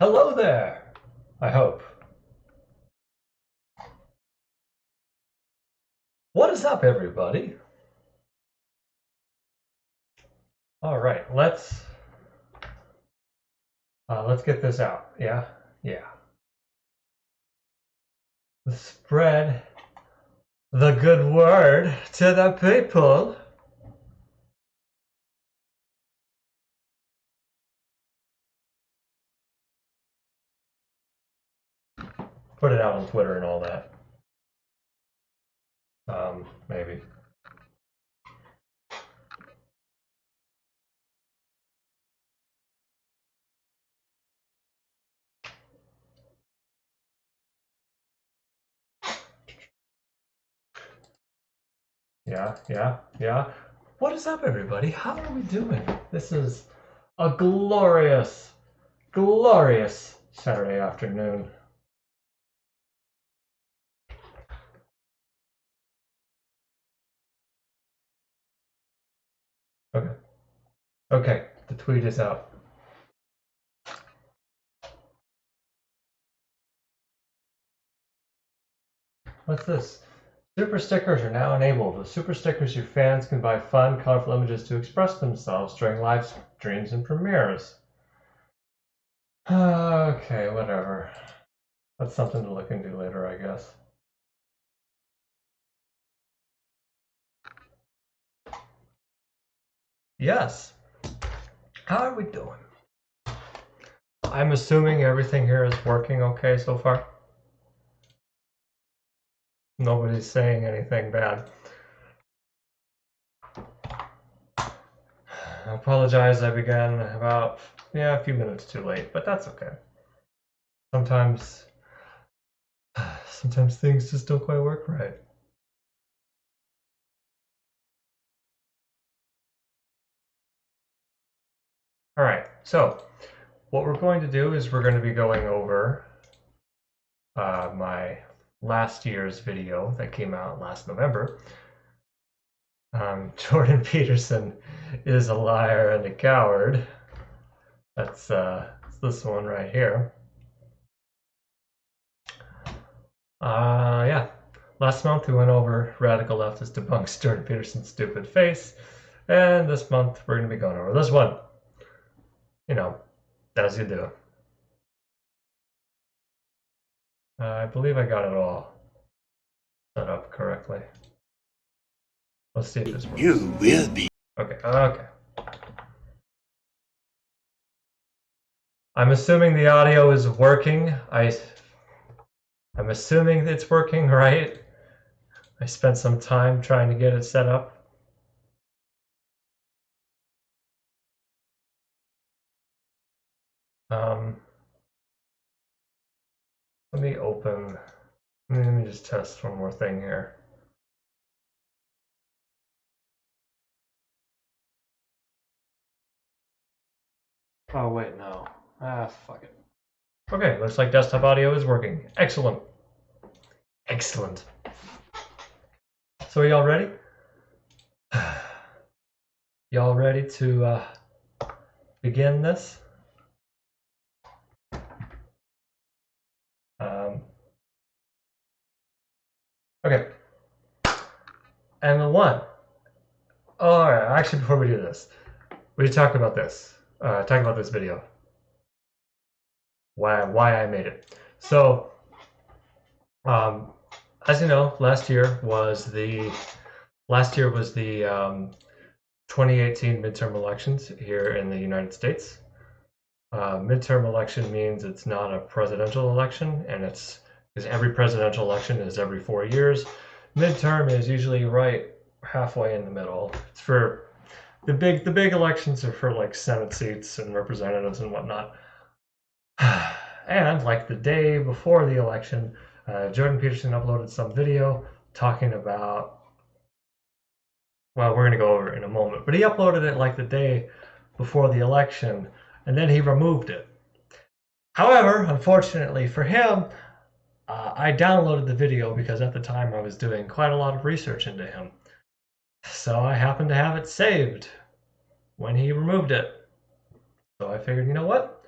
Hello there, I hope. What is up, everybody? All right, let's get this out. Yeah. Spread the good word to the people. Put it out on Twitter and all that. Maybe. Yeah. What is up, everybody? How are we doing? This is a glorious, glorious Saturday afternoon. Okay, the tweet is out. What's this? Super stickers are now enabled. With super stickers, your fans can buy fun, colorful images to express themselves during live streams and premieres. Okay, whatever. That's something to look into later, I guess. Yes. How are we doing? I'm assuming everything here is working okay so far. Nobody's saying anything bad. I apologize, I began about, a few minutes too late, but that's okay. Sometimes things just don't quite work right. All right, so what we're going to do is we're going to be going over my last year's video that came out last November. Jordan Peterson is a liar and a coward. That's this one right here. Yeah. Last month we went over radical leftist debunks Jordan Peterson's stupid face, and this month we're going to be going over this one. You know, as you do. I believe I got it all set up correctly. Let's see if this works. You will be. Okay. I'm assuming the audio is working. I'm assuming it's working, right? I spent some time trying to get it set up. Let me just test one more thing here. Oh, wait, no. Fuck it. Okay, looks like desktop audio is working. Excellent. Excellent. So are y'all ready? Y'all ready to begin this? Okay. And the one. Oh, all right. Actually, before we do this, we should talk about this. Talk about this video. Why I made it. So, as you know, last year was the 2018 midterm elections here in the United States. Midterm election means it's not a presidential election, and it's because every presidential election is every 4 years. Midterm is usually right halfway in the middle. It's for the big elections are for like Senate seats and representatives and whatnot. And like the day before the election, Jordan Peterson uploaded some video talking about, well, we're going to go over it in a moment, but he uploaded it like the day before the election, and then he removed it. However, unfortunately for him, I downloaded the video because at the time I was doing quite a lot of research into him. So I happened to have it saved when he removed it. So I figured, you know what?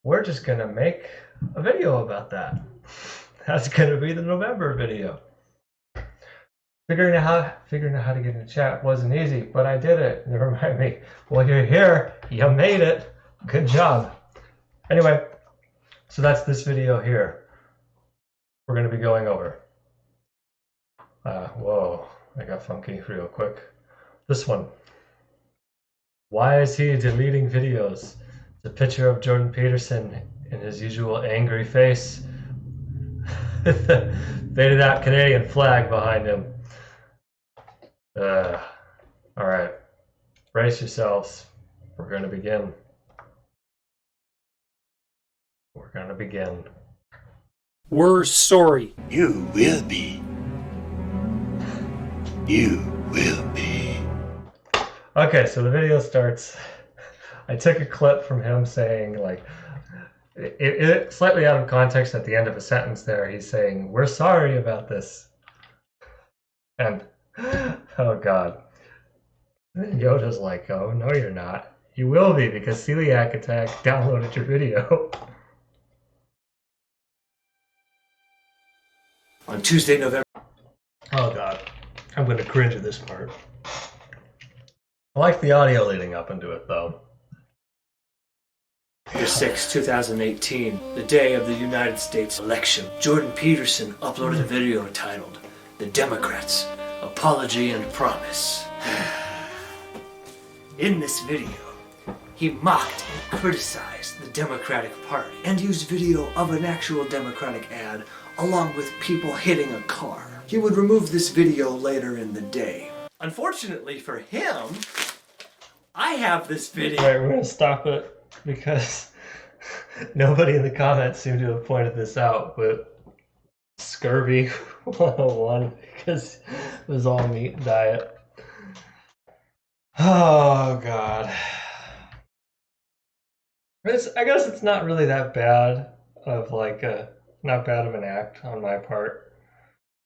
we're just gonna make a video about that. That's gonna be the November video. Figuring out how to get in the chat wasn't easy, but I did it. It reminded me, well, you're here, you made it. Good job. Anyway, so that's this video here. We're gonna be going over. Whoa, I got funky real quick. This one. Why is he deleting videos? It's a picture of Jordan Peterson in his usual angry face. Faded out Canadian flag behind him. All right, brace yourselves. We're going to begin. We're going to begin. We're sorry. You will be. You will be. Okay, so the video starts. I took a clip from him saying, like, it slightly out of context at the end of a sentence there. He's saying, we're sorry about this. And, oh God. Yoda's like, oh, no, you're not. You will be, because Celiac Attack downloaded your video. On Tuesday, November. Oh God. I'm going to cringe at this part. I like the audio leading up into it, though. 6, 2018, the day of the United States election. Jordan Peterson uploaded a video titled, "The Democrats, Apology and Promise." In this video, he mocked and criticized the Democratic Party and used video of an actual Democratic ad along with people hitting a car. He would remove this video later in the day. Unfortunately for him, I have this video. Alright, we're going to stop it because nobody in the comments seemed to have pointed this out, but Scurvy 101, because it was all meat diet. Oh God. I guess it's not really that bad of not bad of an act on my part.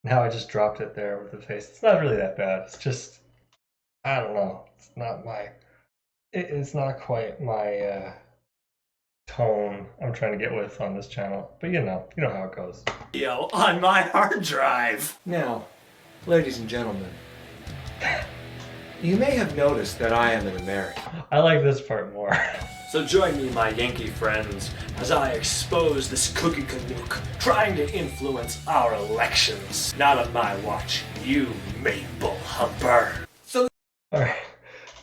Now I just dropped it there with the face. It's not really that bad. It's just, I don't know. It's not quite my tone I'm trying to get with on this channel. But you know how it goes. Yo, on my hard drive. Now, ladies and gentlemen, you may have noticed that I am an American. I like this part more. So join me, my Yankee friends, as I expose this cookie canuck trying to influence our elections. Not on my watch, you maple humper. So, Alright,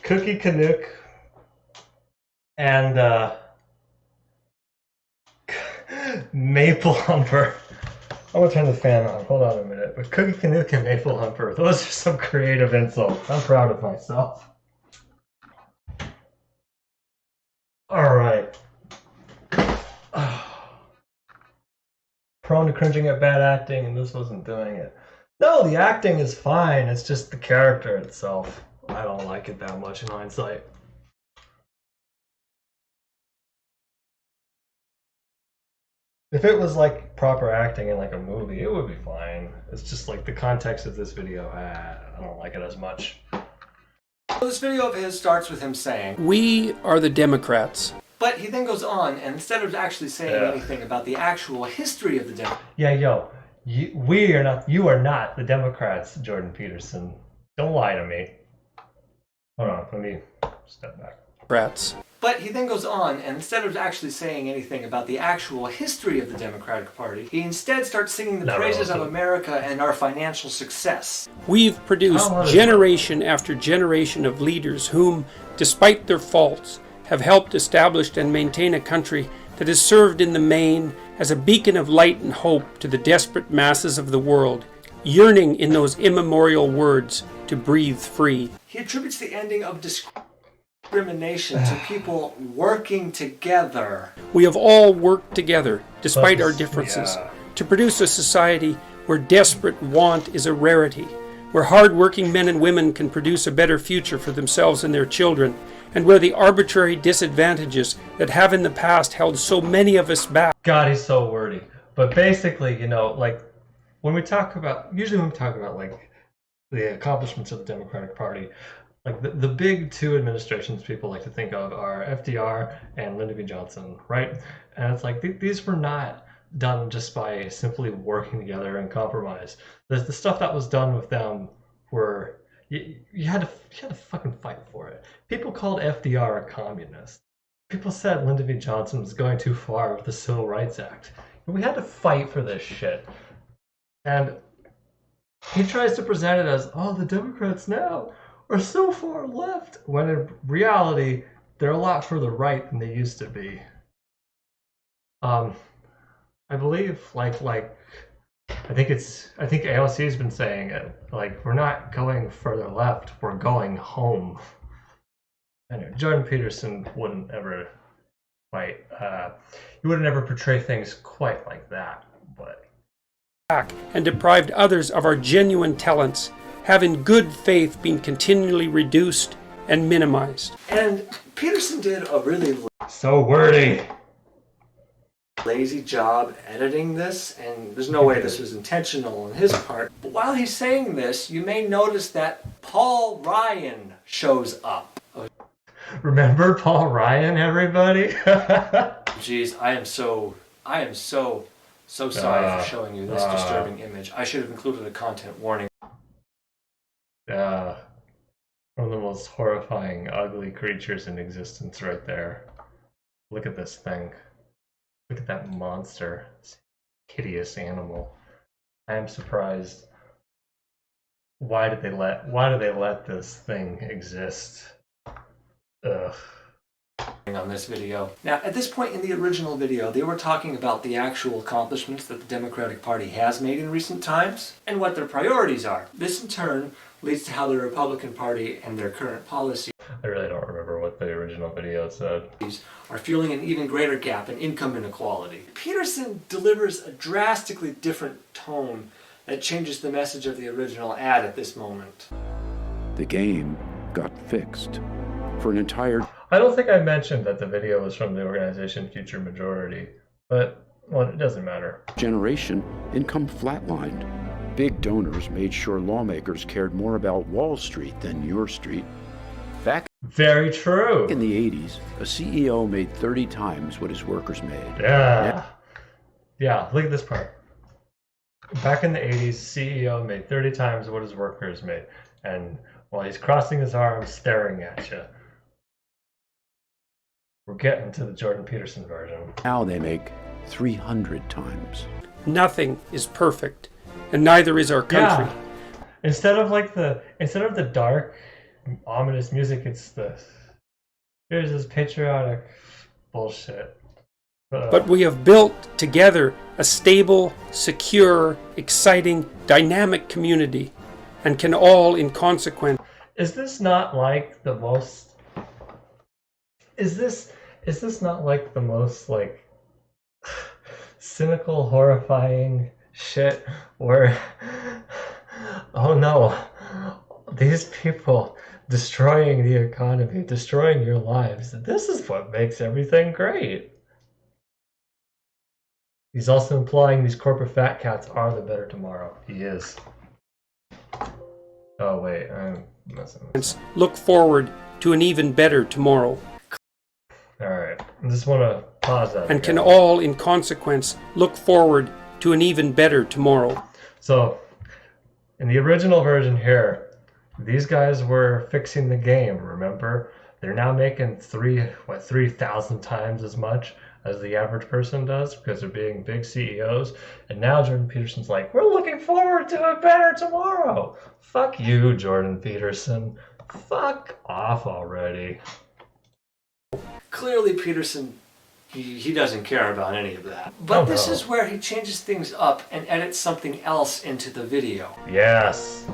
Cookie Canuck and Maple Humper. I'm gonna turn the fan on, hold on a minute. But Cookie Canuck and Maple Humper, those are some creative insults. I'm proud of myself. Alright. Prone to cringing at bad acting, and this wasn't doing it. No, the acting is fine, it's just the character itself. I don't like it that much in hindsight. If it was like proper acting in like a movie, it would be fine. It's just like the context of this video, I don't like it as much. this video of his starts with him saying, "We are the Democrats." but he then goes on, and instead of actually saying anything about the actual history of the Democrats, Yeah, you are not the Democrats, Jordan Peterson. Don't lie to me. Hold on, let me step back. But he then goes on, and instead of actually saying anything about the actual history of the Democratic Party, he instead starts singing the praises of America and our financial success. We've produced generation after generation of leaders whom, despite their faults, have helped establish and maintain a country that has served in the main as a beacon of light and hope to the desperate masses of the world, yearning in those immemorial words to breathe free. He attributes the ending of discrimination to people working together. We have all worked together, despite our differences, to produce a society where desperate want is a rarity, where hard-working men and women can produce a better future for themselves and their children, and where the arbitrary disadvantages that have in the past held so many of us back. God, he's so wordy. But basically, like, when we talk about, usually when we talk about, like, the accomplishments of the Democratic Party, Like the big two administrations people like to think of are FDR and Lyndon B. Johnson, right? And it's like these were not done just by simply working together and compromise. The stuff that was done with them were you had to fucking fight for it. People called FDR a communist. People said Lyndon B. Johnson was going too far with the Civil Rights Act. We had to fight for this shit. And he tries to present it as, oh, the Democrats now are so far left, when in reality, they're a lot further right than they used to be. I believe, I think AOC's been saying it, like, we're not going further left, we're going home. Anyway, Jordan Peterson wouldn't ever he wouldn't ever portray things quite like that, but... And deprived others of our genuine talents, have in good faith been continually reduced and minimized. And Peterson did a really so wordy, lazy job editing this, and there's no way this was intentional on his part. But while he's saying this, you may notice that Paul Ryan shows up. Remember Paul Ryan, everybody? Jeez, I am so sorry for showing you this disturbing image. I should have included a content warning. One of the most horrifying, ugly creatures in existence right there. Look at this thing. Look at that monster. This hideous animal. I am surprised. Why do they let this thing exist? Ugh. On this video. Now, at this point in the original video, they were talking about the actual accomplishments that the Democratic Party has made in recent times and what their priorities are. This, in turn, leads to how the Republican Party and their current policies I really don't remember what the original video said. Are fueling an even greater gap in income inequality. Peterson delivers a drastically different tone that changes the message of the original ad at this moment. The game got fixed. For an entire... I don't think I mentioned that the video was from the organization Future Majority, but, well, it doesn't matter. Generation, income flatlined. Big donors made sure lawmakers cared more about Wall Street than your street. Back Very true. in the 80s, a CEO made 30 times what his workers made. Yeah, look at this part. Back in the 80s, CEO made 30 times what his workers made. And while he's crossing his arms, staring at you. We're getting to the Jordan Peterson version. Now they make 300 times. Nothing is perfect, and neither is our country. Yeah. Instead of the dark, ominous music, it's here's this patriotic bullshit. But we have built together a stable, secure, exciting, dynamic community, and can all, in consequence... Is this not like the most... Is this not like the most, like, cynical, horrifying shit where, oh no, these people destroying the economy, destroying your lives, this is what makes everything great. He's also implying these corporate fat cats are the better tomorrow. He is. Oh wait, I'm messing with this. Look forward to an even better tomorrow. Alright, I just want to pause that. And can all, in consequence, look forward to an even better tomorrow. So, in the original version here, these guys were fixing the game, remember? They're now making 3,000 times as much as the average person does because they're being big CEOs. And now Jordan Peterson's like, we're looking forward to a better tomorrow. Fuck you, Jordan Peterson. Fuck off already. Clearly, Peterson, he doesn't care about any of that. But this is where he changes things up and edits something else into the video. Yes.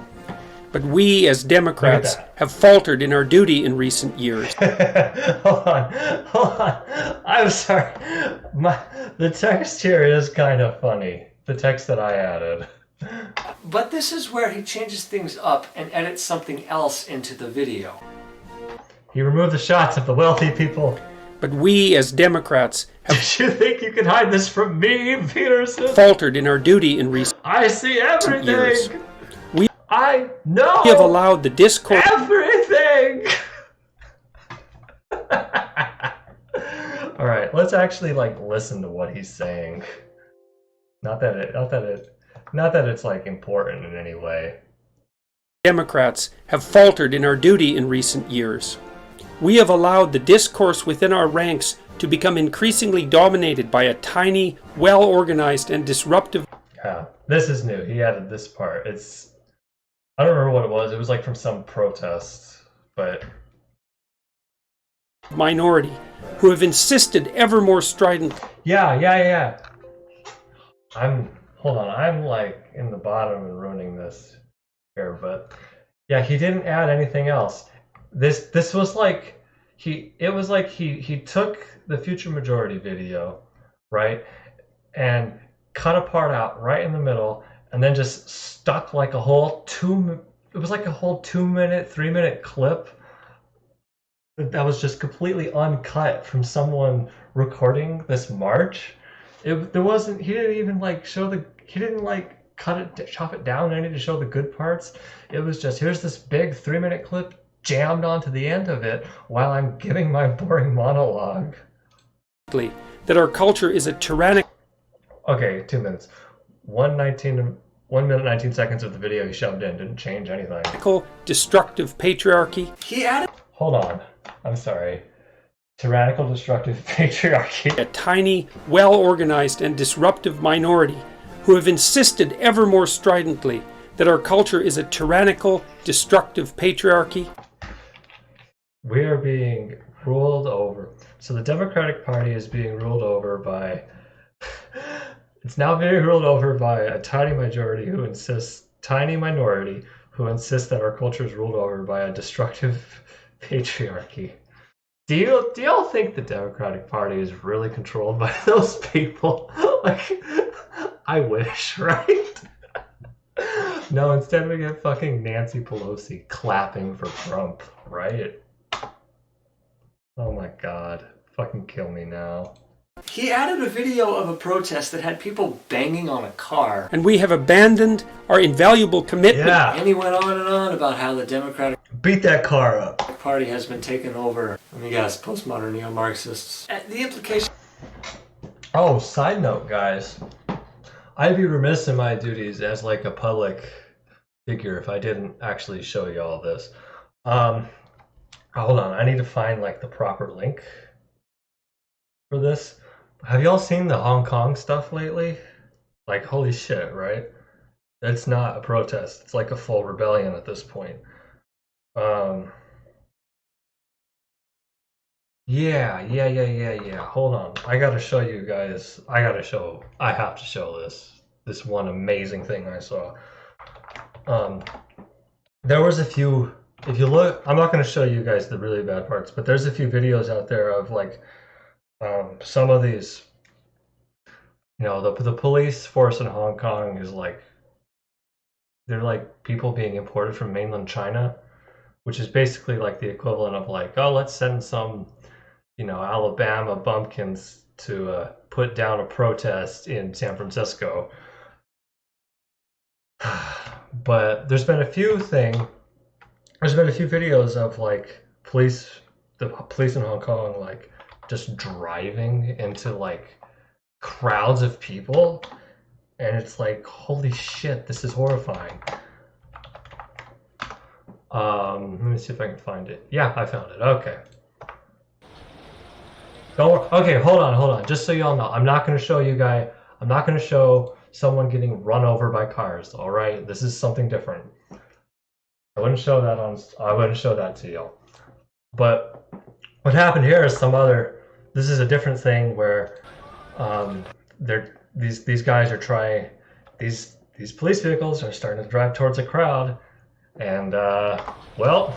But we, as Democrats, have faltered in our duty in recent years. Hold on. I'm sorry. The text here is kind of funny. The text that I added. But this is where he changes things up and edits something else into the video. He removed the shots of the wealthy people. But we, as Democrats, have... Did you think you could hide this from me, Peterson? ...faltered in our duty in recent I see everything! years. I know! We have allowed the discourse... Everything! saying? All right, let's actually like listen to what he's saying. Not that it's like important in any way. Democrats have faltered in our duty in recent years. We have allowed the discourse within our ranks to become increasingly dominated by a tiny, well-organized and disruptive... Yeah, this is new. He added this part. I don't remember what it was. It was like from some protest, but... minority who have insisted ever more strident... Yeah. Hold on, I'm like in the bottom and ruining this here, but yeah, he didn't add anything else. This was like he took the Future Majority video, right, and cut a part out right in the middle, and then just stuck like a whole 2-minute, 3-minute clip that was just completely uncut from someone recording this march. He didn't even like he didn't like chop it down any to show the good parts. It was just, here's this big 3-minute clip jammed onto the end of it while I'm giving my boring monologue. That our culture is a tyrannical... Okay, 2 minutes. 1 minute 19 seconds of the video he shoved in didn't change anything. Destructive patriarchy. He added... Hold on. I'm sorry. Tyrannical, destructive patriarchy. A tiny, well-organized and disruptive minority who have insisted ever more stridently that our culture is a tyrannical, destructive patriarchy. We are being ruled over. So the Democratic Party is being ruled over by... It's now being ruled over by a tiny minority who insists that our culture is ruled over by a destructive patriarchy. Do y'all think the Democratic Party is really controlled by those people? Like, I wish, right? No, instead we get fucking Nancy Pelosi clapping for Trump, right? Oh my god. Fucking kill me now. He added a video of a protest that had people banging on a car. And we have abandoned our invaluable commitment. Yeah. And he went on and on about how the Democratic Beat that car up. Party has been taken over, let me guess, postmodern neo-Marxists. The implication... Oh, side note, guys. I'd be remiss in my duties as like a public figure if I didn't actually show you all this. Hold on, I need to find like the proper link for this. Have y'all seen the Hong Kong stuff lately? Like, holy shit, right? It's not a protest. It's like a full rebellion at this point. Yeah. Hold on. I gotta show you guys. I have to show this one amazing thing I saw. There was a few, if you look, I'm not gonna show you guys the really bad parts, but there's a few videos out there of like, some of these, you know, the police force in Hong Kong is like, they're like people being imported from mainland China, which is basically like the equivalent of like, oh, let's send some, you know, Alabama bumpkins to put down a protest in San Francisco. But there's been a few videos of like the police in Hong Kong like just driving into like crowds of people, and it's like, holy shit, this is horrifying. Let me see if I can find it. Yeah, I found it. Okay. Okay, hold on. Just so y'all know, I'm not going to show someone getting run over by cars, all right? This is something different. I wouldn't show that to y'all. But what happened here is this is a different thing where these guys are trying, these police vehicles are starting to drive towards a crowd, and well,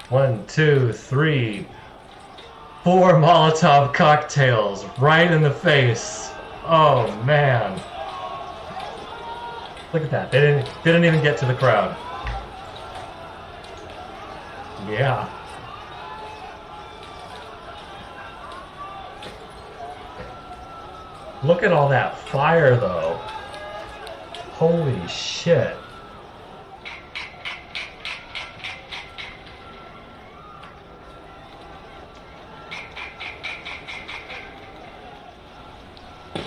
1, 2, 3, 4 Molotov cocktails right in the face. Oh man. Look at that. They didn't even get to the crowd. Yeah. Look at all that fire though. Holy shit.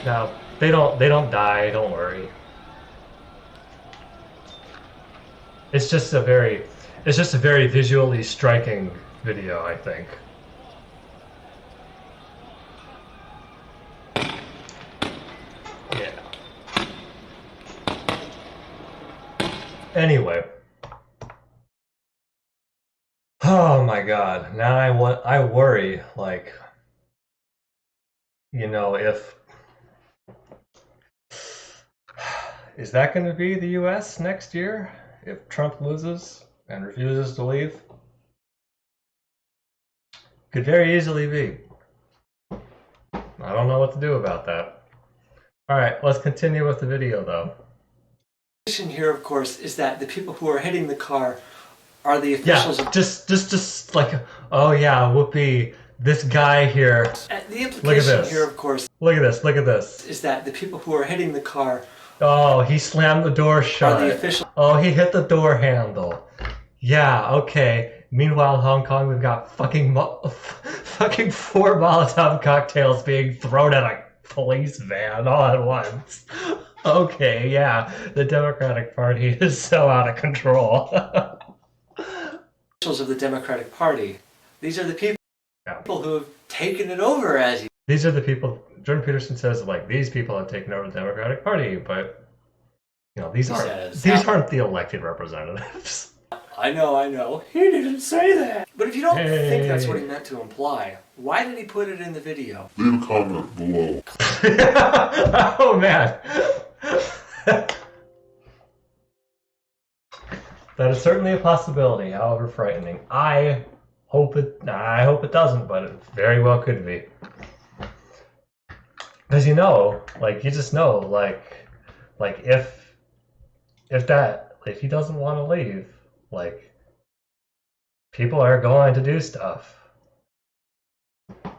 No, they don't die, don't worry. It's just a very visually striking video, I think. Yeah. Anyway. Oh my god. Now I worry, like, you know, if is that going to be the US next year if Trump loses and refuses to leave? Could very easily be. I don't know what to do about that. All right, let's continue with the video though. The position here, of course, is that the people who are hitting the car are the officials. Yeah, just like, oh yeah, whoopee, this guy here. The implication here, of course, look at this, is that the people who are hitting the car. Oh, he slammed the door shut. Are the official. Oh, he hit the door handle. Yeah, okay. Meanwhile, in Hong Kong, we've got fucking 4 Molotov cocktails being thrown at a police van all at once. Okay, yeah, the Democratic Party is so out of control. Officials of the Democratic Party. These are the people who have taken it over as you. These are the people. Jordan Peterson says, like, these people have taken over the Democratic Party, but you know, these aren't the elected representatives. I know. He didn't say that. But if you don't think that's what he meant to imply, why did he put it in the video? Leave a comment below. Oh man. That is certainly a possibility, however frightening. I hope it doesn't, but it very well could be. Because you know, like, you just know, like if he doesn't want to leave, like, people are going to do stuff.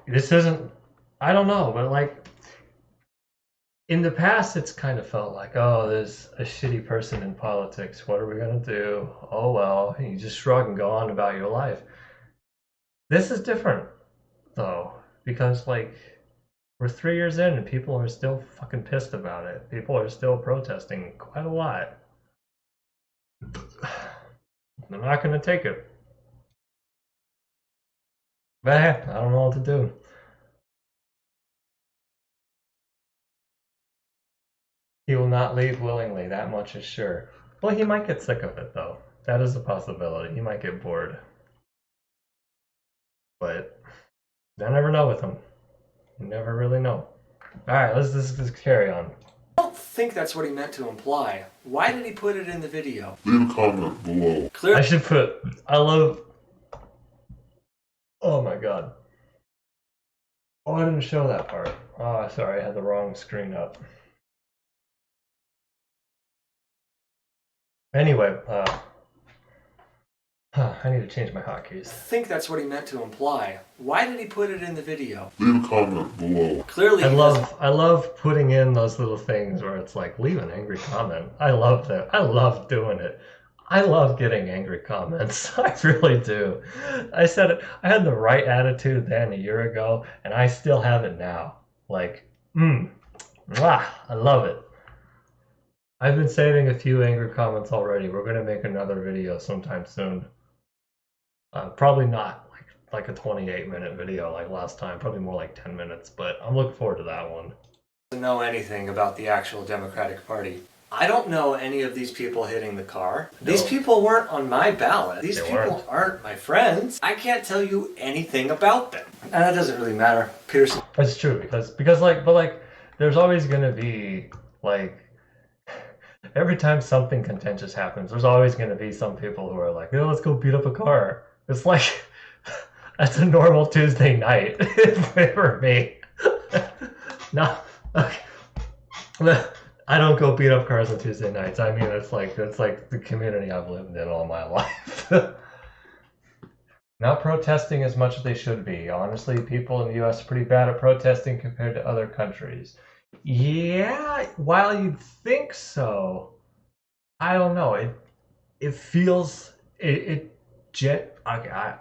This isn't, I don't know, but like, in the past, it's kind of felt like, oh, there's a shitty person in politics. What are we going to do? Oh, well, you just shrug and go on about your life. This is different, though, because, like, we're 3 years in and people are still fucking pissed about it. People are still protesting quite a lot. They're not going to take it. But hey, I don't know what to do. He will not leave willingly, that much is sure. Well, he might get sick of it, though. That is a possibility. He might get bored. But I never know with him. You never really know. Alright, let's carry on. I don't think that's what he meant to imply. Why did he put it in the video? Leave a comment below. Clearly. I should put, I love, oh my god. Oh, I didn't show that part. Oh, sorry, I had the wrong screen up. Anyway, I need to change my hotkeys. I think that's what he meant to imply. Why did he put it in the video? Leave a comment below. Clearly. I love putting in those little things where it's like, leave an angry comment. I love that. I love doing it. I love getting angry comments. I really do. I said it. I had the right attitude then a year ago, and I still have it now. Like, mwah, I love it. I've been saving a few angry comments already. We're going to make another video sometime soon. Probably not like a 28-minute video like last time. Probably more like 10 minutes, but I'm looking forward to that one. Doesn't know anything about the actual Democratic Party. I don't know any of these people hitting the car. No. These people weren't on my ballot. These people aren't my friends. I can't tell you anything about them. And that doesn't really matter. Peterson. That's true, because like, there's always going to be, like, every time something contentious happens, there's always going to be some people who are like, oh, let's go beat up a car. It's like, that's a normal Tuesday night for me. No, okay. I don't go beat up cars on Tuesday nights. I mean, it's like the community I've lived in all my life. Not protesting as much as they should be. Honestly, people in the U.S. are pretty bad at protesting compared to other countries. Yeah, while you'd think so, I don't know. It feels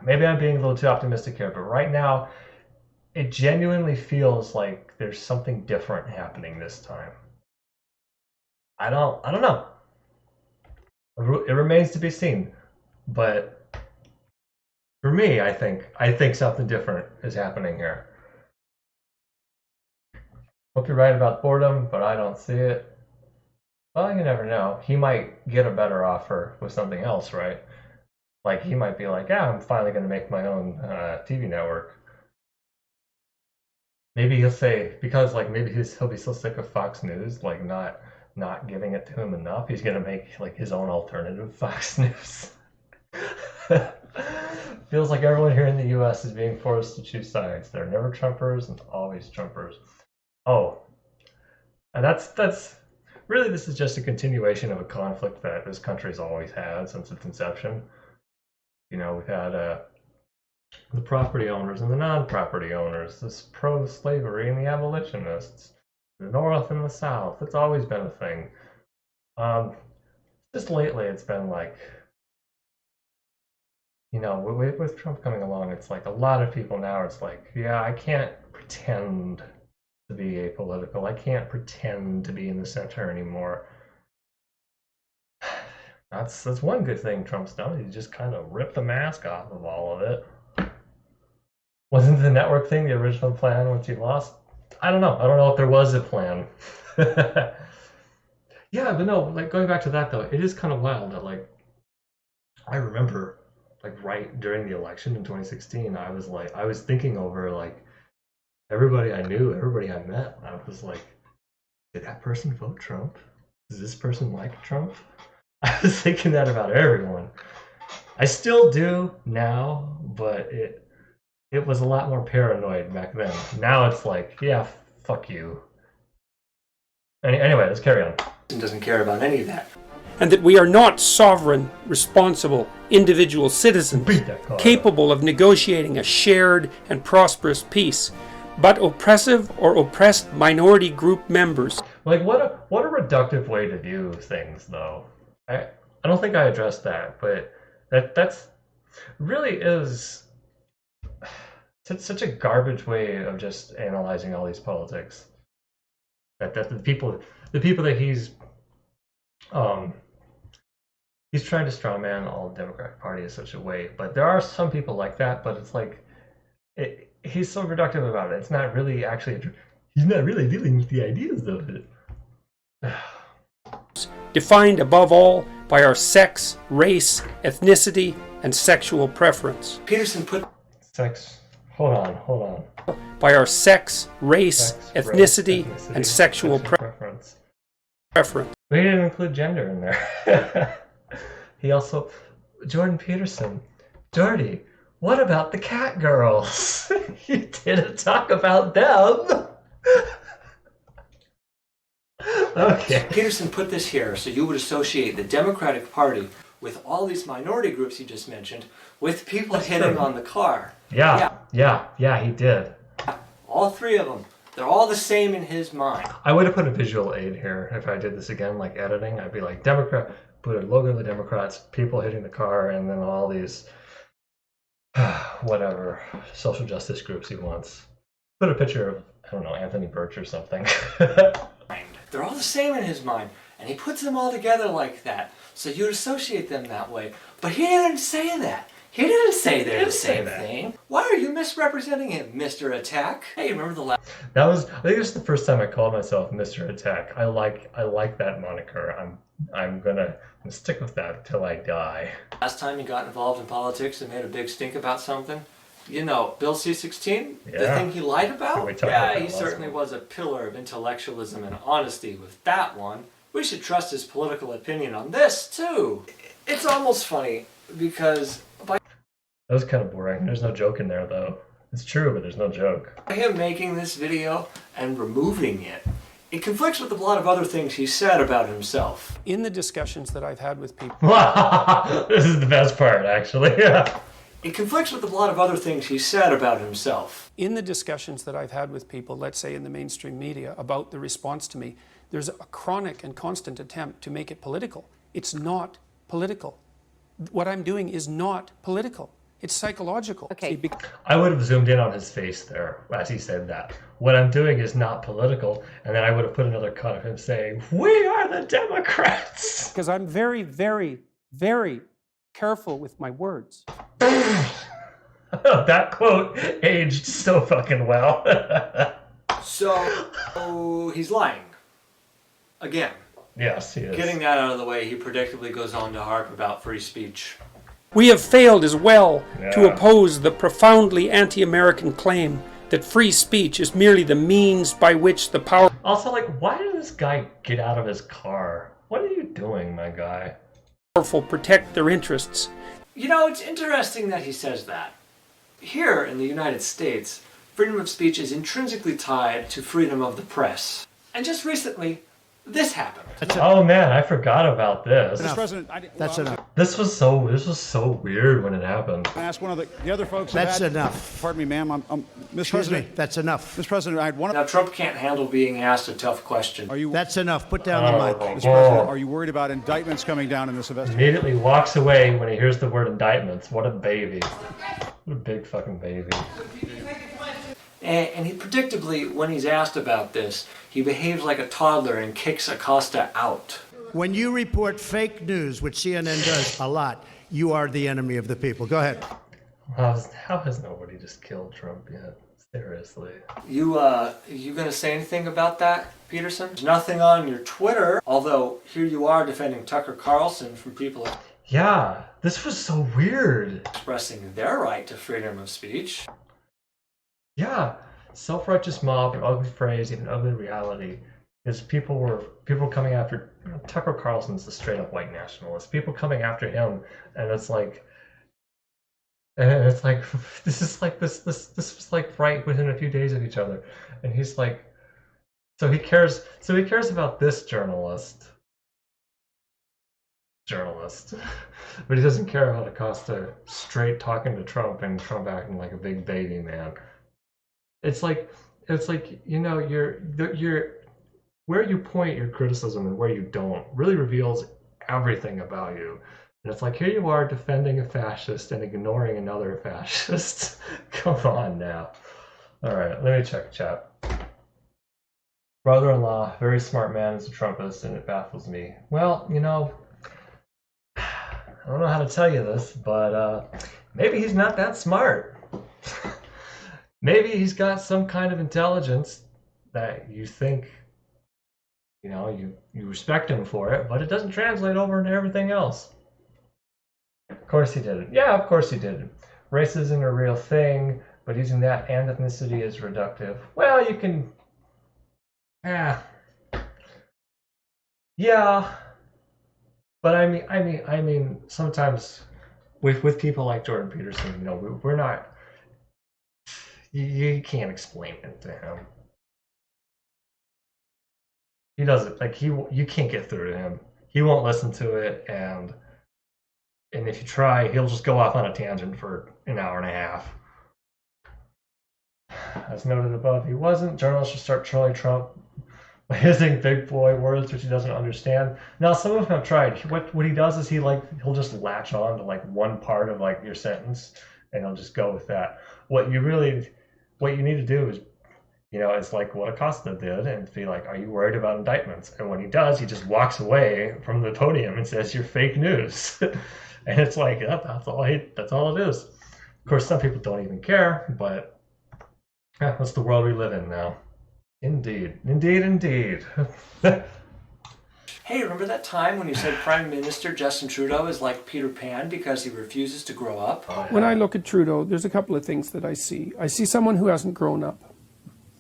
maybe I'm being a little too optimistic here, but right now it genuinely feels like there's something different happening this time. I don't know. It remains to be seen, but for me, I think something different is happening here. Hope you're right about boredom, but I don't see it. Well, you never know. He might get a better offer with something else, right? Like he might be like, "Yeah, I'm finally going to make my own TV network." Maybe he'll say because like maybe he'll be so sick of Fox News, like not giving it to him enough. He's going to make like his own alternative Fox News. Feels like everyone here in the U.S. is being forced to choose sides. They're never Trumpers and always Trumpers. Oh, and that's really this is just a continuation of a conflict that this country's always had since its inception. You know, we've had the property owners and the non-property owners, this pro-slavery and the abolitionists, the North and the South. It's always been a thing. Just lately, it's been like, you know, with Trump coming along, it's like a lot of people now. It's like, yeah, I can't pretend to be apolitical. I can't pretend to be in the center anymore. That's one good thing Trump's done. He just kind of ripped the mask off of all of it. Wasn't the network thing the original plan once he lost? I don't know. I don't know if there was a plan. Yeah, but no, like going back to that though, it is kind of wild that like I remember like right during the election in 2016, I was thinking over like everybody I knew, everybody I met. I was like, did that person vote Trump? Does this person like Trump? I was thinking that about everyone. I still do now, but it was a lot more paranoid back then. Now it's like, yeah, fuck you. Anyway, let's carry on. Doesn't care about any of that. And that we are not sovereign, responsible, individual citizens capable of negotiating a shared and prosperous peace, but oppressive or oppressed minority group members. Like, what a reductive way to view things, though. I don't think I addressed that, but that's really is such a garbage way of just analyzing all these politics. That the people that he's trying to strawman all the Democratic Party in such a way. But there are some people like that, but it's like he's so reductive about it. It's not really he's not really dealing with the ideas of it. Defined above all by our sex, race, ethnicity, and sexual preference. Peterson put Sex. Hold on. By our sex, race, ethnicity, and sexual preference. We didn't include gender in there. He also, Jordan Peterson, Jordy, what about the cat girls? You didn't talk about them. Okay. Peterson put this here so you would associate the Democratic Party with all these minority groups you just mentioned with people hitting on the car. Yeah, he did. All three of them. They're all the same in his mind. I would have put a visual aid here if I did this again, like editing. I'd be like, Democrat, put a logo of the Democrats, people hitting the car, and then all these, whatever, social justice groups he wants. Put a picture of, I don't know, Anthony Birch or something. They're all the same in his mind, and he puts them all together like that, so you'd associate them that way. But he didn't say that. He didn't say they're the same thing. Why are you misrepresenting him, Mr. Attack? Hey, remember the last... I think this is the first time I called myself Mr. Attack. I like that moniker. I'm gonna stick with that till I die. Last time you got involved in politics and made a big stink about something? You know, Bill C-16? Yeah. The thing he lied about? Yeah, he certainly was a pillar of intellectualism and honesty with that one. We should trust his political opinion on this, too. It's almost funny, because... That was kind of boring. There's no joke in there, though. It's true, but there's no joke. By him making this video and removing it, it conflicts with a lot of other things he said about himself. In the discussions that I've had with people... This is the best part, actually. Yeah. It conflicts with a lot of other things he said about himself. In the discussions that I've had with people, let's say in the mainstream media, about the response to me, there's a chronic and constant attempt to make it political. It's not political. What I'm doing is not political. It's psychological. Okay. See, I would have zoomed in on his face there as he said that. What I'm doing is not political, and then I would have put another cut of him saying, "We are the Democrats." because I'm very, very, very careful with my words. That quote aged so fucking well. So he's lying. Again. Yes, he is. Getting that out of the way, he predictably goes on to harp about free speech. We have failed as well to Yeah. oppose the profoundly anti-American claim that free speech is merely the means by which the Also, like, why did this guy get out of his car? What are you doing, my guy? powerful protect their interests. You know, it's interesting that he says that. Here in the United States, freedom of speech is intrinsically tied to freedom of the press. And just recently, this happened. Oh man, I forgot about this. Mr. President, that's enough. This was so weird when it happened. I asked one of the other folks. That's enough. Pardon me, ma'am. Mr. Excuse President. me. That's enough. Mr. President, I had one. Now, Trump can't handle being asked a tough question. Are you, That's enough. Put down the mic. Mr. President, are you worried about indictments coming down in this investigation? Immediately walks away when he hears the word indictments. What a baby. What a big fucking baby. And he predictably, when he's asked about this, he behaves like a toddler and kicks Acosta out. When you report fake news, which CNN does a lot, you are the enemy of the people. Go ahead. How has nobody just killed Trump yet? Seriously. You gonna say anything about that, Peterson? There's nothing on your Twitter, although here you are defending Tucker Carlson from people Yeah, this was so weird. expressing their right to freedom of speech. Yeah, self-righteous mob, an ugly phrase, even ugly reality. Because people coming after Tucker Carlson's a straight up white nationalist. People coming after him, and it's like this was like right within a few days of each other, and he's like, so he cares about this journalist, but he doesn't care about Acosta straight talking to Trump and Trump acting like a big baby man. It's like you know, you're where you point your criticism and where you don't really reveals everything about you. And it's like, here you are defending a fascist and ignoring another fascist. Come on now. All right, let me check chat. Brother-in-law, very smart man, is a Trumpist, and it baffles me. Well, you know, I don't know how to tell you this, but maybe he's not that smart. Maybe he's got some kind of intelligence that you think, you know, you respect him for it, but it doesn't translate over into everything else. Of course he didn't. Yeah, of course he didn't. Race isn't a real thing, but using that and ethnicity is reductive. Well, you can... Yeah. But I mean, sometimes with people like Jordan Peterson, you know, we're not... You can't explain it to him. He doesn't, like, you can't get through to him. He won't listen to it, and if you try, he'll just go off on a tangent for an hour and a half. As noted above, he wasn't. Journalists should start trolling Trump by using big boy words which he doesn't understand. Now, some of them have tried. What he does is he'll just latch on to like one part of like your sentence, and he'll just go with that. What you need to do is, you know, it's like what Acosta did, and be like, are you worried about indictments? And when he does, he just walks away from the podium and says, you're fake news. And it's like, that's all it is. Of course, some people don't even care, but that's the world we live in now. Indeed. Hey, remember that time when you said Prime Minister Justin Trudeau is like Peter Pan because he refuses to grow up? Oh, yeah. When I look at Trudeau, there's a couple of things that I see. I see someone who hasn't grown up.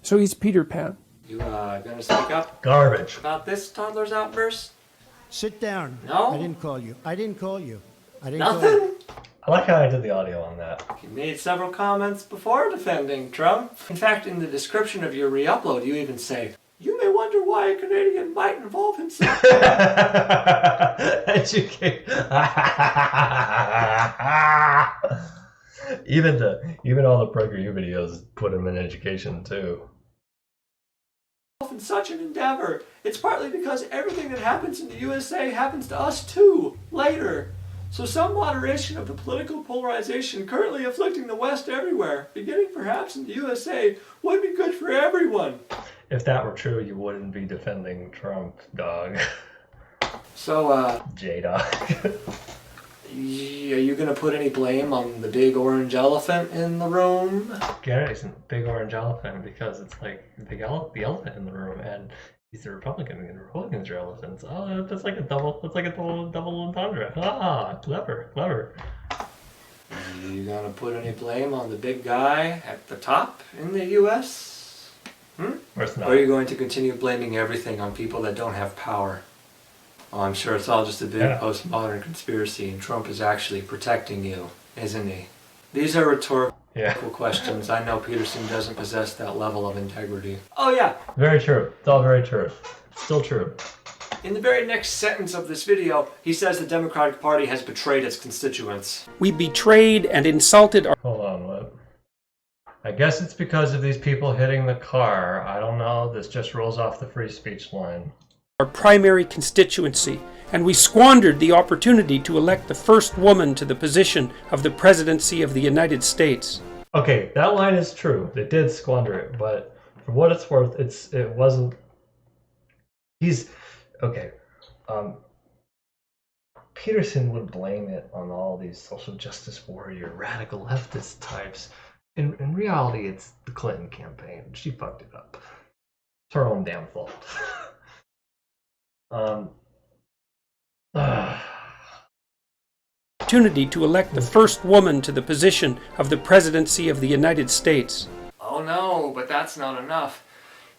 So he's Peter Pan. You gonna speak up Garbage. about this toddler's outburst? Sit down. No? I didn't call you. Nothing? I like how I did the audio on that. You made several comments before defending Trump. In fact, in the description of your re-upload, you even say, you may wonder why a Canadian might involve himself. Educate. Even all the PragerU videos put him in education too. In such an endeavor. It's partly because everything that happens in the USA happens to us too, later. So some moderation of the political polarization currently afflicting the West everywhere, beginning perhaps in the USA, would be good for everyone. If that were true, you wouldn't be defending Trump, dog. So, J-Dog. are you gonna put any blame on the big orange elephant in the room? Gary isn't a big orange elephant because it's like the elephant in the room, and he's a Republican, and Republicans are elephants. Oh, that's like a double entendre. Ah, clever. Are you gonna put any blame on the big guy at the top in the U.S.? Of course not. Or are you going to continue blaming everything on people that don't have power? Oh, I'm sure it's all just a big postmodern conspiracy, and Trump is actually protecting you, isn't he? These are rhetorical questions. I know Peterson doesn't possess that level of integrity. Oh yeah. Very true. It's all very true. Still true. In the very next sentence of this video, he says the Democratic Party has betrayed its constituents. We betrayed and insulted our... Hold on, what? I guess it's because of these people hitting the car. I don't know. This just rolls off the free speech line. Our primary constituency, and we squandered the opportunity to elect the first woman to the position of the presidency of the United States. Okay, that line is true. They did squander it, but for what it's worth, it wasn't. He's okay. Peterson would blame it on all these social justice warrior, radical leftist types. In reality, it's the Clinton campaign. She fucked it up. It's her own damn fault. Opportunity to elect the first woman to the position of the presidency of the United States. Oh no, but that's not enough.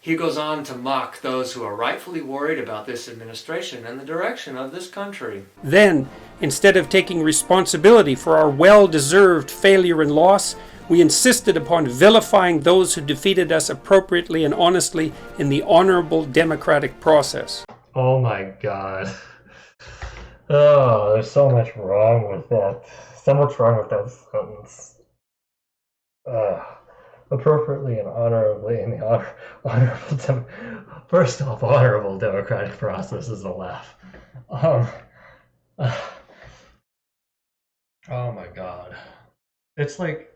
He goes on to mock those who are rightfully worried about this administration and the direction of this country. Then, instead of taking responsibility for our well-deserved failure and loss, we insisted upon vilifying those who defeated us appropriately and honestly in the honorable democratic process. Oh my god. Oh, there's so much wrong with that. So much wrong with that sentence. Appropriately and honorably in the honorable first off, honorable democratic process is a laugh. Oh my god. It's like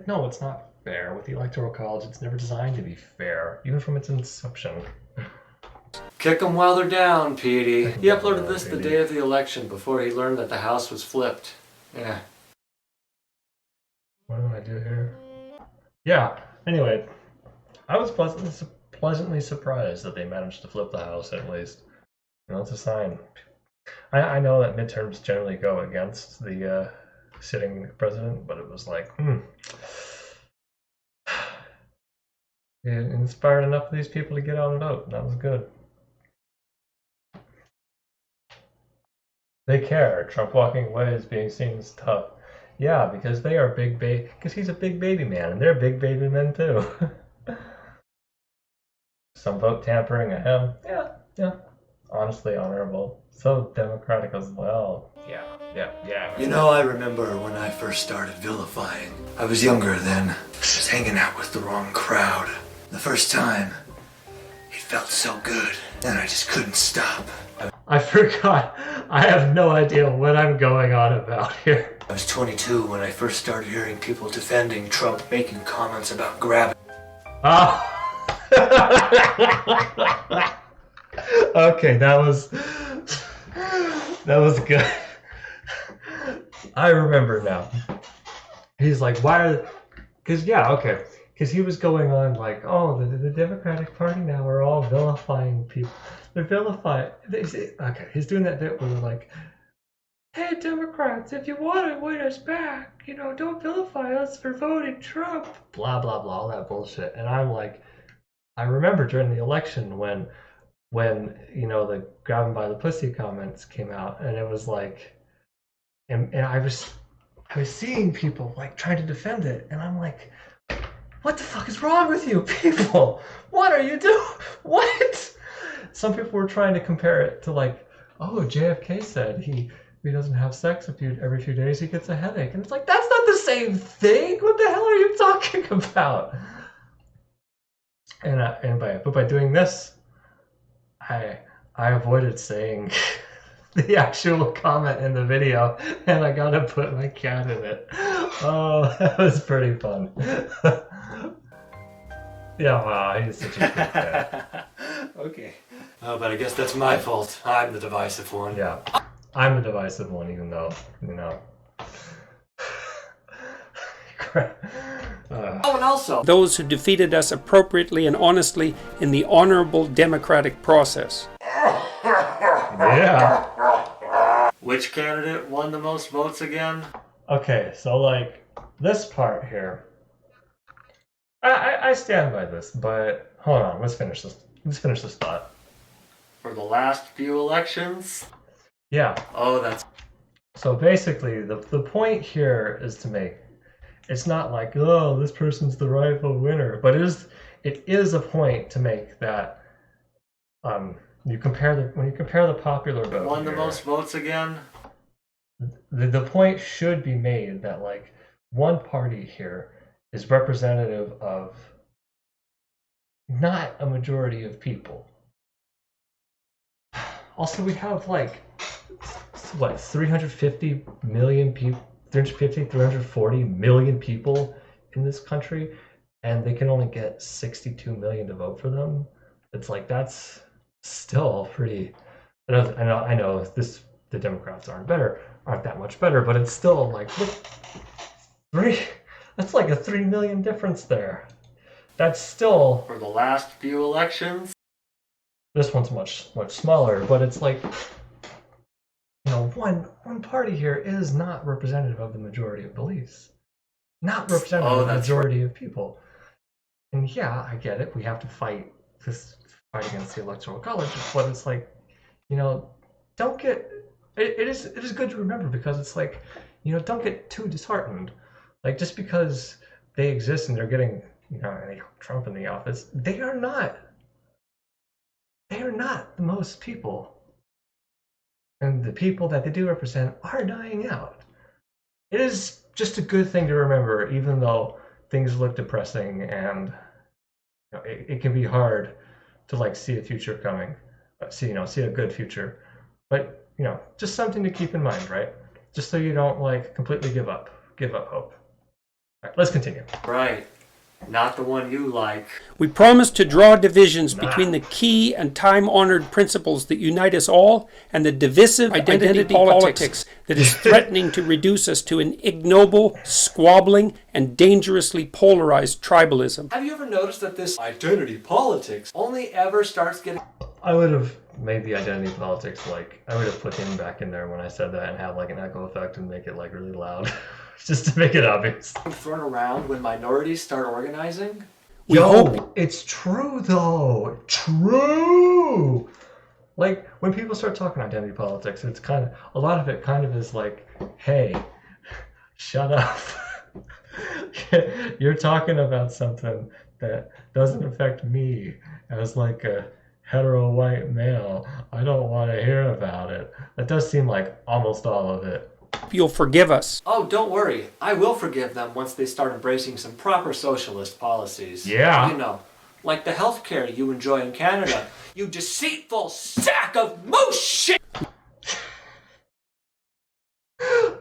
no, it's not fair. With the Electoral College, it's never designed to be fair, even from its inception. Kick them while they're down, Petey. He uploaded this the day of the election before he learned that the House was flipped. Yeah. What do I do here? Yeah, anyway, I was pleasantly surprised that they managed to flip the House, at least. You know, it's a sign. I know that midterms generally go against the sitting president, but it was like, it inspired enough of these people to get out and vote. That was good. They care. Trump walking away is being seen as tough. Yeah, because they are big baby. Because he's a big baby man, and they're big baby men too. Some vote tampering at him. Yeah. Honestly, honorable. So democratic as well. Yeah. You know, I remember when I first started vilifying. I was younger then. I was hanging out with the wrong crowd. The first time, it felt so good. Then I just couldn't stop. I forgot. I have no idea what I'm going on about here. I was 22 when I first started hearing people defending Trump making comments about grabbing. Okay, that was good. I remember now. He's like, because he was going on like, oh, the Democratic Party now are all vilifying people. They're vilifying. Okay, he's doing that bit where they're like, hey, Democrats, if you want to win us back, don't vilify us for voting Trump. Blah, blah, blah, all that bullshit. And I'm like, I remember during the election when the grab him by the pussy comments came out, and it was like, and I was seeing people like trying to defend it, and I'm like, what the fuck is wrong with you people? What are you doing? What? Some people were trying to compare it to like, oh, JFK said he doesn't have sex every few days, he gets a headache. And it's like, that's not the same thing. What the hell are you talking about? And by doing this, I avoided saying the actual comment in the video, and I gotta put my cat in it. Oh, that was pretty fun. Yeah, wow, he's such a good cat. Okay. Oh, but I guess that's my fault. I'm the divisive one. Yeah, I'm the divisive one, even though, you know. Oh, and also, those who defeated us appropriately and honestly in the honorable democratic process. Yeah. which candidate won the most votes again? Okay, so like this part here, I stand by this, but hold on, let's finish this. Let's finish this thought. For the last few elections? Yeah. Oh, that's... So basically, the point here is to make, it's not like, oh, this person's the rightful winner, but it is a point to make that when you compare the popular vote Won the here, most votes again? the point should be made that like one party here is representative of not a majority of people. Also, we have like what 350 million people, 340 million people in this country, and they can only get 62 million to vote for them. It's like that's still pretty. I know this, the Democrats aren't that much better, but it's still like look, that's like a 3 million difference there. That's still, For the last few elections? this one's much smaller, but it's like, you know, one party here is not representative of the majority of beliefs, not representative of the majority of people. And yeah, I get it. We have to fight against the electoral college, but it's like, you know, don't get. It is good to remember, because it's like, you know, don't get too disheartened. Like just because they exist and they're getting, you know, Trump in the office, they are not the most people. And the people that they do represent are dying out. It is just a good thing to remember, even though things look depressing and, you know, it can be hard to like see a future coming, see a good future. But, you know, just something to keep in mind, right? Just so you don't like completely give up hope. All right, let's continue. Right. Not the one you like. We promise to draw divisions between the key and time-honored principles that unite us all and the divisive identity politics that is threatening to reduce us to an ignoble, squabbling, and dangerously polarized tribalism. Have you ever noticed that this identity politics only ever starts getting... I would have made the identity politics, like, I would have put him back in there when I said that and have like an echo effect and make it like really loud. Just to make it obvious. thrown around when minorities start organizing? It's true though. True. Like when people start talking identity politics, it's kind of, a lot of it kind of is like, hey, shut up. You're talking about something that doesn't affect me as like a hetero white male. I don't want to hear about it. That does seem like almost all of it. You'll forgive us. Oh, don't worry. I will forgive them once they start embracing some proper socialist policies. Yeah. You know, like the healthcare you enjoy in Canada. You deceitful sack of moose shit!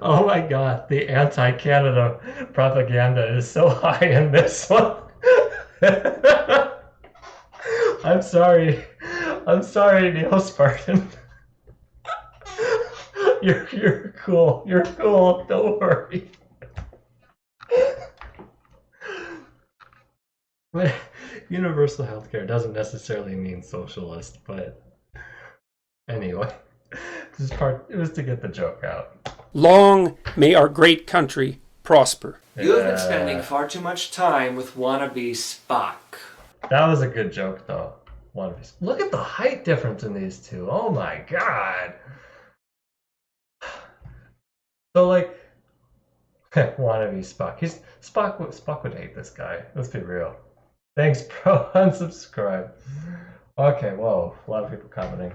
Oh my god, the anti-Canada propaganda is so high in this one. I'm sorry, Neil Spartan. You're cool. You're cool. Don't worry. Universal healthcare doesn't necessarily mean socialist, but anyway, it was to get the joke out. Long may our great country prosper. You have been spending far too much time with wannabe Spock. That was a good joke, though. Look at the height difference in these two. Oh my god. So like, wannabe Spock. Spock would hate this guy. Let's be real. Thanks, bro. Unsubscribe. Okay, whoa. A lot of people commenting.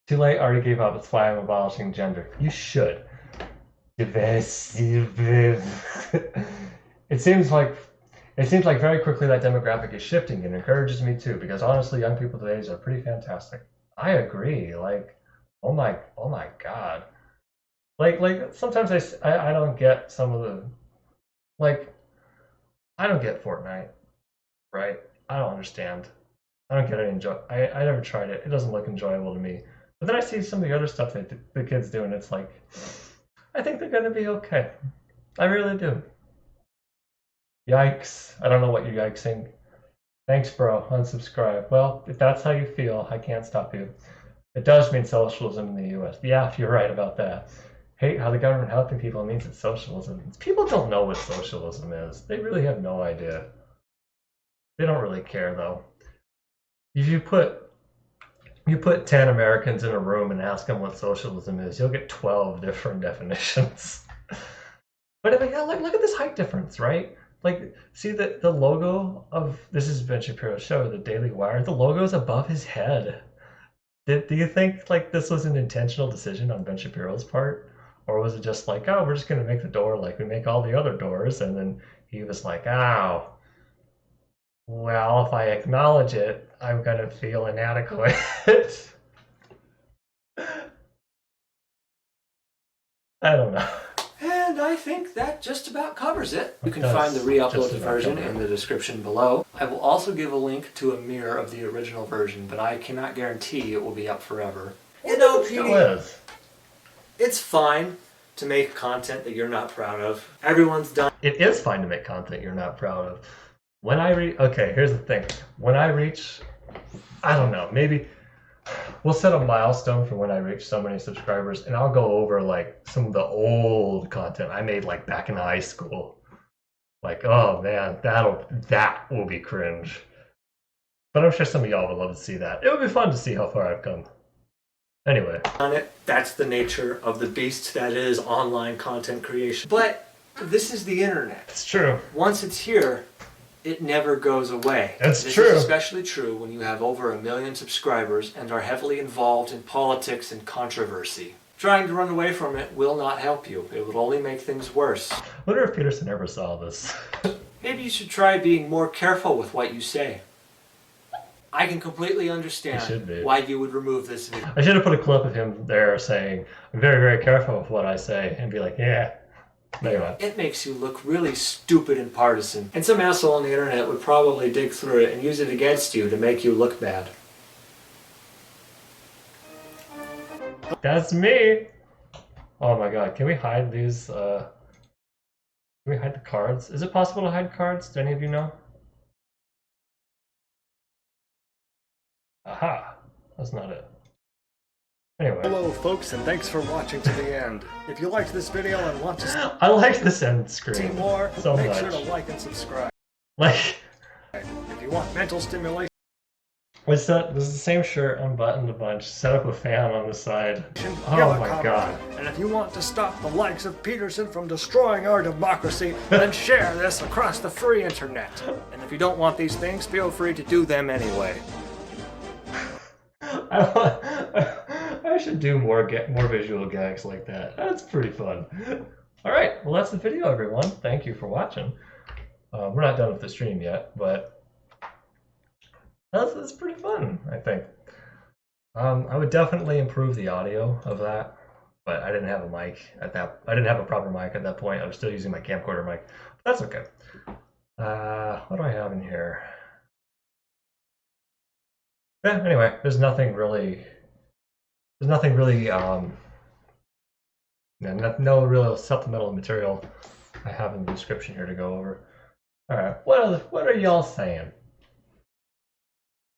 Too late. Already gave up. That's why I'm abolishing gender. You should. It seems like very quickly that demographic is shifting, and encourages me too. Because honestly, young people today are pretty fantastic. I agree. Like, Oh my God. Like sometimes I don't get some of the, like, I don't get Fortnite, right? I don't understand. I don't get any enjoy. I never tried it. It doesn't look enjoyable to me. But then I see some of the other stuff that the kids do, and it's like, I think they're gonna be okay. I really do. Yikes! I don't know what you're yikesing. Thanks, bro. Unsubscribe. Well, if that's how you feel, I can't stop you. It does mean socialism in the U.S. Yeah, you're right about that. Hate how the government helping people means it's socialism. People don't know what socialism is. They really have no idea. They don't really care, though. If you put 10 Americans in a room and ask them what socialism is, you'll get 12 different definitions. But I mean, look at this height difference, right? Like, see the logo of, this is Ben Shapiro's show, the Daily Wire. The logo is above his head. Do you think like this was an intentional decision on Ben Shapiro's part? Or was it just like, oh, we're just going to make the door like we make all the other doors? And then he was like, oh, well, if I acknowledge it, I'm going to feel inadequate. I don't know. And I think that just about covers it. You can It does find the just re-uploaded about version cover it. in the description below. I will also give a link to a mirror of the original version, but I cannot guarantee it will be up forever. You know, Still Petey, is. it's fine to make content that you're not proud of. Everyone's done. It is fine to make content you're not proud of. When I okay, here's the thing. When I reach, I don't know, maybe we'll set a milestone for when I reach so many subscribers, and I'll go over like some of the old content I made like back in high school. Like, oh man, that will be cringe. But I'm sure some of y'all would love to see that. It would be fun to see how far I've come. Anyway. On it. That's the nature of the beast that is online content creation. But this is the internet. It's true. Once it's here, it never goes away. That's This true. is especially true when you have over 1 million subscribers and are heavily involved in politics and controversy. Trying to run away from it will not help you. It will only make things worse. I wonder if Peterson ever saw this. Maybe you should try being more careful with what you say. I can completely understand should be. why you would remove this video. I should have put a clip of him there saying, I'm very, very careful with what I say, and be like, yeah. Anyway. It makes you look really stupid and partisan. And some asshole on the internet would probably dig through it and use it against you to make you look bad. That's me! Oh my god, can we hide these, can we hide the cards? Is it possible to hide cards? Do any of you know? Aha! That's not it. Anyway. Hello folks, and thanks for watching to the end. If you liked this video and want to I like this end see screen more, so make much. sure to like and subscribe. Like, If you want mental stimulation, this is the same shirt, unbuttoned a bunch, set up a fan on the side. give Oh a my comment. god. And if you want to stop the likes of Peterson from destroying our democracy, then share this across the free internet. And if you don't want these things, feel free to do them anyway. I should do more visual gags like that. That's pretty fun. All right, well that's the video, everyone. Thank you for watching. We're not done with the stream yet, but that's pretty fun, I think. I would definitely improve the audio of that, but I didn't have a mic at that. I didn't have a proper mic at that point. I was still using my camcorder mic. But that's okay. What do I have in here? Yeah, anyway, there's nothing really, no real supplemental material I have in the description here to go over. All right, what are y'all saying?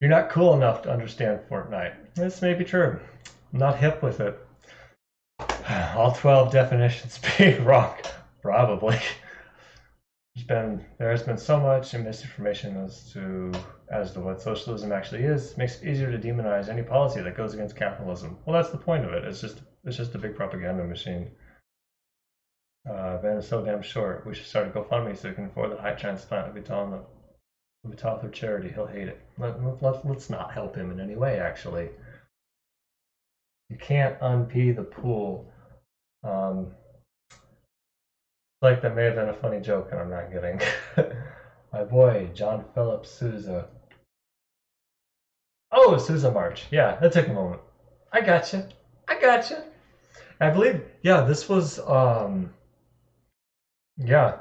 You're not cool enough to understand Fortnite. This may be true. I'm not hip with it. All 12 definitions being wrong, probably. There has been so much misinformation as to what socialism actually is. It makes it easier to demonize any policy that goes against capitalism. Well, that's the point of it. It's just a big propaganda machine. Van is so damn short. We should start a GoFundMe so we can afford the high transplant of Vital through charity. He'll hate it. Let's not help him in any way, actually. You can't un-pee the pool. Like that may have been a funny joke, and I'm not kidding. My boy, John Philip Sousa. Oh, Sousa March. Yeah, that took a moment. I gotcha. I gotcha. I believe, yeah, this was, yeah,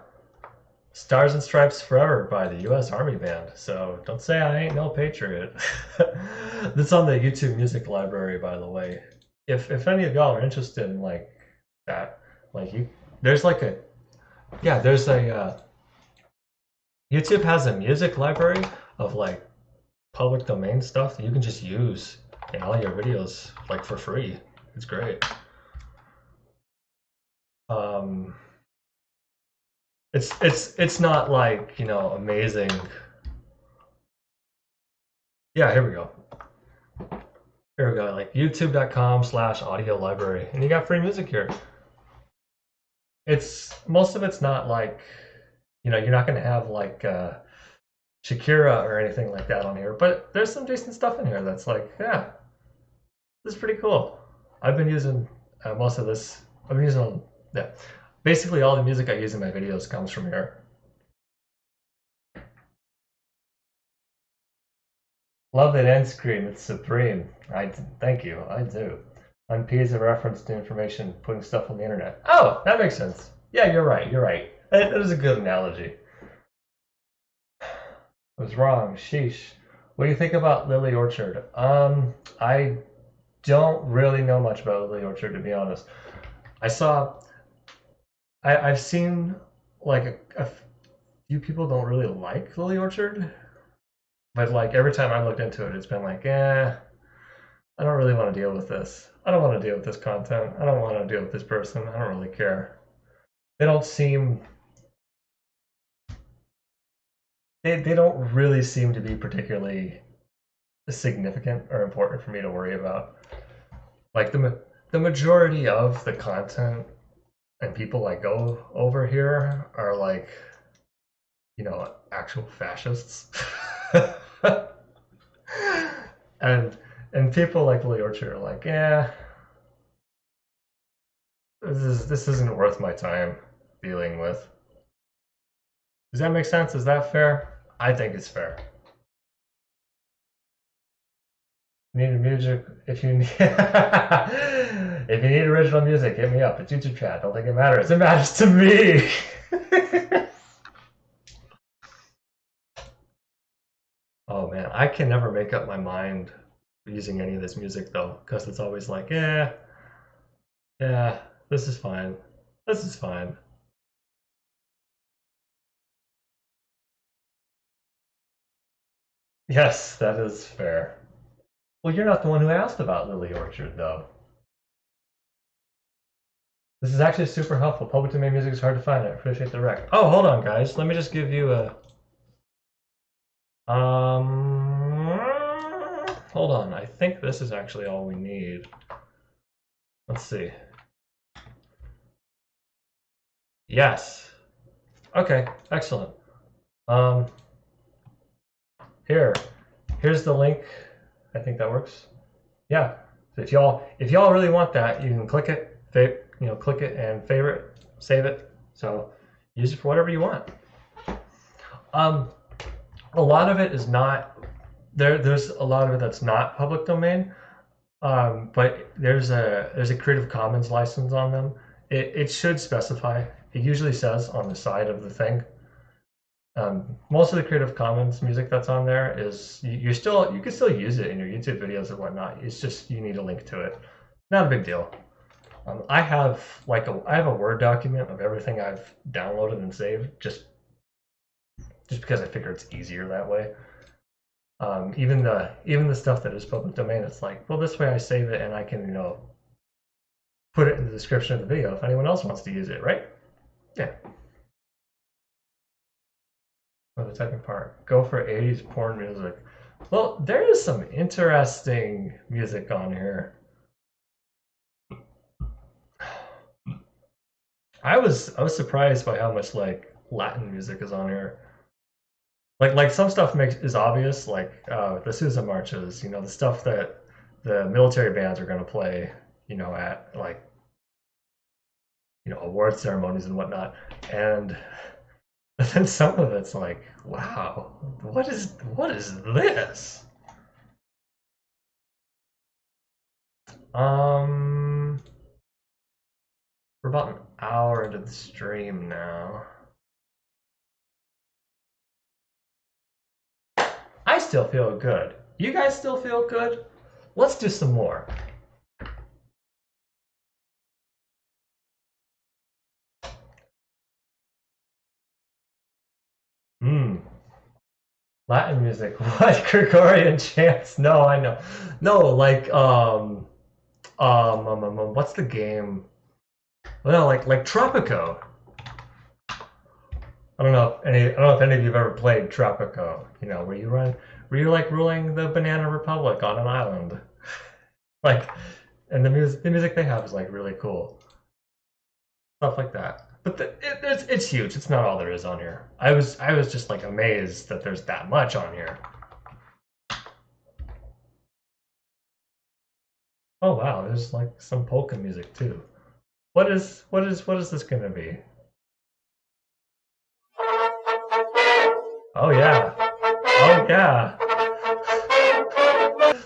Stars and Stripes Forever by the U.S. Army Band. So don't say I ain't no patriot. That's on the YouTube Music Library, by the way. If any of y'all are interested in like that, like there's like a, yeah, there's a, YouTube has a music library of like public domain stuff that you can just use in all your videos like for free. It's great. It's not like, you know, amazing. Yeah, here we go. Here we go, like youtube.com/audio library, and you got free music here. Most of it's not like, you know, you're not gonna have like Shakira or anything like that on here, but there's some decent stuff in here that's like, yeah, this is pretty cool. I've been using most of this. I've been using, yeah, basically all the music I use in my videos comes from here. Love that end screen. It's supreme. Thank you. I do. On P is a reference to information, putting stuff on the internet. Oh, that makes sense. Yeah, you're right. You're right. That is a good analogy. I was wrong. Sheesh. What do you think about Lily Orchard? I don't really know much about Lily Orchard, to be honest. I've seen like a few people don't really like Lily Orchard, but like every time I looked into it, it's been like, I don't really want to deal with this. I don't want to deal with this content. I don't want to deal with this person. I don't really care. They don't seem, they don't really seem to be particularly significant or important for me to worry about. Like the majority of the content and people I go over here are like, you know, actual fascists. and people like Lily Orchard are like, yeah, this isn't worth my time dealing with. Does that make sense? Is that fair? I think it's fair. You need music if you need if you need original music, hit me up. It's YouTube chat. Don't think it matters. It matters to me. Oh man, I can never make up my mind using any of this music though, because it's always like, yeah, this is fine. This is fine. Yes, that is fair. Well, you're not the one who asked about Lily Orchard, though. This is actually super helpful. Public domain music is hard to find. I appreciate the rec. Oh, hold on, guys. Let me just give you a... Hold on. I think this is actually all we need. Let's see. Yes. Okay, excellent. Here's the link. I think that works. Yeah. So if y'all really want that, you can click it, click it and favorite, save it. So use it for whatever you want. A lot of it is not there's a lot of it that's not public domain. But there's a Creative Commons license on them. It should specify. It usually says on the side of the thing. Most of the Creative Commons music that's on there is you can still use it in your YouTube videos and whatnot. It's just you need a link to it. Not a big deal. I have a Word document of everything I've downloaded and saved just because I figure it's easier that way. Even the stuff that is public domain, it's like, well, this way I save it and I can put it in the description of the video if anyone else wants to use it, right? Yeah. For the typing part, go for 80s porn music. Well, there is some interesting music on here. I was surprised by how much like Latin music is on here. Like some stuff is obvious, like the Sousa marches, the stuff that the military bands are going to play, at like award ceremonies and whatnot. And then some of it's like, wow, what is this? We're about an hour into the stream now. I still feel good. You guys still feel good? Let's do some more. Latin music. What? Gregorian chants? No, I know. No, like what's the game? Well, no, like Tropico. I don't know if any of you've ever played Tropico. You know, where you're like ruling the Banana Republic on an island. Like, and the music they have is like really cool. Stuff like that. But it's huge. It's not all there is on here. I was just like amazed that there's that much on here. Oh wow, there's like some polka music too. What is this gonna be? Oh yeah. Oh yeah.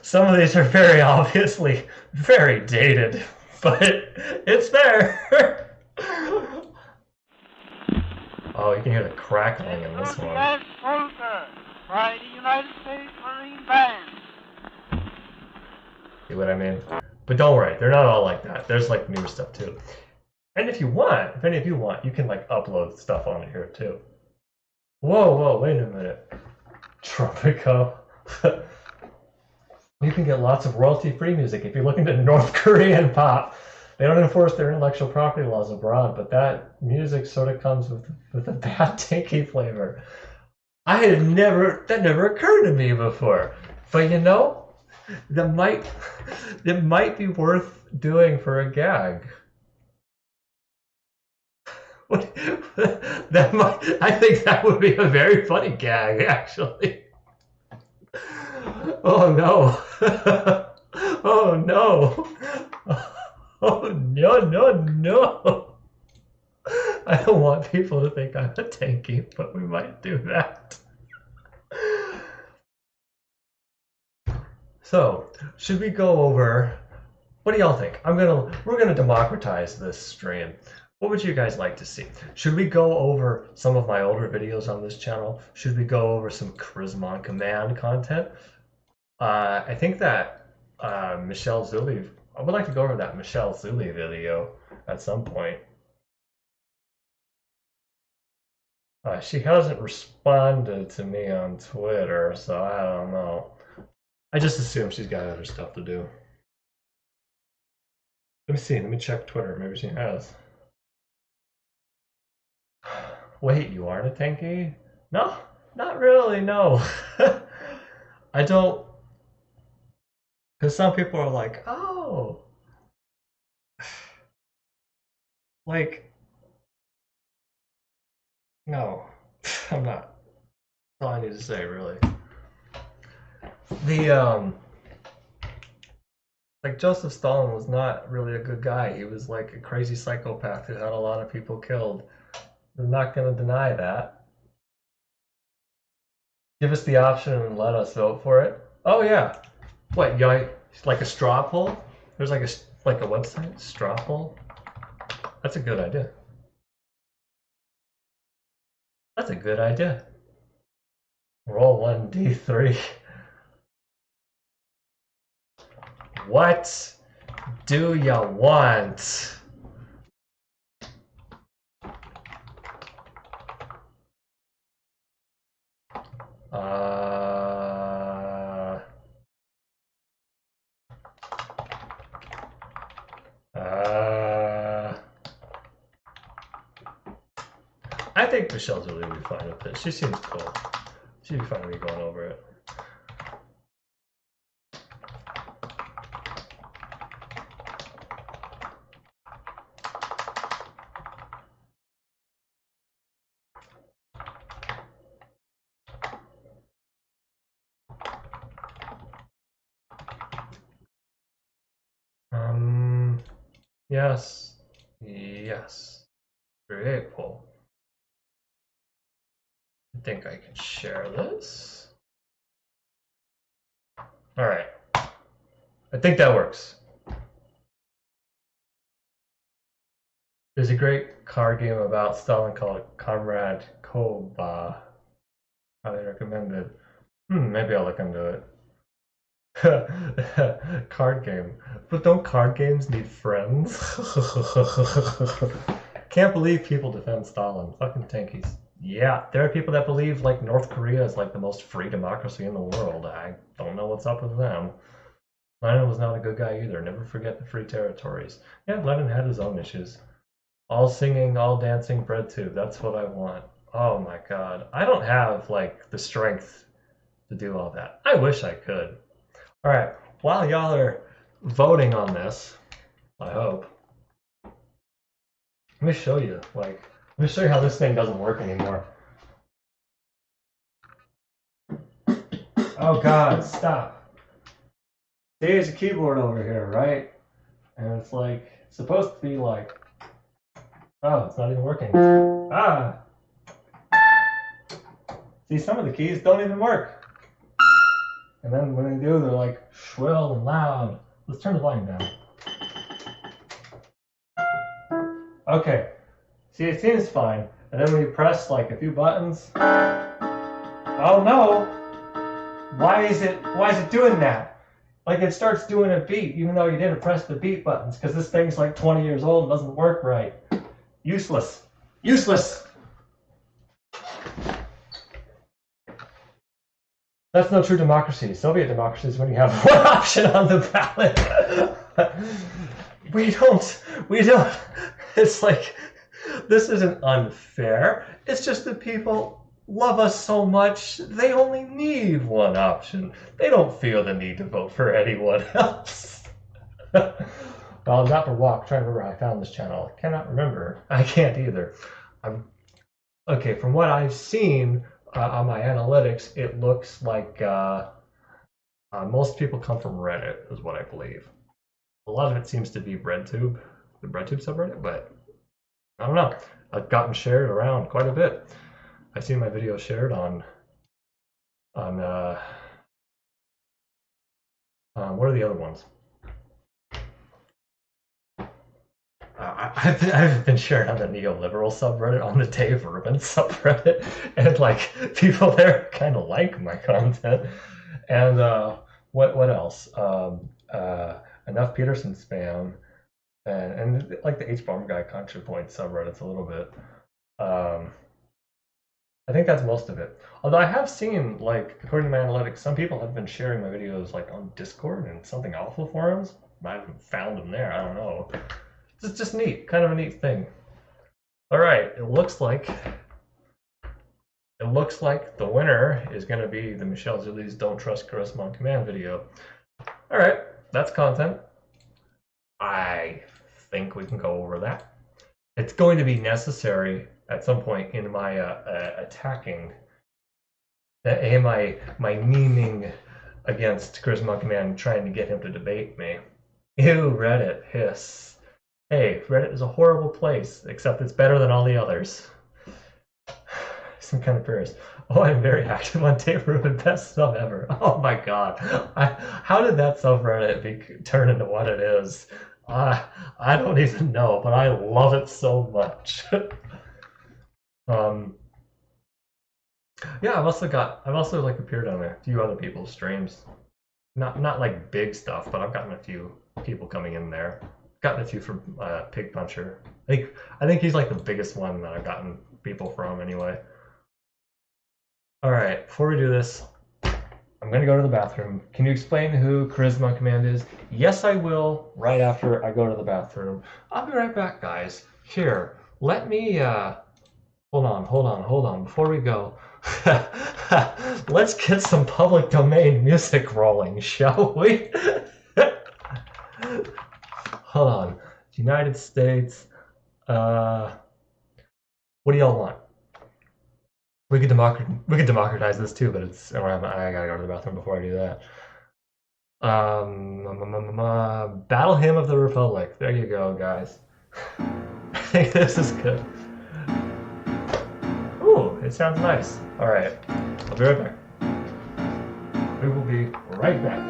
Some of these are very obviously very dated, but it's there. Oh, you can hear the crackling in this one. By the United States Marine Band. See what I mean? But don't worry, they're not all like that. There's like newer stuff too. And if any of you want, you can like upload stuff on here too. Whoa, wait a minute. Tropico. You can get lots of royalty-free music if you're looking at North Korean pop. They don't enforce their intellectual property laws abroad, but that music sort of comes with a bad tinky flavor. That never occurred to me before. But you know, it might be worth doing for a gag. I think that would be a very funny gag, actually. Oh no. Oh no. Oh no. I don't want people to think I'm a tanky, but we might do that. So, should we go over, what do y'all think? We're gonna democratize this stream. What would you guys like to see? Should we go over some of my older videos on this channel? Should we go over some Charisma on Command content? I think that Michele Zhuli, I would like to go over that Michele Zhuli video at some point. She hasn't responded to me on Twitter, so I don't know. I just assume she's got other stuff to do. Let me see, let me check Twitter, maybe she has. Wait, you aren't a tanky? No, not really, no. I don't, because some people are like, oh, like, no, I'm not. That's all I need to say, really. Like Joseph Stalin was not really a good guy. He was like a crazy psychopath who had a lot of people killed. I'm not going to deny that. Give us the option and let us vote for it. Oh yeah. What, like a straw poll? There's like a website, straw poll? That's a good idea. That's a good idea. Roll 1d3. What do ya want? I think Michele Zhuli would be fine with it. She seems cool. She'd be fine with me going over it. Yes. Yes. Create poll. I think I can share this. All right. I think that works. There's a great card game about Stalin called Comrade Koba. Highly recommended. Maybe I'll look into it. Card game. But don't card games need friends? Can't believe people defend Stalin. Fucking tankies. Yeah, there are people that believe like North Korea is like the most free democracy in the world. I don't know what's up with them. Lenin was not a good guy either. Never forget the free territories. Yeah, Lenin had his own issues. All singing, all dancing, bread tube. That's what I want. Oh my god. I don't have like the strength to do all that. I wish I could. All right, while y'all are voting on this, I hope, let me show you, let me show you how this thing doesn't work anymore. Oh god, stop. See, there's a keyboard over here, right? And it's like, it's supposed to be like, oh, it's not even working. Ah! See, some of the keys don't even work. And then when they do, they're like shrill and loud. Let's turn the volume down. Okay. See, it seems fine. And then when you press like a few buttons, oh no! Why is it doing that? Like it starts doing a beat, even though you didn't press the beat buttons, because this thing's like 20 years old and doesn't work right. Useless. Useless! That's no true democracy. Soviet democracy is when you have one option on the ballot. We don't, it's like, this isn't unfair. It's just that people love us so much, they only need one option. They don't feel the need to vote for anyone else. Well, not for walk, trying to remember how I found this channel. I cannot remember. I can't either. Okay, from what I've seen, on my analytics, it looks like most people come from Reddit, is what I believe. A lot of it seems to be RedTube, the RedTube subreddit, but I don't know. I've gotten shared around quite a bit. I've seen my video shared on what are the other ones? I've been sharing on the neoliberal subreddit, on the Dave Rubin subreddit, and like people there kind of like my content. And what else? Enough Peterson spam, and like the H bomb guy ContraPoint subreddits a little bit. I think that's most of it. Although I have seen, like, according to my analytics, some people have been sharing my videos like on Discord and Something Awful forums. I haven't found them there. I don't know. It's just neat, kind of a neat thing. All right, it looks like the winner is going to be the Michele Zhuli's Don't Trust Charisma on Command video. All right, that's content. I think we can go over that. It's going to be necessary at some point in my attacking, my memeing against Charisma on Command, trying to get him to debate me. Ew, Reddit, hiss. Hey, Reddit is a horrible place, except it's better than all the others. Some kind of prayers. Oh, I'm very active on Dave Rubin, best sub ever. Oh my god. How did that subreddit turn into what it is? I don't even know, but I love it so much. Yeah, I've also like appeared on a few other people's streams. Not like big stuff, but I've gotten a few people coming in there. Gotten a few from Pig Puncher. I think he's like the biggest one that I've gotten people from anyway. All right, before we do this, I'm gonna go to the bathroom. Can you explain who Charisma Command is? Yes, I will, right after I go to the bathroom. I'll be right back, guys. Here, let me, hold on, before we go. Let's get some public domain music rolling, shall we? Hold on. United States. What do y'all want? We could democratize this too, but it's. I gotta go to the bathroom before I do that. Battle Hymn of the Republic. There you go, guys. I think this is good. Ooh, it sounds nice. All right, I'll be right back. We will be right back.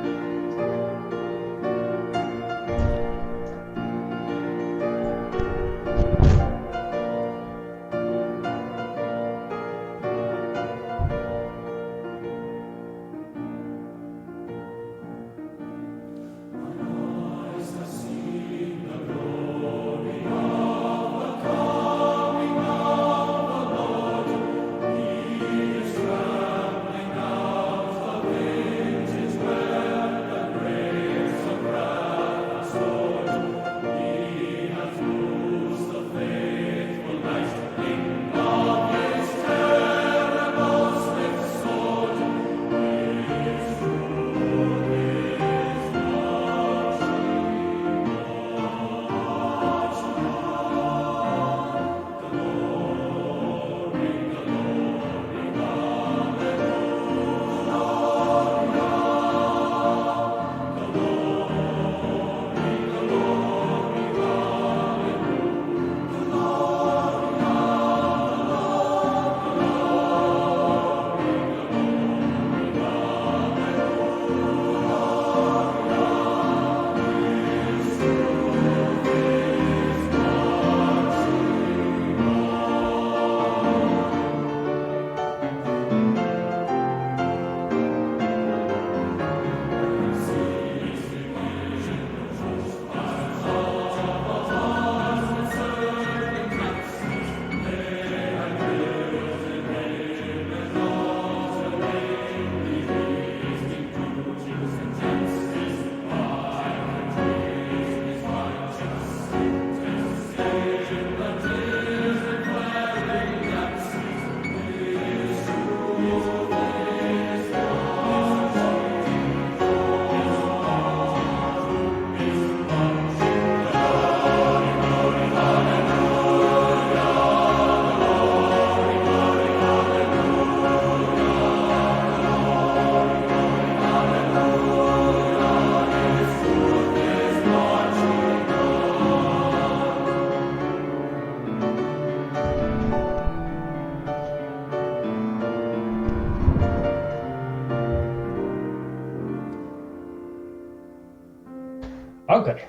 Okay.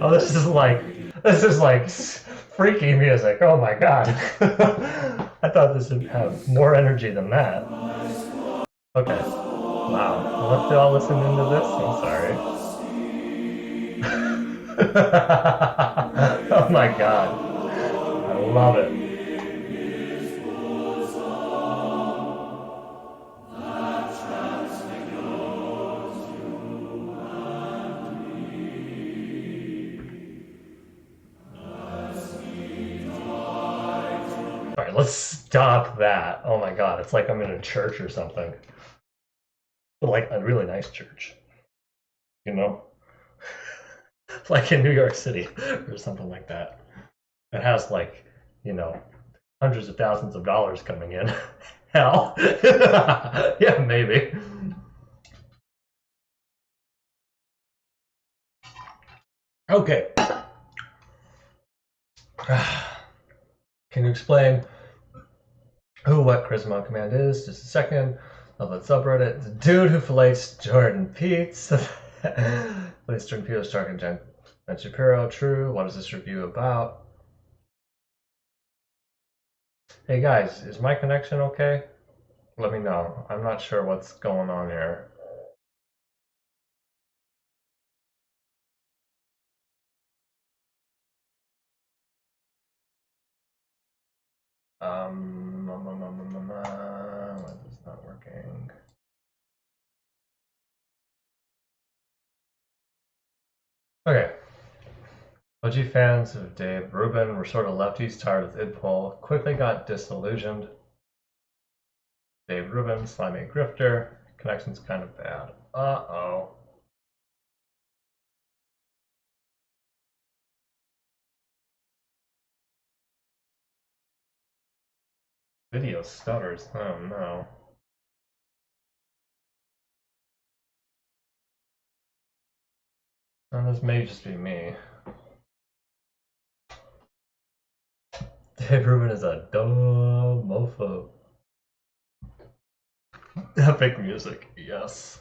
Oh, this is like freaky music. Oh my god. I thought this would have more energy than that. Okay. Wow. Well, let's all listen into this. I'm sorry. Oh my god. I love it. Alright, let's stop that. Oh my god, it's like I'm in a church or something. But like a really nice church. You know? Like in New York City or something like that. It has like, you know, hundreds of thousands of dollars coming in. Hell. Yeah, maybe. Okay. Can you explain who what Charisma on Command is? Just a second. Love that subreddit. The dude who fillets Jordan Peets. Fillets Jordan Peets, talking Jen Shapiro. True. What is this review about? Hey guys, is my connection okay? Let me know. I'm not sure what's going on here. Why is this not working? Okay. OG fans of Dave Rubin were sort of lefties tired of idpol, quickly got disillusioned. Dave Rubin, slimy grifter, connection's kind of bad. Uh-oh. Video stutters. Oh no. And this may just be me. Dave Rubin is a dumb mofo. Epic music, yes.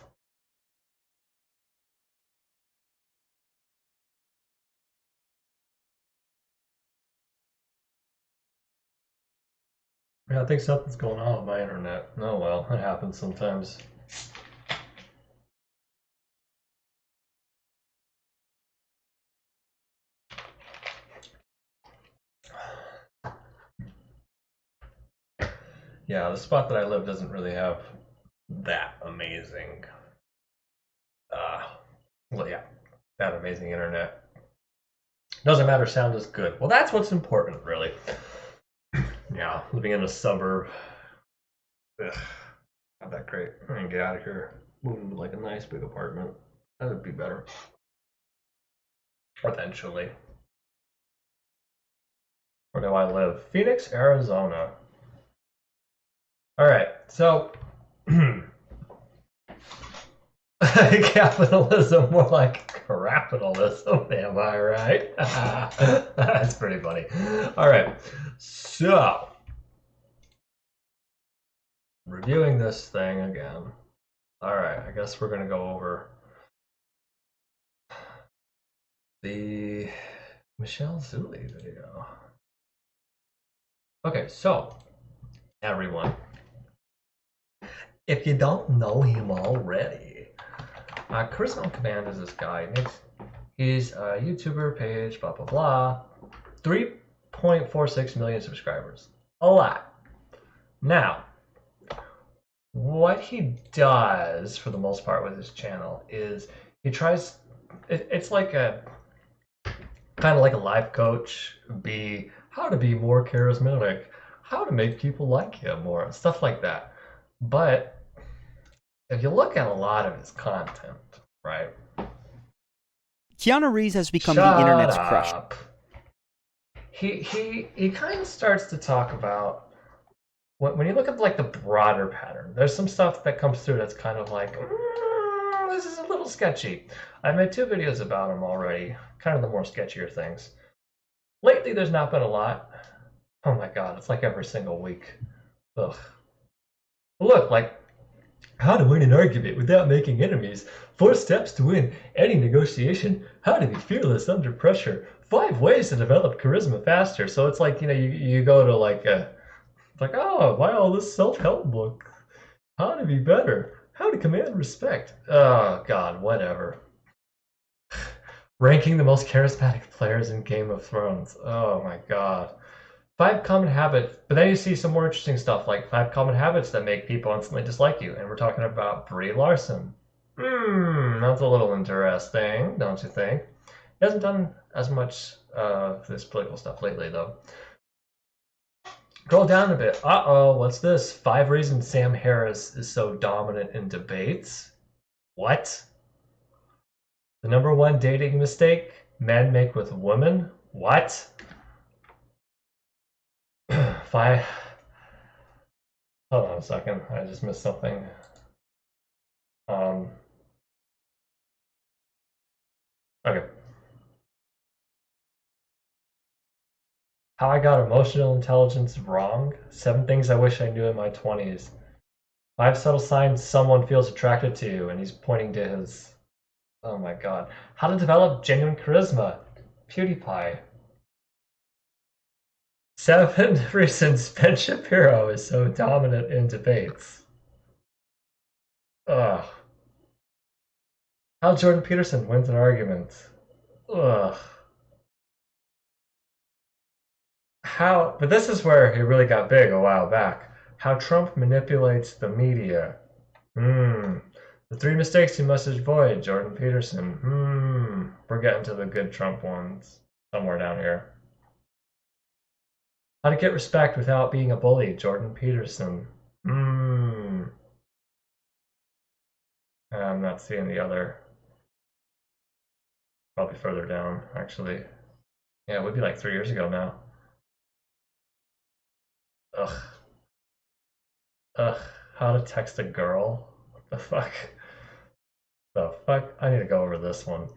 Yeah, I think something's going on with my internet. Oh well, it happens sometimes. Yeah, the spot that I live doesn't really have that amazing, well, yeah, that amazing internet. Doesn't matter, sound is good. Well, that's what's important, really. Yeah, living in a suburb. Ugh, not that great. I'm gonna get out of here. Move into like a nice big apartment. That would be better. Eventually. Where do I live? Phoenix, Arizona. All right, so capitalism, more like capitalism, am I right? That's pretty funny. All right, so reviewing this thing again. All right, I guess we're gonna go over the Michele Zhuli video. Okay, so everyone, if you don't know him already, Charisma on Command is this guy. He's a YouTuber page, blah, blah, blah. 3.46 million subscribers. A lot. Now, what he does for the most part with his channel is he tries, it's like a, kind of like a life coach, how to be more charismatic, how to make people like you more, stuff like that. But if you look at a lot of his content, right? Keanu Reeves has become the internet's crush. He kind of starts to talk about when you look at like the broader pattern. There's some stuff that comes through that's kind of like this is a little sketchy. I've made 2 videos about him already, kind of the more sketchier things. Lately, there's not been a lot. Oh my god, it's like every single week. Ugh. Look, like, how to win an argument without making enemies. 4 steps to win any negotiation. How to be fearless under pressure. 5 ways to develop charisma faster. So it's like, you go to like oh, why all this self-help book? How to be better. How to command respect. Oh, God, whatever. Ranking the most charismatic players in Game of Thrones. Oh, my God. 5 common habits. But then you see some more interesting stuff, like 5 common habits that make people instantly dislike you. And we're talking about Brie Larson. That's a little interesting, don't you think? He hasn't done as much of this political stuff lately, though. Scroll down a bit. Uh-oh, what's this? 5 reasons Sam Harris is so dominant in debates. What? The #1 dating mistake men make with women? What? 5. Hold on a second. I just missed something. Okay. How I got emotional intelligence wrong. 7 things I wish I knew in my 20s. 5 subtle signs someone feels attracted to you, and he's pointing to his... Oh my god. How to develop genuine charisma. PewDiePie. 7 reasons Ben Shapiro is so dominant in debates. Ugh. How Jordan Peterson wins an argument. Ugh. But this is where it really got big a while back. How Trump manipulates the media. The 3 mistakes you must avoid, Jordan Peterson. We're getting to the good Trump ones. Somewhere down here. How to get respect without being a bully, Jordan Peterson. I'm not seeing the other. Probably further down, actually. Yeah, it would be like 3 years ago now. Ugh. How to text a girl? What the fuck? The fuck? I need to go over this one.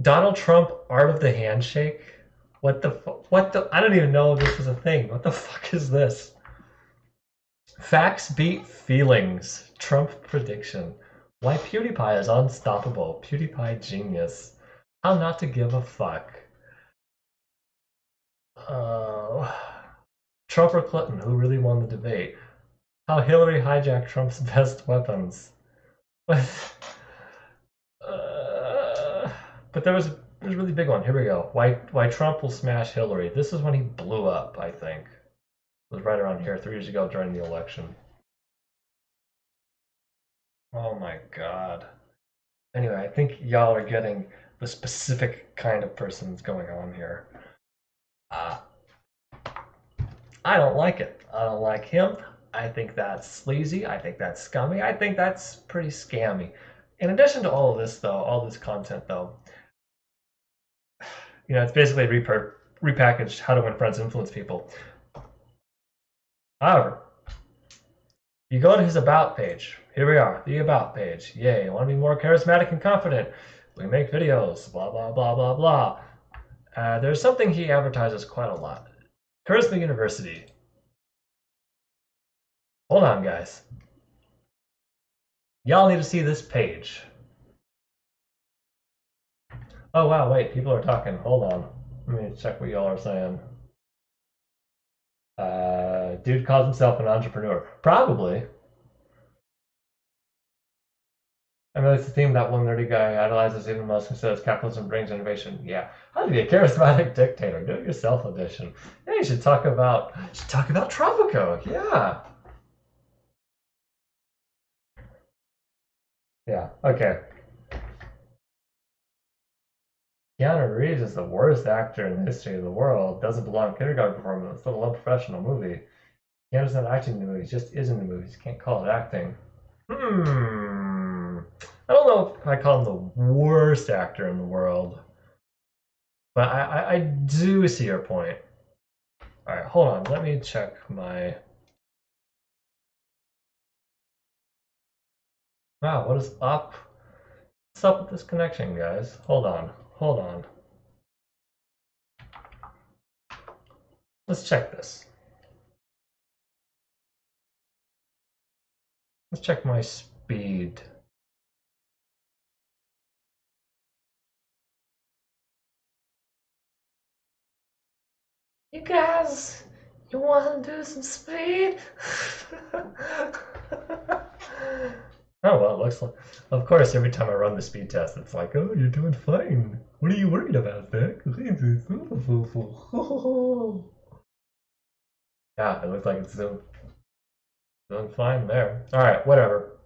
Donald Trump, Art of the Handshake? What the? I don't even know if this is a thing. What the fuck is this? Facts beat feelings. Trump prediction. Why PewDiePie is unstoppable. PewDiePie genius. How not to give a fuck. Trump or Clinton, who really won the debate? How Hillary hijacked Trump's best weapons. But there's a really big one. Here we go. Why Trump will smash Hillary. This is when he blew up, I think. It was right around here 3 years ago during the election. Oh my god. Anyway, I think y'all are getting the specific kind of person's going on here. I don't like it. I don't like him. I think that's sleazy. I think that's scummy. I think that's pretty scammy. In addition to all of this, though, all this content, though, it's basically repackaged how to win friends, influence people. However, you go to his About page. Here we are, the About page. Yay, want to be more charismatic and confident? We make videos, blah, blah, blah, blah, blah. There's something he advertises quite a lot. Charisma University. Hold on, guys. Y'all need to see this page. Oh, wow, wait, people are talking. Hold on. Let me check what y'all are saying. Dude calls himself an entrepreneur. Probably. I mean, it's the theme that one nerdy guy idolizes Elon Musk and says capitalism brings innovation. Yeah. How to be a charismatic dictator. Do it yourself edition. Yeah, you should talk about Tropico. Yeah. Yeah, okay. Keanu Reeves is the worst actor in the history of the world. Doesn't belong in kindergarten performance, let alone professional movie. Keanu's not acting in the movies, just is in the movies. Can't call it acting. I don't know if I call him the worst actor in the world. But I do see your point. Alright, hold on. Let me check my... Wow, what is up? What's up with this connection, guys? Hold on. Let's check this. Let's check my speed. You guys, you want to do some speed? Oh, well, it looks like... Of course, every time I run the speed test, it's like, oh, you're doing fine. What are you worried about, Vic? Yeah, it looks like it's doing fine there. Alright, whatever.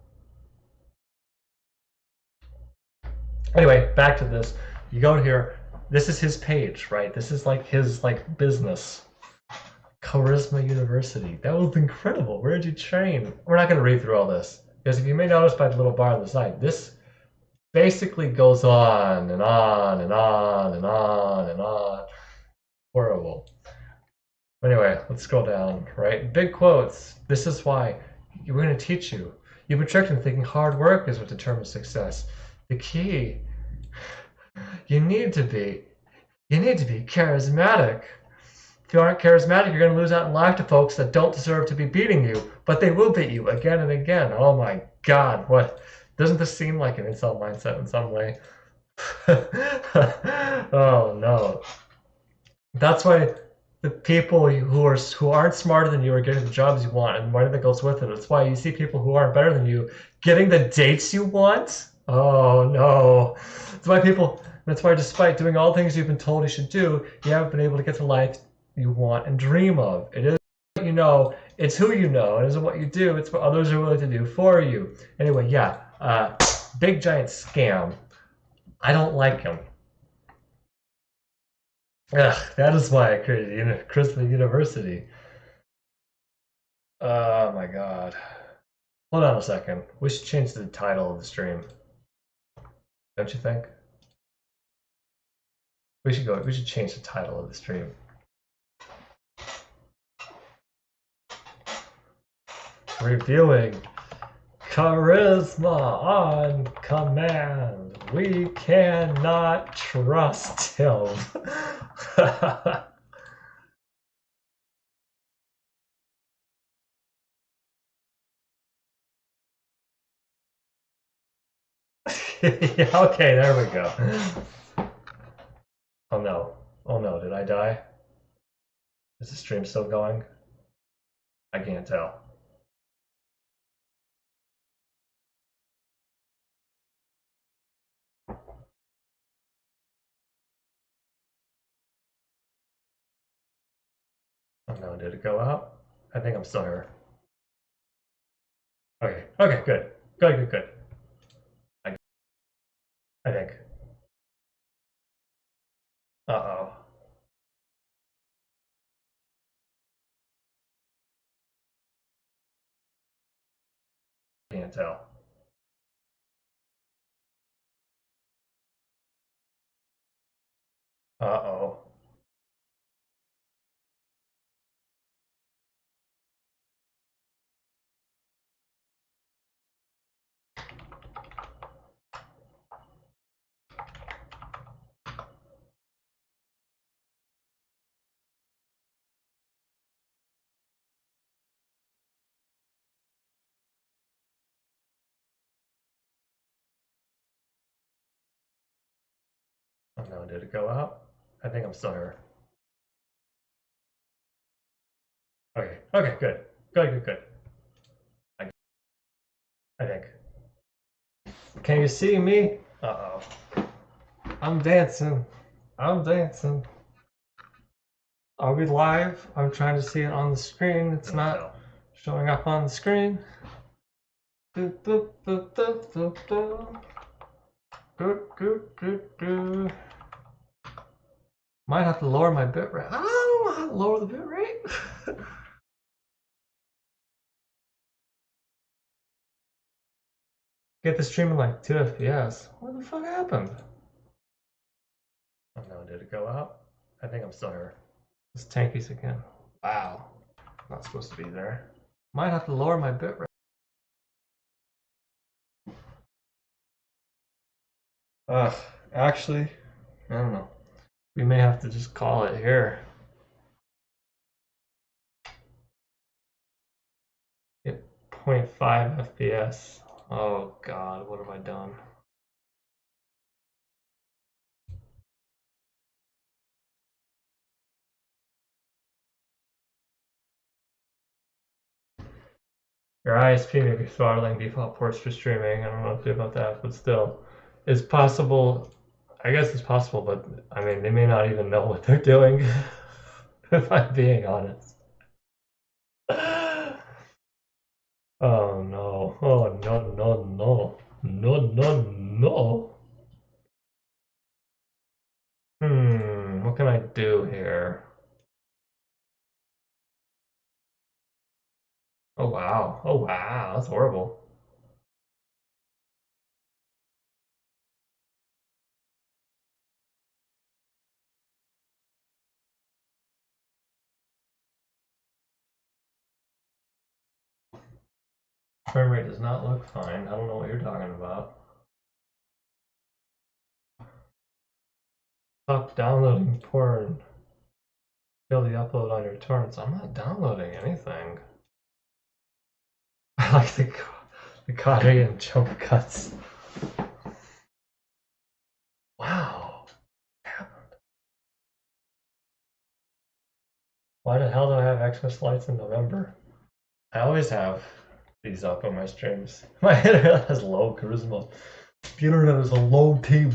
Anyway, back to this. You go here. This is his page, right? This is like his business. Charisma University. That was incredible. Where did you train? We're not going to read through all this. Because if you may notice by the little bar on the side, this basically goes on and on and on and on and on. Horrible. Anyway, let's scroll down, right? Big quotes. This is why we're going to teach you. You've been tricked into thinking hard work is what determines success. The key, you need to be charismatic. If you aren't charismatic, you're going to lose out in life to folks that don't deserve to be beating you, but they will beat you again and again. Oh my God, what? Doesn't this seem like an incel mindset in some way? Oh no. That's why the people who aren't smarter than you are getting the jobs you want and money that goes with it. That's why you see people who aren't better than you getting the dates you want. Oh no. That's why despite doing all the things you've been told you should do, you haven't been able to get the life you want and dream of. It is what you know, it's who you know, it isn't what you do, it's what others are willing to do for you. Anyway, yeah, big giant scam. I don't like him. Ugh, that is why I created Charisma University. Oh my God. Hold on a second. We should change the title of the stream. Don't you think? We should change the title of the stream. Reviewing Charisma on Command. We cannot trust him. Yeah, okay, there we go. Oh no. Oh no, did I die? Is the stream still going? I can't tell. Oh no, did it go out? I think I'm still here. Okay, okay, good. Good. I think. Uh-oh. Can't tell. Uh-oh. Oh no, did it go out? I think I'm still here. Okay, okay, good. I think. Can you see me? Uh-oh. I'm dancing. Are we live? I'm trying to see it on the screen. It's not showing up on the screen. Might have to lower my bit rate. I don't know how to lower the bit rate. Get the stream in like 2 FPS. What the fuck happened? Oh no, did it go out? I think I'm still here. It's tankies again. Wow. Not supposed to be there. Might have to lower my bit rate. Actually, I don't know. We may have to just call it here. Hit 30.5 FPS. Oh god, what have I done? Your ISP may be throttling default ports for streaming. I don't know what to do about that, but still. It's possible. I guess it's possible, but I mean, they may not even know what they're doing, if I'm being honest. Oh no. Oh no, no, no. No, no, no. What can I do here? Oh wow. Oh wow, that's horrible. Frame rate does not look fine. I don't know what you're talking about. Stop downloading porn. Fail the upload on your torrents. I'm not downloading anything. I like the Korean jump cuts. Wow. Why the hell do I have Xmas lights in November? I always have these up on my streams. My internet has low charisma. The internet is a low T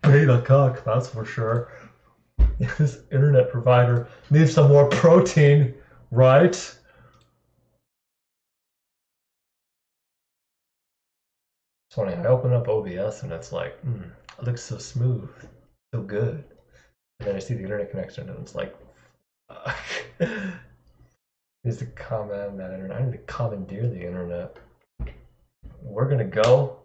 beta cuck, that's for sure. This internet provider needs some more protein, right? It's funny, I open up OBS and it's like, it looks so smooth, so good. And then I see the internet connection and it's like, needs to comment that internet. I need to commandeer the internet. We're gonna go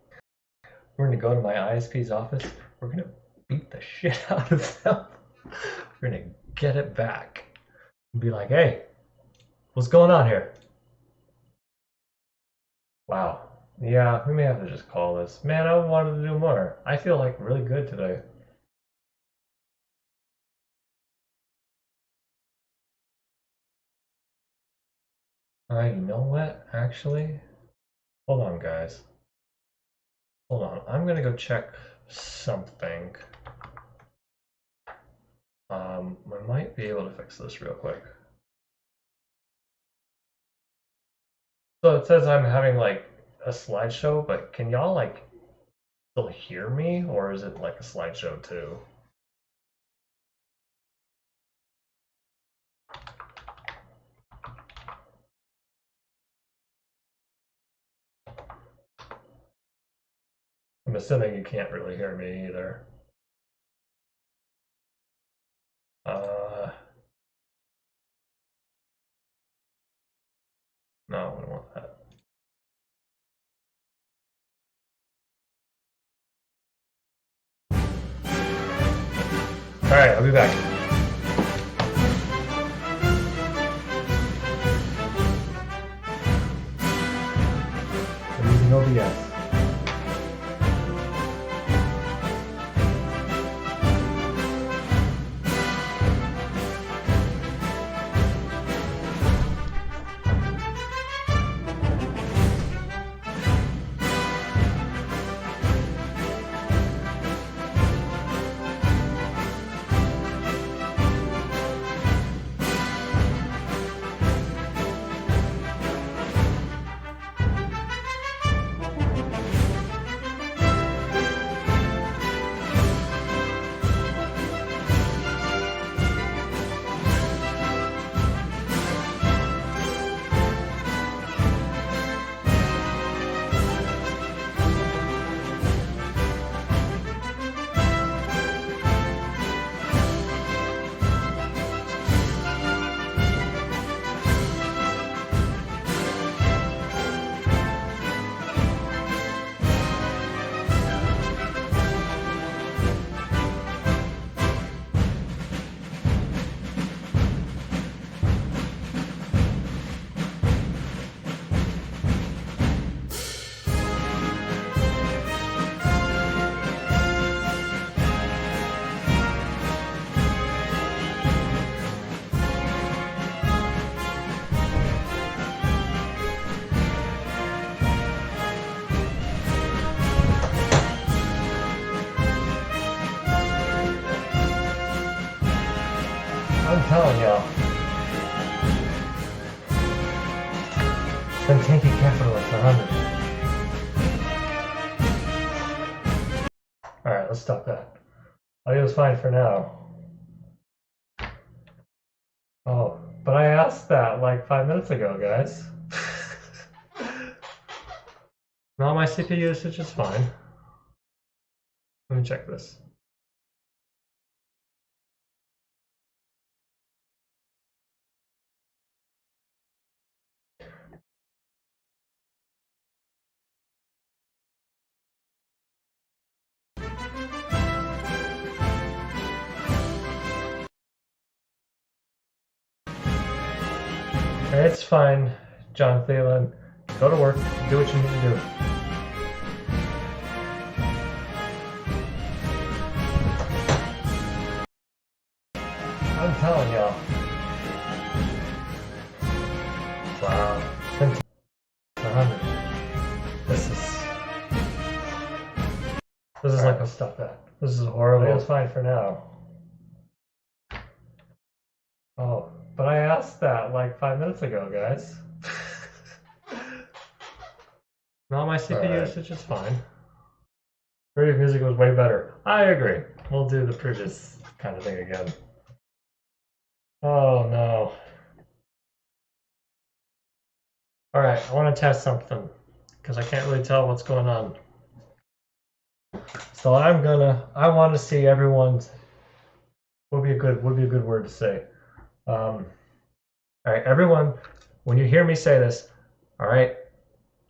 to my ISP's office. We're gonna beat the shit out of them. We're gonna get it back and be like, hey, what's going on here? Wow. Yeah, we may have to just call this. Man, I wanted to do more. I feel like really good today. You know what? Actually, hold on, guys. Hold on. I'm gonna go check something. I might be able to fix this real quick. So it says I'm having like a slideshow, but can y'all like still hear me, or is it like a slideshow too? I'm assuming you can't really hear me either. No, I don't want that. Alright, I'll be back. I'm using OBS. I'm telling y'all. Them tanky capitalists are hungry. Alright, let's stop that. Audio's fine for now. Oh, but I asked that like 5 minutes ago, guys. No, my CPU usage is fine. Let me check this. It's fine, John Thielen. Go to work, do what you need to do. I'm telling y'all. Wow. 100. This is like a stop that. This is horrible. It's fine for now. Oh, but I asked that like 5 minutes ago, guys. No, my CPU usage is fine. Creative music was way better. I agree. We'll do the previous kind of thing again. Oh no. Alright, I want to test something because I can't really tell what's going on. So I want to see everyone's, would be a good word to say. Alright, everyone, when you hear me say this, alright,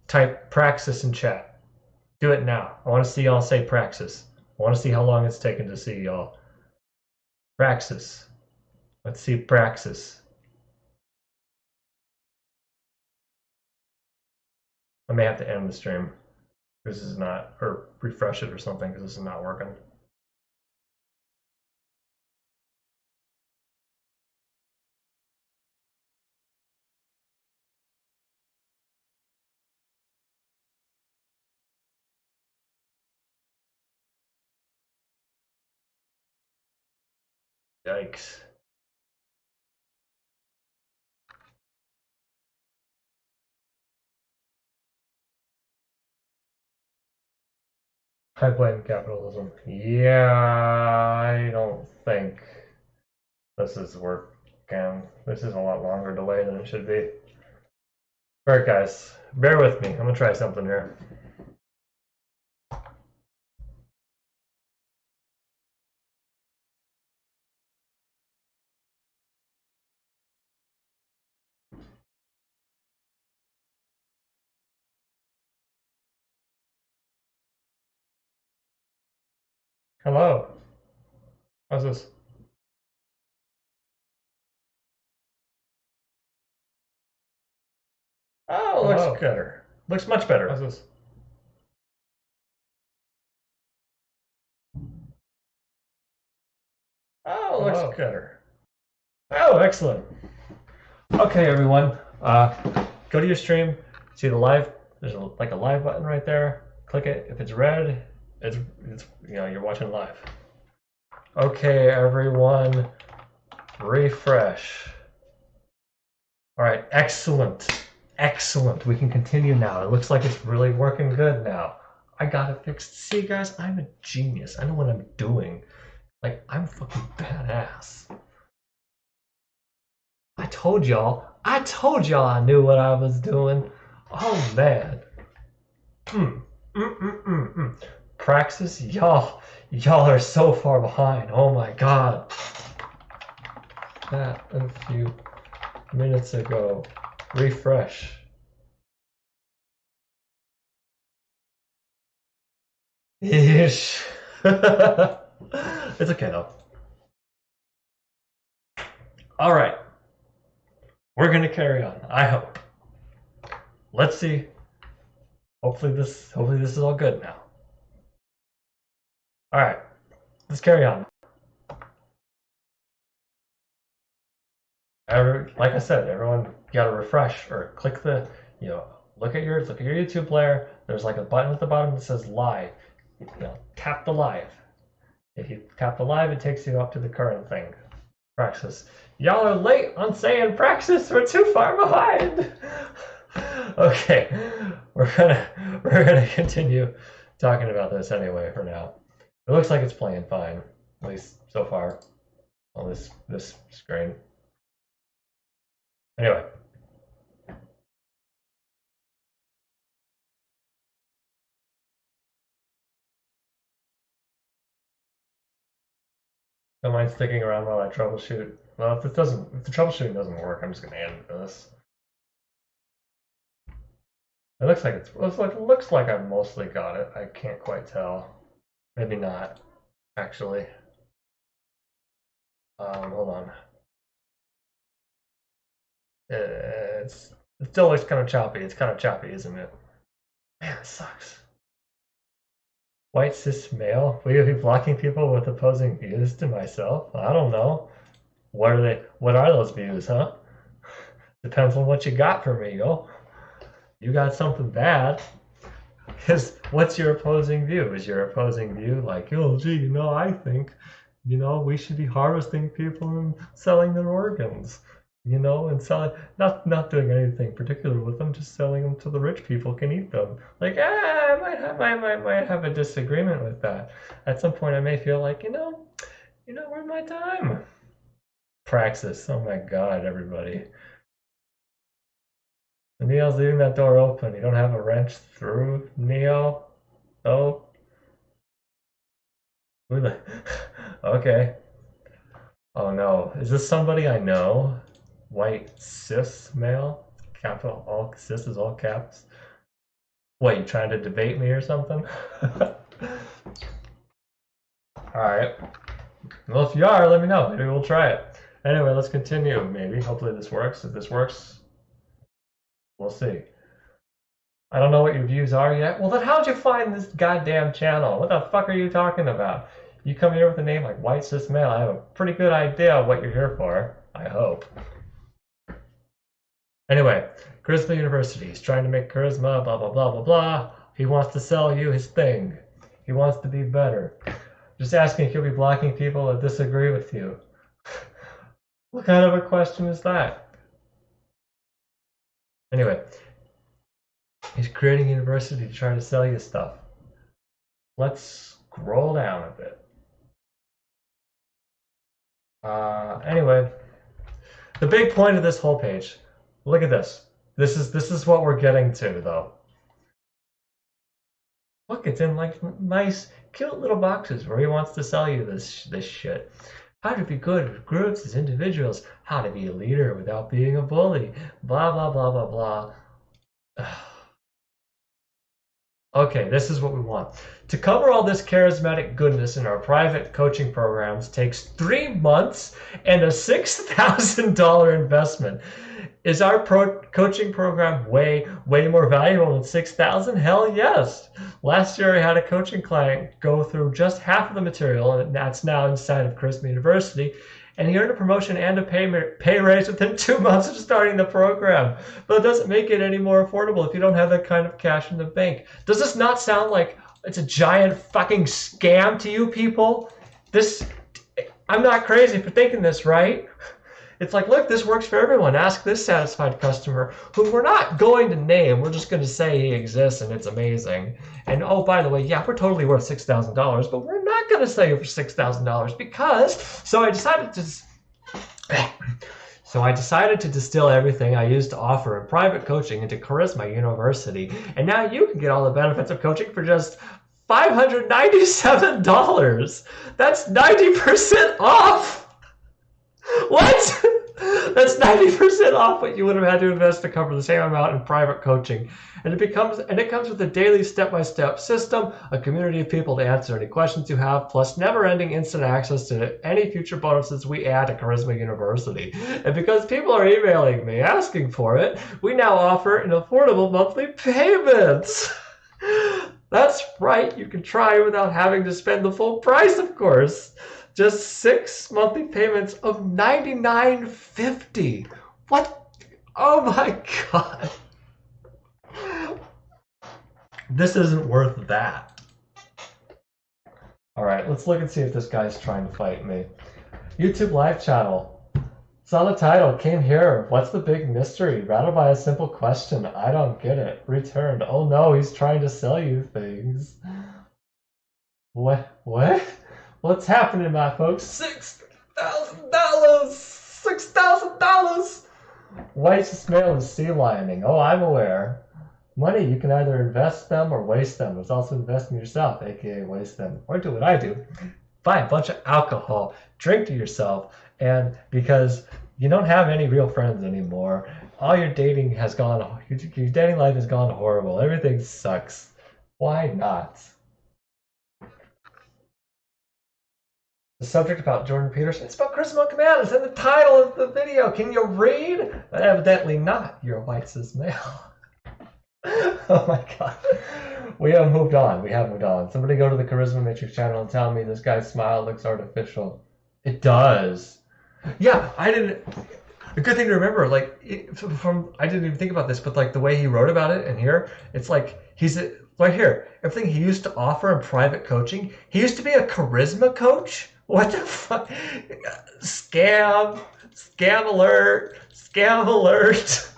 type praxis in chat. Do it now. I want to see y'all say praxis. I want to see how long it's taken to see y'all. Praxis. Let's see praxis. I may have to end the stream. This is not, or refresh it or something because this is not working. Yikes. I blame capitalism. Yeah, I don't think this is working. This is a lot longer delay than it should be. Alright guys, bear with me. I'm gonna try something here. Hello. How's this? Oh, it looks better. Looks much better. How's this? Oh, it looks better. Oh, excellent. Okay, everyone. Go to your stream. See the live. There's like a live button right there. Click it. If it's red, it's you're watching live. Okay, everyone. Refresh. All right, excellent. Excellent. We can continue now. It looks like it's really working good now. I got it fixed. See, guys, I'm a genius. I know what I'm doing. Like, I'm fucking badass. I told y'all I knew what I was doing. Oh, man. Praxis, y'all are so far behind. Oh my god. That a few minutes ago. Refresh. Ish. It's okay though. All right. We're going to carry on. I hope. Let's see. Hopefully this is all good now. All right. Let's carry on. Like I said, everyone got to refresh or click the, look at your YouTube player. There's like a button at the bottom that says live. Tap the live. If you tap the live, it takes you up to the current thing. Praxis. Y'all are late on saying Praxis. We're too far behind. Okay, we're gonna continue talking about this anyway for now. It looks like it's playing fine, at least so far on this screen. Anyway. Don't mind sticking around while I troubleshoot. Well, if the troubleshooting doesn't work, I'm just gonna end this. It looks like I've mostly got it. I can't quite tell. Maybe not, actually. Hold on. It still looks kind of choppy. It's kind of choppy, isn't it? Man, it sucks. White cis male? Will you be blocking people with opposing views to myself? I don't know. What are those views, huh? Depends on what you got for me, yo. You got something bad. Because what's your opposing view? Is your opposing view like, oh, gee, I think, we should be harvesting people and selling their organs, and selling, not doing anything particular with them, just selling them to the rich people can eat them. Like, I might have a disagreement with that. At some point, I may feel like, where's my time? Praxis. Oh my God, everybody. Neo's leaving that door open. You don't have a wrench through, Neo? Oh. Who the? Okay. Oh no. Is this somebody I know? White cis male? Capital, all cis is all caps. What, you trying to debate me or something? Alright. Well, if you are, let me know. Maybe we'll try it. Anyway, let's continue, maybe. Hopefully this works. If this works, we'll see. I don't know what your views are yet. Well, then how'd you find this goddamn channel? What the fuck are you talking about? You come here with a name like White Cis Male, I have a pretty good idea of what you're here for. I hope. Anyway, Charisma University. He's trying to make charisma, blah, blah, blah, blah, blah. He wants to sell you his thing. He wants to be better. Just asking if you'll be blocking people that disagree with you. What kind of a question is that? Anyway, he's creating a university to try to sell you stuff. Let's scroll down a bit. Anyway, the big point of this whole page. Look at this. This is what we're getting to, though. Look, it's in like nice, cute little boxes where he wants to sell you this shit. How to be good with groups as individuals. How to be a leader without being a bully. Blah, blah, blah, blah, blah. Okay, this is what we want. To cover all this charismatic goodness in our private coaching programs takes 3 months and a $6,000 investment. Is our coaching program way more valuable than $6,000? Hell yes. Last year I had a coaching client go through just half of the material, and that's now inside of Charisma University, and he earned a promotion and a pay raise within 2 months of starting the program. But it doesn't make it any more affordable if you don't have that kind of cash in the bank. Does this not sound like it's a giant fucking scam to you people? I'm not crazy for thinking this, right? It's like, look, this works for everyone. Ask this satisfied customer, who we're not going to name. We're just going to say he exists and it's amazing. And oh, by the way, yeah, we're totally worth $6,000, but we're not going to sell you for $6,000 because. So I decided to distill everything I used to offer in private coaching into Charisma University, and now you can get all the benefits of coaching for just $597. That's 90% off. What? That's 90% off what you would have had to invest to cover the same amount in private coaching. And it comes with a daily step-by-step system, a community of people to answer any questions you have, plus never-ending instant access to any future bonuses we add to Charisma University. And because people are emailing me asking for it, we now offer an affordable monthly payments. That's right, you can try without having to spend the full price, of course. Just 6 monthly payments of $99.50. What? Oh my God. This isn't worth that. All right, let's look and see if this guy's trying to fight me. YouTube live channel. Saw the title, came here. What's the big mystery? Rattled by a simple question. I don't get it. Returned. Oh no, he's trying to sell you things. What? What's happening, my folks? $6,000! $6,000! White Ciswhitemale is sea lioning. Oh, I'm aware. Money, you can either invest them or waste them. It's also investing yourself, aka waste them. Or do what I do. Buy a bunch of alcohol, drink to yourself, and because you don't have any real friends anymore, all your dating has gone, your dating life has gone horrible. Everything sucks. Why not? The subject about Jordan Peterson. It's about Charisma Command. It's in the title of the video. Can you read? Evidently not. You're a white cis male. Oh my god. We have moved on. Somebody go to the Charisma Matrix channel and tell me this guy's smile looks artificial. It does. Yeah, I didn't. A good thing to remember, like, I didn't even think about this, but like the way he wrote about it in here, it's like he's right here. Everything he used to offer in private coaching, he used to be a charisma coach. What the fuck? Scam alert, scam alert.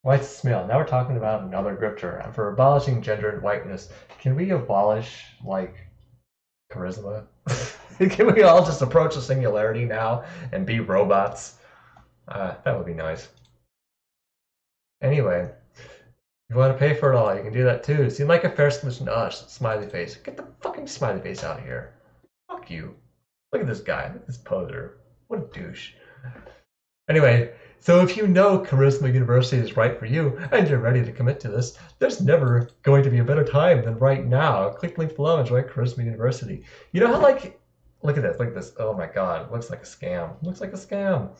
White Ciswhitemale. Now we're talking about another grifter. And for abolishing gender and whiteness, can we abolish, like, charisma? Can we all just approach the singularity now and be robots? That would be nice. Anyway, if you want to pay for it all, you can do that too. Seem like a fair solution to us. Smiley face. Get the fucking smiley face out of here. Fuck you. Look at this guy. Look at this poser. What a douche. Anyway, so if you know Charisma University is right for you and you're ready to commit to this, there's never going to be a better time than right now. Click the link below and join Charisma University. You know how, like, look at this. Oh my god, it looks like a scam. It looks like a scam.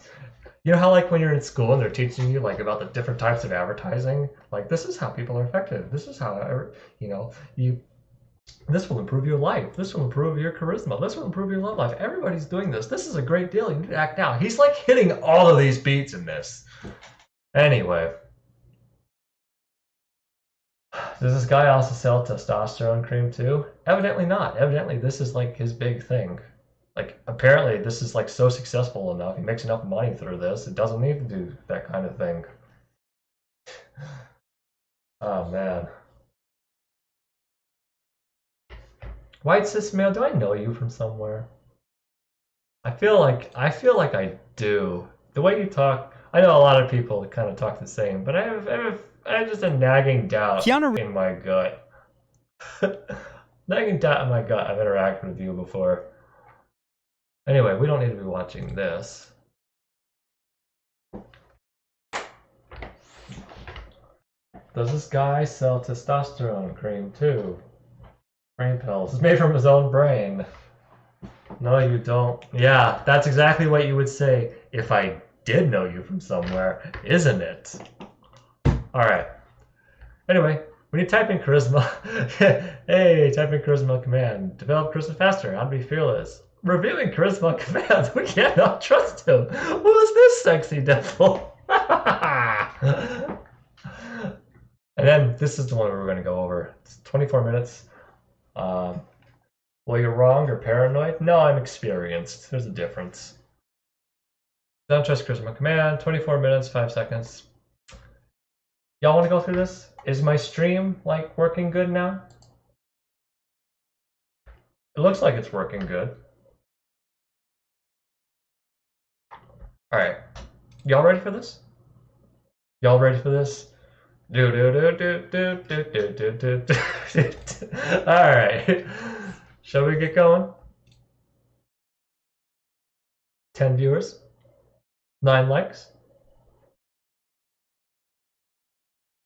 You know how, like, when you're in school and they're teaching you, like, about the different types of advertising? Like, this is how people are affected. This is how, you know, this will improve your life. This will improve your charisma. This will improve your love life. Everybody's doing this. This is a great deal. You need to act now. He's like hitting all of these beats in this. Anyway. Does this guy also sell testosterone cream too? Evidently not. Evidently this is like his big thing. Like, apparently this is like so successful enough. He makes enough money through this. It doesn't need to do that kind of thing. Oh man. White cis male, do I know you from somewhere? I feel like I do. The way you talk, I know a lot of people kind of talk the same, but I have just a nagging doubt in my gut. Nagging doubt in my gut. I've interacted with you before. Anyway, we don't need to be watching this. Does this guy sell testosterone cream too? Brain pills. It's made from his own brain. No, you don't. Yeah, that's exactly what you would say if I did know you from somewhere, isn't it? Alright. Anyway, when you type in charisma, hey, type in charisma command. Develop charisma faster. How to be fearless. Reviewing charisma commands. We cannot trust him. Who is this sexy devil? And then this is the one we're going to go over. It's 24 minutes. Well, you're wrong or paranoid? No, I'm experienced. There's a difference. Don't trust charisma command. 24 minutes, 5 seconds. Y'all want to go through this? Is my stream, like, working good now? It looks like it's working good. Alright. Y'all ready for this? Y'all ready for this? Alright. Shall we get going? 10 viewers. 9 likes.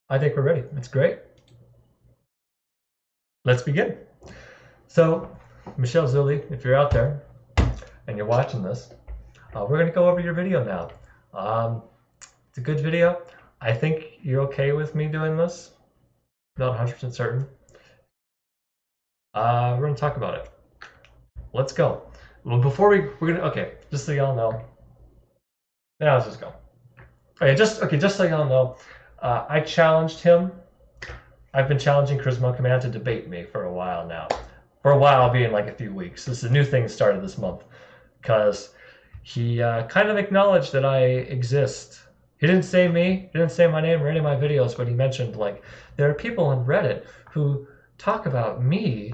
I think we're ready. It's great. Let's begin. So, Michele, Zhuli, if you're out there and you're watching this, we're going to go over your video now. It's a good video. I think you're okay with me doing this. Not 100% certain. We're going to talk about it. Let's go. Well, before we're going to, okay, just so y'all know. Now let's just go. Okay, just so y'all know, I challenged him. I've been challenging Charisma Command to debate me for a while now. For a while, being like a few weeks. This is a new thing started this month. Because he kind of acknowledged that I exist. He didn't say me, he didn't say my name or any of my videos, but he mentioned, like, there are people on Reddit who talk about me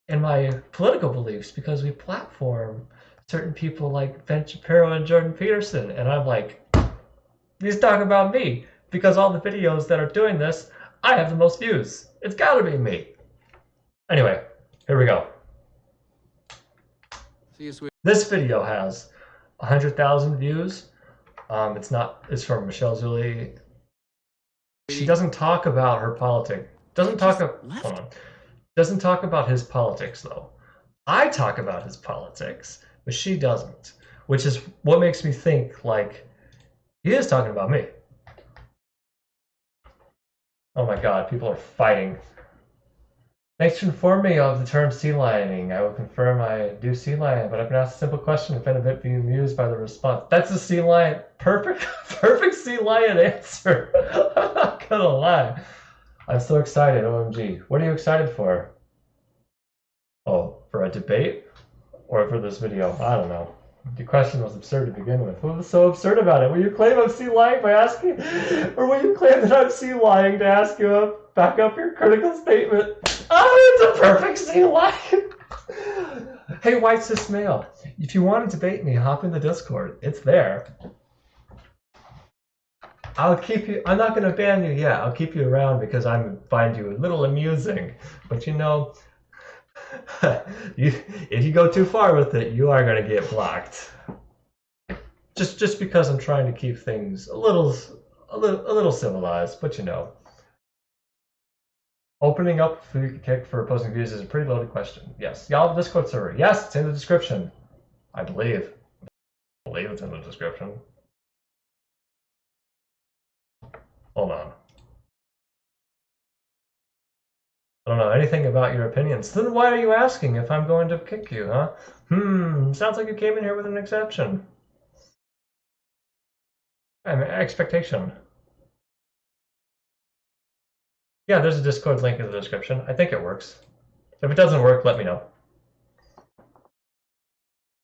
and my political beliefs because we platform certain people like Ben Shapiro and Jordan Peterson. And I'm like, he's talking about me because all the videos that are doing this, I have the most views. It's gotta be me. Anyway, here we go. This video has 100,000 views. It's from Michele Zhuli. She doesn't talk about her politics. Doesn't talk about his politics though. I talk about his politics, but she doesn't, which is what makes me think like he is talking about me. Oh my god, people are fighting. Thanks for informing me of the term sea lioning. I will confirm I do sea lion, but I've been asked a simple question and been a bit bemused by the response. That's a sea lion. Perfect sea lion answer. I'm not gonna lie. I'm so excited, OMG. What are you excited for? Oh, for a debate? Or for this video? I don't know. The question was absurd to begin with. What was so absurd about it? Will you claim I'm sea lying by asking? Or will you claim that I'm sea lying to ask you back up your critical statement? Oh, it's a perfect sea lion! Hey, white cis male, if you want to debate me, hop in the Discord. It's there. I'll keep you. I'm not going to ban you yet. I'll keep you around because I find you a little amusing. But you know, if you go too far with it, you are going to get blocked. Just because I'm trying to keep things a little civilized. But you know, opening up free kick for opposing views is a pretty loaded question. Yes, y'all have a Discord server. Yes, it's in the description. I believe it's in the description. Hold on. I don't know anything about your opinions. Then why are you asking if I'm going to kick you, huh? Sounds like you came in here with an exception. I mean, expectation. Yeah, there's a Discord link in the description. I think it works. If it doesn't work, let me know.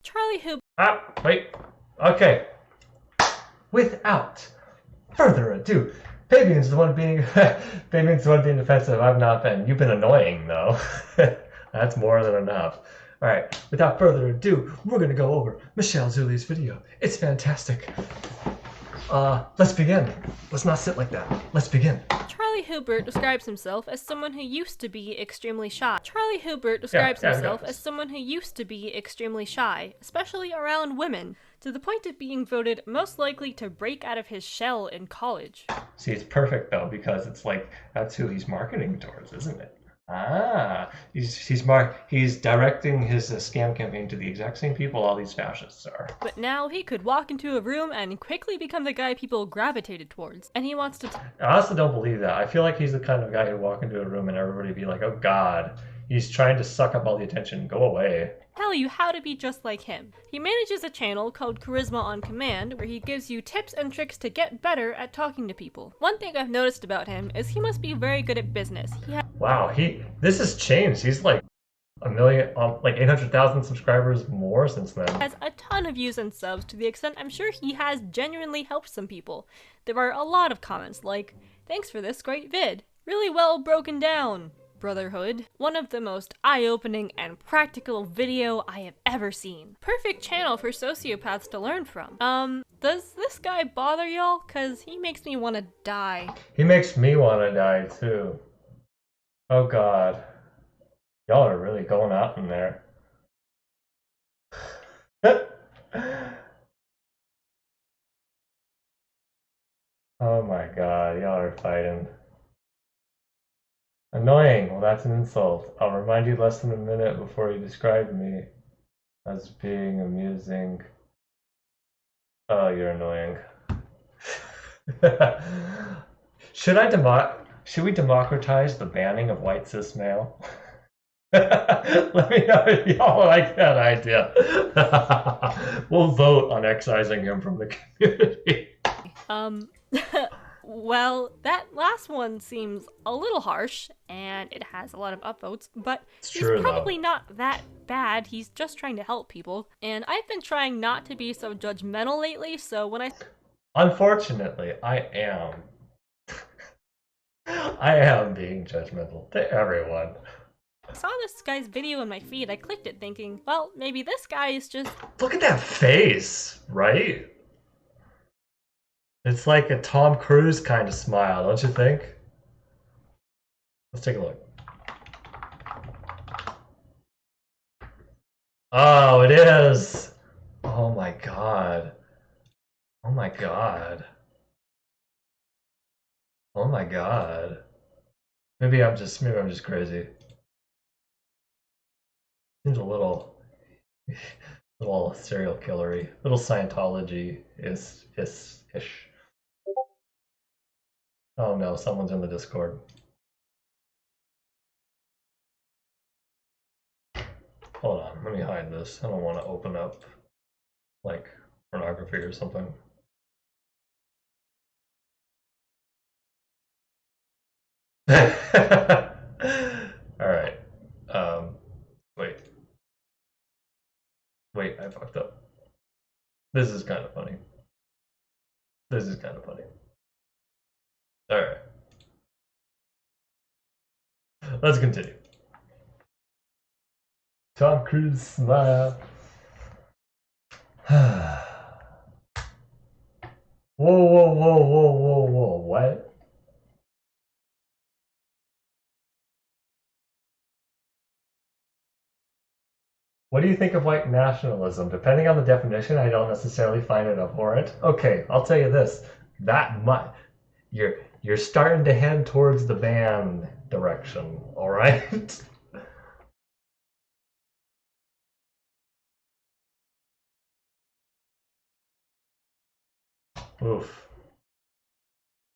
Charlie who... Wait. Okay. Without further ado, Fabian's the one being defensive. I've not been. You've been annoying though. That's more than enough. All right. Without further ado, we're gonna go over Michele Zhuli's video. It's fantastic. Let's begin. Let's not sit like that. Let's begin. Charlie Hubert describes himself as someone who used to be extremely shy. Charlie Hubert describes himself as someone who used to be extremely shy, especially around women, to the point of being voted most likely to break out of his shell in college. See, it's perfect though, because it's like, that's who he's marketing towards, isn't it? He's directing his scam campaign to the exact same people all these fascists are. But now he could walk into a room and quickly become the guy people gravitated towards, and he wants to... I also don't believe that. I feel like he's the kind of guy who'd walk into a room and everybody be like, oh god, he's trying to suck up all the attention, go away. Tell you how to be just like him. He manages a channel called Charisma on Command where he gives you tips and tricks to get better at talking to people. One thing I've noticed about him is he must be very good at business. Wow, this has changed. He's like a million, like 800,000 subscribers more since then. He has a ton of views and subs to the extent I'm sure he has genuinely helped some people. There are a lot of comments like, "Thanks for this great vid. Really well broken down. Brotherhood. One of the most eye-opening and practical video I have ever seen. Perfect channel for sociopaths to learn from." Does this guy bother y'all? Cause he makes me wanna die. He makes me wanna die too. Oh god. Y'all are really going out in there. Oh my god, y'all are fighting. Annoying. Well, that's an insult. I'll remind you less than a minute before you described me as being amusing. Oh, you're annoying. Should we democratize the banning of white cis male? Let me know if y'all like that idea. We'll vote on excising him from the community. Well, that last one seems a little harsh, and it has a lot of upvotes, but he's probably not that bad. He's just trying to help people, and I've been trying not to be so judgmental lately, so when I... Unfortunately, I am. I am being judgmental to everyone. I saw this guy's video in my feed, I clicked it thinking, well, maybe this guy is just... Look at that face, right? It's like a Tom Cruise kind of smile, don't you think? Let's take a look. Oh, it is! Oh my god. Oh my god. Oh my god. Maybe I'm just crazy. Seems a little serial killery, little Scientology ish. Oh no, someone's in the Discord. Hold on, let me hide this. I don't want to open up like pornography or something. Alright. Wait, I fucked up. This is kind of funny. Alright. Let's continue. Tom Cruise smile. Whoa, what? What do you think of white nationalism? Depending on the definition, I don't necessarily find it abhorrent. Okay, I'll tell you this. That much. You're starting to head towards the ban direction, alright? Oof.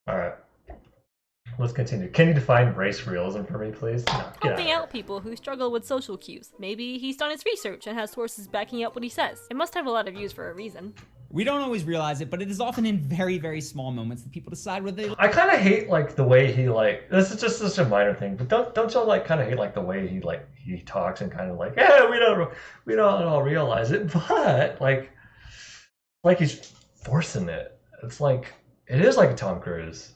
Alright. Let's continue. Can you define race realism for me, please? No, helping out people who struggle with social cues. Maybe he's done his research and has sources backing up what he says. It must have a lot of views for a reason. We don't always realize it, but it is often in very, very small moments that people decide whether they... I kind of hate like the way he like, this is just such a minor thing, but don't you like kind of hate like the way he talks and kind of like, yeah, we don't all realize it, but like he's forcing it. It's like, it is like a Tom Cruise.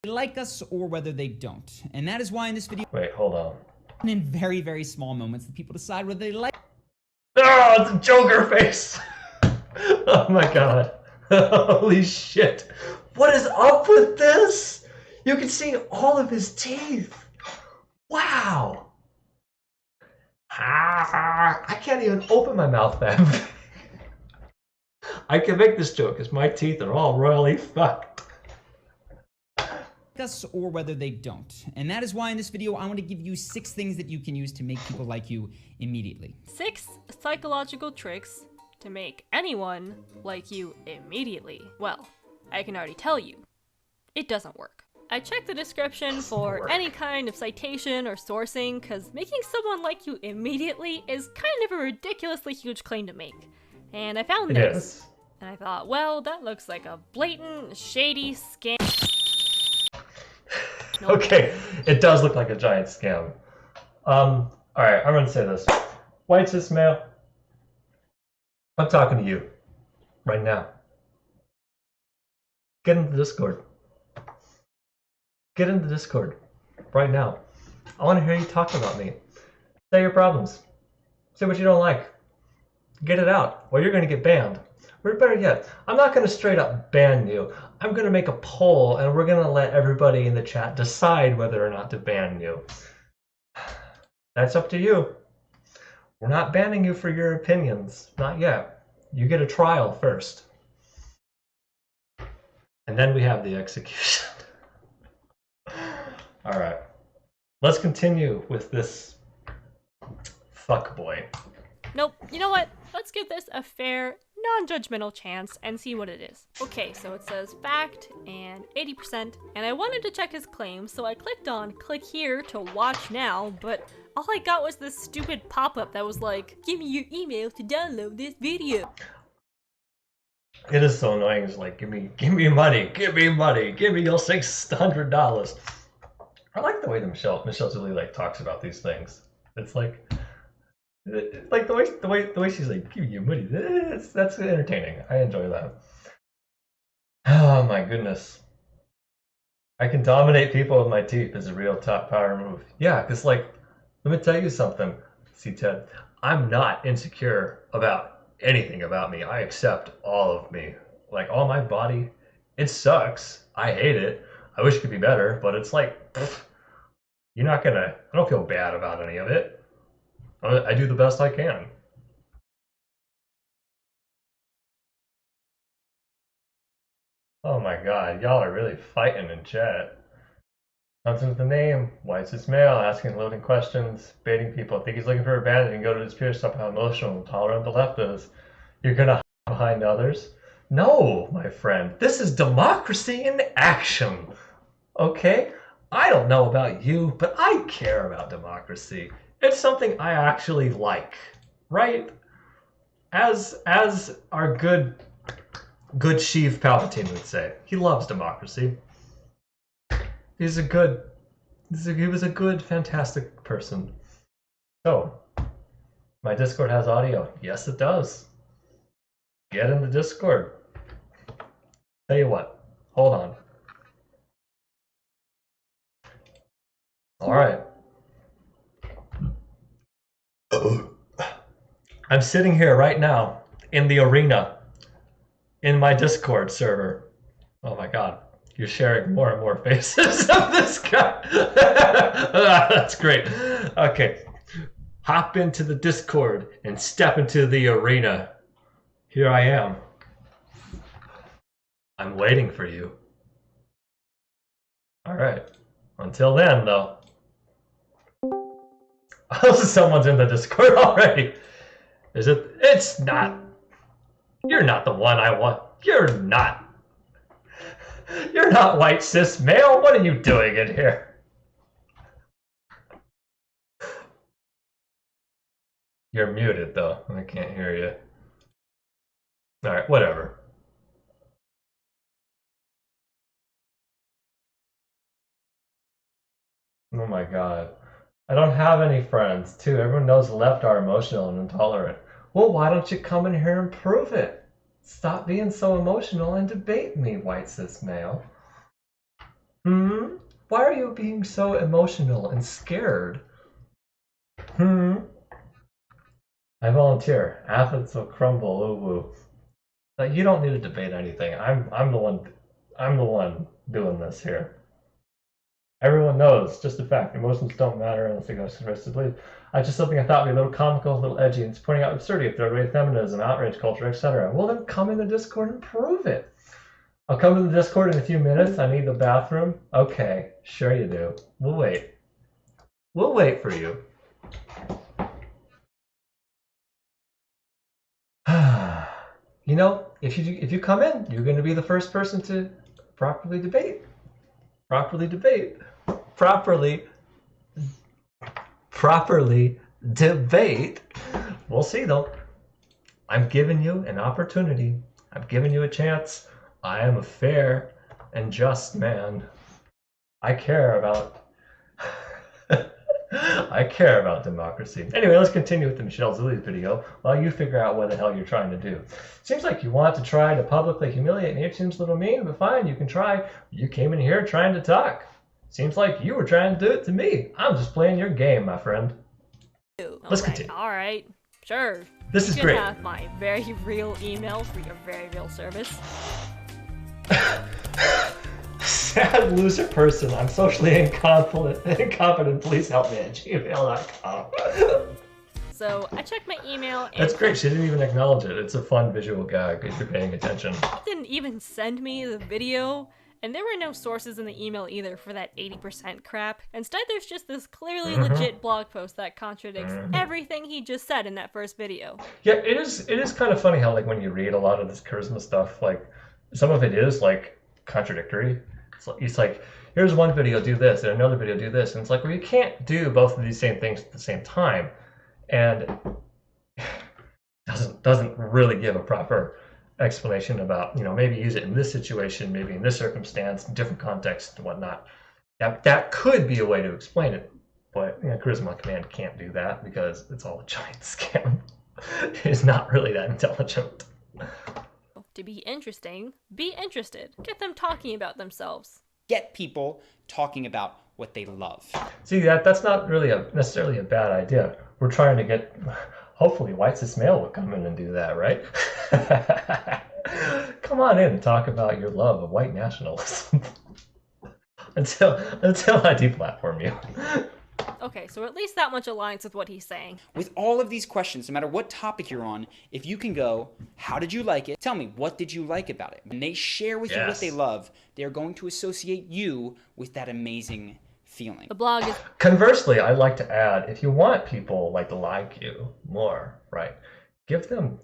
They like us or whether they don't. And that is why in this video... Wait, hold on. In very, very small moments that people decide whether they like... Oh, it's a Joker face! Oh my god. Holy shit. What is up with this? You can see all of his teeth. Wow. I can't even open my mouth that big. I can make this joke because my teeth are all royally fucked. Us or whether they don't. And that is why in this video I want to give you 6 things that you can use to make people like you immediately. 6 psychological tricks to make anyone like you immediately. Well, I can already tell you, it doesn't work. I checked the description for any kind of citation or sourcing, because making someone like you immediately is kind of a ridiculously huge claim to make. And I found this, and I thought, well, that looks like a blatant, shady scam. Okay, it does look like a giant scam. Alright, I'm gonna say this. White cis male, I'm talking to you right now. Get into the Discord. Get into the Discord right now. I want to hear you talk about me. Say your problems. Say what you don't like. Get it out, or you're going to get banned. Or better yet, I'm not going to straight up ban you. I'm going to make a poll, and we're going to let everybody in the chat decide whether or not to ban you. That's up to you. We're not banning you for your opinions. Not yet. You get a trial first. And then we have the execution. Alright. Let's continue with this fuckboy. Nope. You know what? Let's give this a fair, non-judgmental chance and see what it is. Okay, so it says fact and 80%, and I wanted to check his claims, so I clicked on click here to watch now, but all I got was this stupid pop-up that was like, give me your email to download this video. It is so annoying. It's like, give me money, give me money, give me your $600. I like the way that Michele Zhuli like talks about these things. It's like the way she's like, give me your money. That's entertaining. I enjoy that. Oh my goodness. I can dominate people with my teeth is a real top power move. Yeah, because like, let me tell you something, see Ted, I'm not insecure about anything about me. I accept all of me. Like all my body, it sucks. I hate it. I wish it could be better, but it's like, you're not gonna, I don't feel bad about any of it. I do the best I can. Oh my god, y'all are really fighting in chat. Something with the name, Ciswhitemale, asking loading questions, baiting people. I think he's looking for a bandit and go to his peers, stop how emotional and tolerant the left is. You're gonna hide behind others? No, my friend. This is democracy in action. Okay? I don't know about you, but I care about democracy. It's something I actually like, right? As our good Sheev Palpatine would say, he loves democracy. He was a good, fantastic person. So, my Discord has audio. Yes, it does. Get in the Discord. Tell you what, hold on. All right. I'm sitting here right now in the arena in my Discord server. Oh my god, you're sharing more and more faces of this guy. That's great. Okay, hop into the Discord and step into the arena. Here I am. I'm waiting for you. All right. Until then, though. Oh, someone's in the Discord already. Is it? It's not. You're not the one I want. You're not. You're not white cis male. What are you doing in here? You're muted, though. I can't hear you. All right, whatever. Oh my god. I don't have any friends, too. Everyone knows the left are emotional and intolerant. Well, why don't you come in here and prove it? Stop being so emotional and debate me, white cis male. Why are you being so emotional and scared? I volunteer. Athletes will crumble. Ooh woo. You don't need to debate anything. I'm the one doing this here. Everyone knows, just a fact, emotions don't matter unless they go to the rest of the belief. Just something I thought would be a little comical, a little edgy, and it's pointing out absurdity of third-rate feminism, outrage culture, etc. Well, then come in the Discord and prove it. I'll come to the Discord in a few minutes. I need the bathroom. Okay, sure you do. We'll wait. We'll wait for you. You know, if you come in, you're going to be the first person to properly debate. Properly debate. Properly debate. We'll see, though. I'm giving you an opportunity. I'm giving you a chance. I am a fair and just man. I care about democracy. Anyway, let's continue with the Michele Zhuli video while you figure out what the hell you're trying to do. Seems like you want to try to publicly humiliate me. It seems a little mean, but fine, you can try. You came in here trying to talk. Seems like you were trying to do it to me. I'm just playing your game, my friend. Let's continue. All right, sure. This is great. You can have my very real email for your very real service. Sad loser person. I'm socially incompetent. Please help me at gmail.com. So I checked my email. And that's great. She didn't even acknowledge it. It's a fun visual gag if you're paying attention. Didn't even send me the video. And there were no sources in the email either for that 80% crap. Instead, there's just this clearly legit blog post that contradicts everything he just said in that first video. Yeah, it is kind of funny how, like, when you read a lot of this charisma stuff, like, some of it is, like, contradictory. It's like, here's one video, do this, and another video, do this. And it's like, well, you can't do both of these same things at the same time. And doesn't really give a proper explanation about, maybe use it in this situation, maybe in this circumstance, different context and whatnot. That could be a way to explain it, but Charisma on Command can't do that because it's all a giant scam. It's not really that intelligent. To be interesting, be interested. Get them talking about themselves. Get people talking about what they love. See, that's not really necessarily a bad idea. We're trying to get, hopefully, White Ciswhitemale will come in and do that, right? Come on in and talk about your love of white nationalism. until I deplatform you. Okay, so at least that much aligns with what he's saying. With all of these questions, no matter what topic you're on, if you can go, how did you like it? Tell me, what did you like about it? When they share with you what they love, they're going to associate you with that amazing feeling. The blog is... Conversely, I'd like to add, if you want people to like you more, right, give them,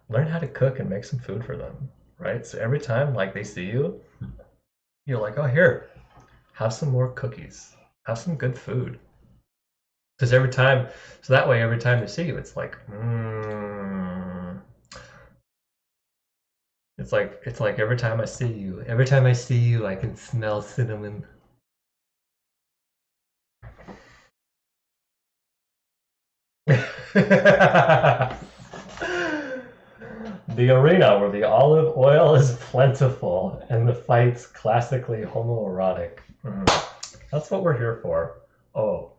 learn how to cook and make some food for them, right? So every time, they see you, you're like, oh, here, have some more cookies, have some good food. Because every time they see you, it's like, It's like every time I see you, I can smell cinnamon. The arena where the olive oil is plentiful and the fights classically homoerotic. That's what we're here for. Oh,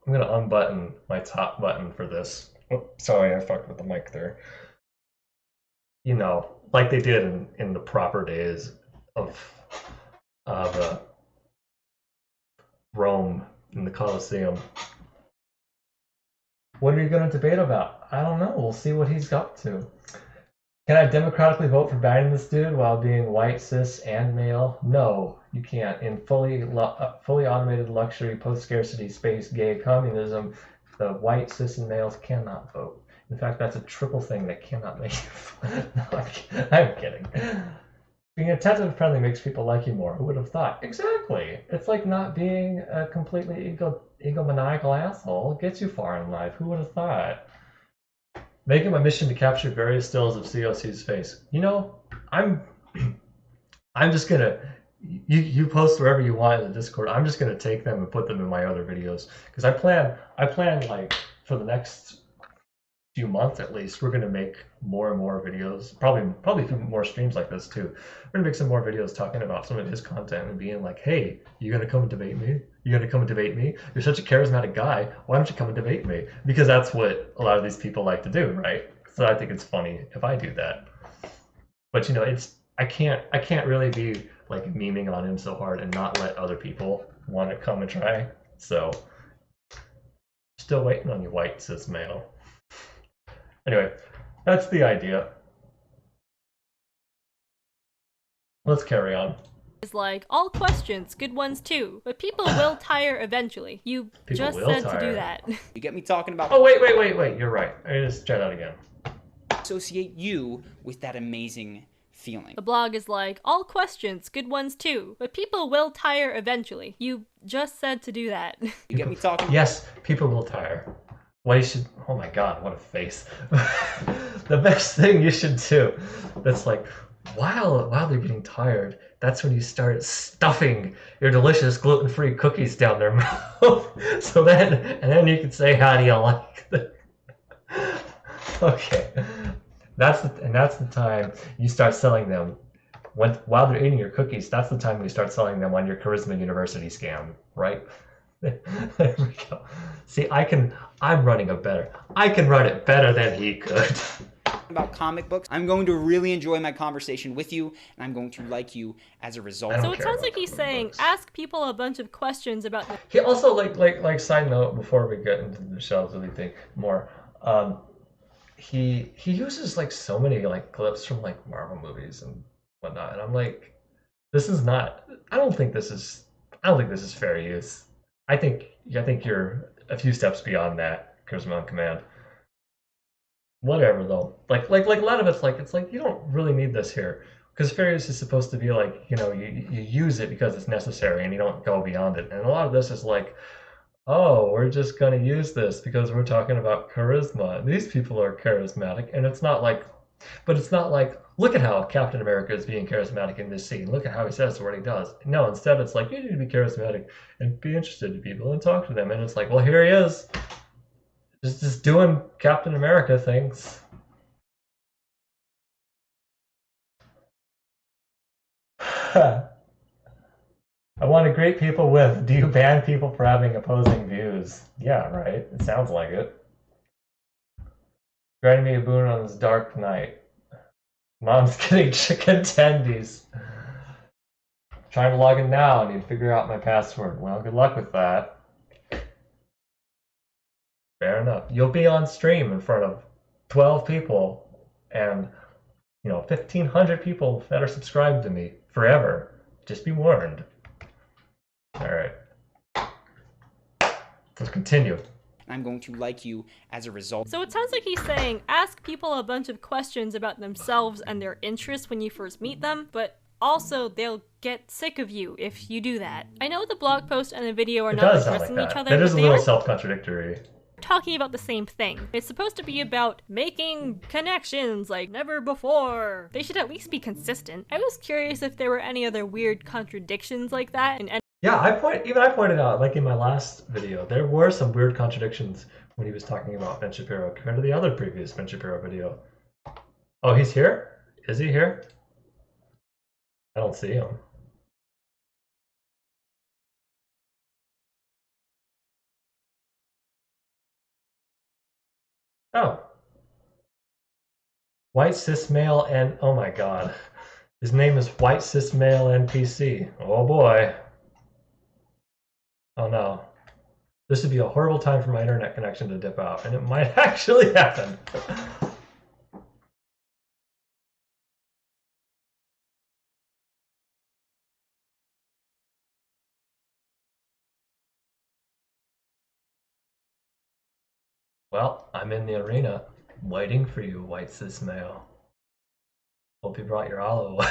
I'm gonna unbutton my top button for this. Oh, sorry, I fucked with the mic there. Like they did in the proper days of Rome in the Colosseum. What are you going to debate about? I don't know. We'll see what he's up to. Can I democratically vote for banning this dude while being white, cis, and male? No, you can't. In fully automated luxury, post-scarcity space, gay communism, the white, cis, and males cannot vote. In fact, that's a triple thing that cannot make you. No, I'm kidding. Being attentive and friendly makes people like you more. Who would have thought? Exactly. It's like not being a completely egomaniacal asshole. It gets you far in life. Who would have thought? Make it my mission to capture various stills of COC's face. I'm just gonna. You post wherever you want in the Discord. I'm just gonna take them and put them in my other videos because I plan for the next few months at least, we're going to make more and more videos, probably a few more streams like this too. We're going to make some more videos talking about some of his content and being like, hey, you going to come and debate me? You going to come and debate me? You're such a charismatic guy. Why don't you come and debate me? Because that's what a lot of these people like to do, right? So I think it's funny if I do that. But I can't really be memeing on him so hard and not let other people want to come and try. So still waiting on you, white cis male. Anyway, that's the idea. Let's carry on. It's like, all questions, good ones too, but people will tire eventually. You just said to do that. You get me talking about... Oh, wait, you're right. I just try that again. Associate you with that amazing feeling. The blog is like, all questions, good ones too, but people will tire eventually. You just said to do that. You get me talking... Yes, people will tire. What you should, oh my god, what a face. The best thing you should do, that's while they're getting tired, that's when you start stuffing your delicious gluten-free cookies down their mouth. So then you can say, how do you like them? Okay, that's the time you start selling them. While they're eating your cookies, that's the time you start selling them on your Charisma University scam, right? There we go. See, I can run it better than he could. About comic books, I'm going to really enjoy my conversation with you, and I'm going to like you as a result. So it sounds like he's saying, ask people a bunch of questions about. He also side note before we get into the Zhuli thing more. He uses so many clips from Marvel movies and whatnot, and I'm like, this is not. I don't think this is fair use. I think you're a few steps beyond that, Charisma on Command. Whatever though, like a lot of it's you don't really need this here because fair use is supposed to be you use it because it's necessary and you don't go beyond it. And a lot of this is oh, we're just going to use this because we're talking about charisma. These people are charismatic, and it's not like, but it's not like, look at how Captain America is being charismatic in this scene. Look at how he says what he does. No, instead it's like, you need to be charismatic and be interested in people and talk to them. And it's like, well, here he is, just doing Captain America things. I want to greet people with, do you ban people for having opposing views? Yeah, right. It sounds like it. Granting me a boon on this dark night. Mom's getting chicken tendies. Trying to log in now. I need to figure out my password. Well, good luck with that. Fair enough. You'll be on stream in front of 12 people and, 1,500 people that are subscribed to me forever. Just be warned. All right. Let's continue. I'm going to like you as a result. So it sounds like he's saying, ask people a bunch of questions about themselves and their interests when you first meet them, but also they'll get sick of you if you do that. I know the blog post and the video are not addressing each other, that is but a they little are self-contradictory. talking about the same thing. It's supposed to be about making connections like never before. They should at least be consistent. I was curious if there were any other weird contradictions like that in any. Yeah, I pointed out, like in my last video, there were some weird contradictions when he was talking about Ben Shapiro compared to the other previous Ben Shapiro video. Oh, he's here? Is he here? I don't see him. Oh. White cis male and oh my god. His name is White Cis Male NPC. Oh boy. Oh no. This would be a horrible time for my internet connection to dip out, and it might actually happen. Well, I'm in the arena, waiting for you, White Cis Male. Hope you brought your olive oil.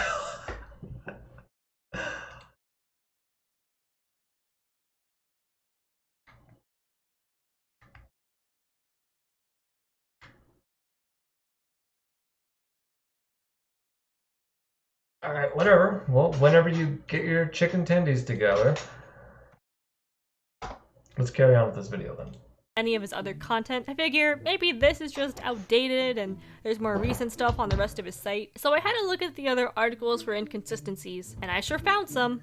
Alright, whatever. Well, whenever you get your chicken tendies together. Let's carry on with this video then. Any of his other content. I figure maybe this is just outdated and there's more recent stuff on the rest of his site. So I had to look at the other articles for inconsistencies, and I sure found some.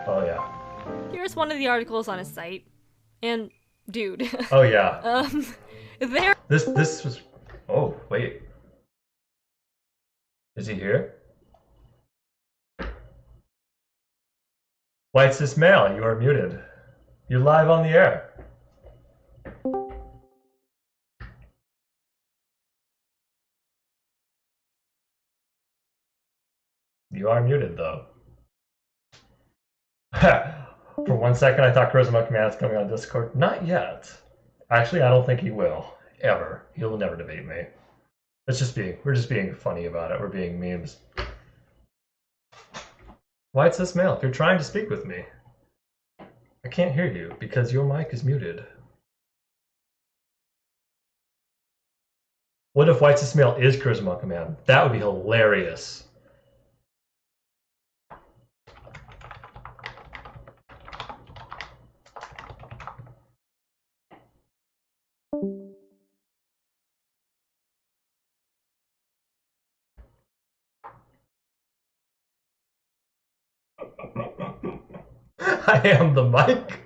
Oh yeah. Here's one of the articles on his site. And dude. Oh yeah. There This was oh, wait. Is he here? White Cis Male, you are muted. You're live on the air. You are muted, though. For 1 second, I thought Charisma Command is coming on Discord. Not yet. Actually, I don't think he will. Ever. He will never debate me. We're just being funny about it. We're being memes. White Cis Male, if you're trying to speak with me, I can't hear you because your mic is muted. What if White Cis Male is Charisma Command? That would be hilarious. I am the mic.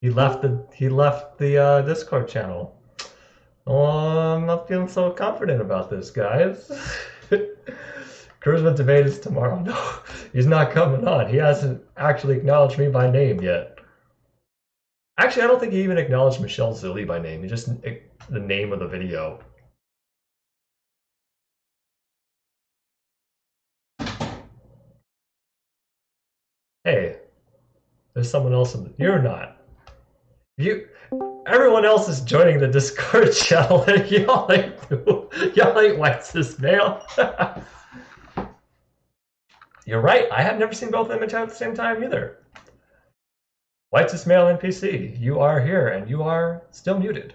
He left the Discord channel. Oh, I'm not feeling so confident about this, guys. Charisma debate is tomorrow. No, he's not coming on. He hasn't actually acknowledged me by name yet. Actually, I don't think he even acknowledged Michele Zhuli by name. He just the name of the video. Hey, there's someone else in the... You're not. Everyone else is joining the Discord channel and y'all ain't White Cis Male. You're right. I have never seen both of them in chat at the same time either. White Ciswhitemale NPC, you are here and you are still muted.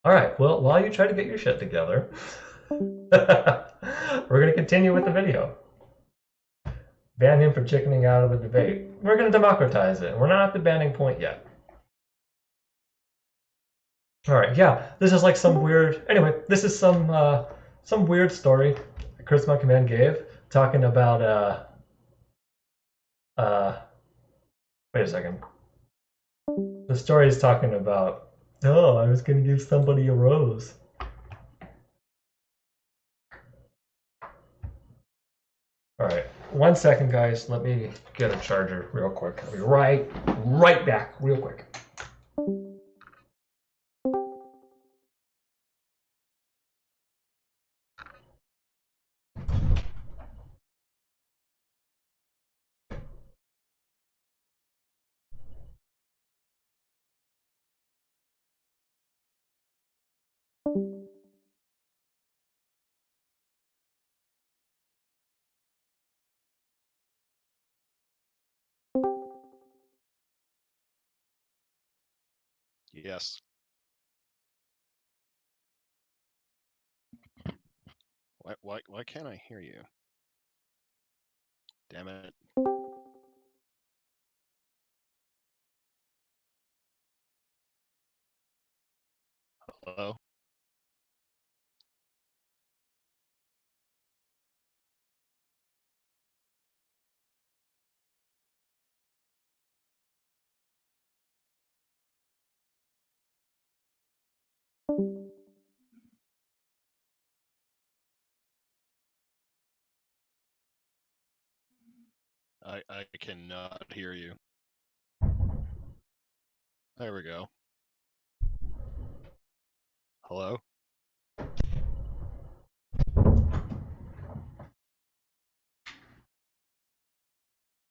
All right, well, while you try to get your shit together, we're going to continue with the video. Ban him for chickening out of the debate. We're going to democratize it. We're not at the banning point yet. All right, yeah, this is like some weird. Anyway, this is some weird story Charisma Command gave talking about wait a second. The story is talking about, oh, I was going to give somebody a rose. All right, 1 second, guys. Let me get a charger real quick. I'll be right back, real quick. Yes. Why can't I hear you? Damn it. Hello? I cannot hear you. There we go. Hello?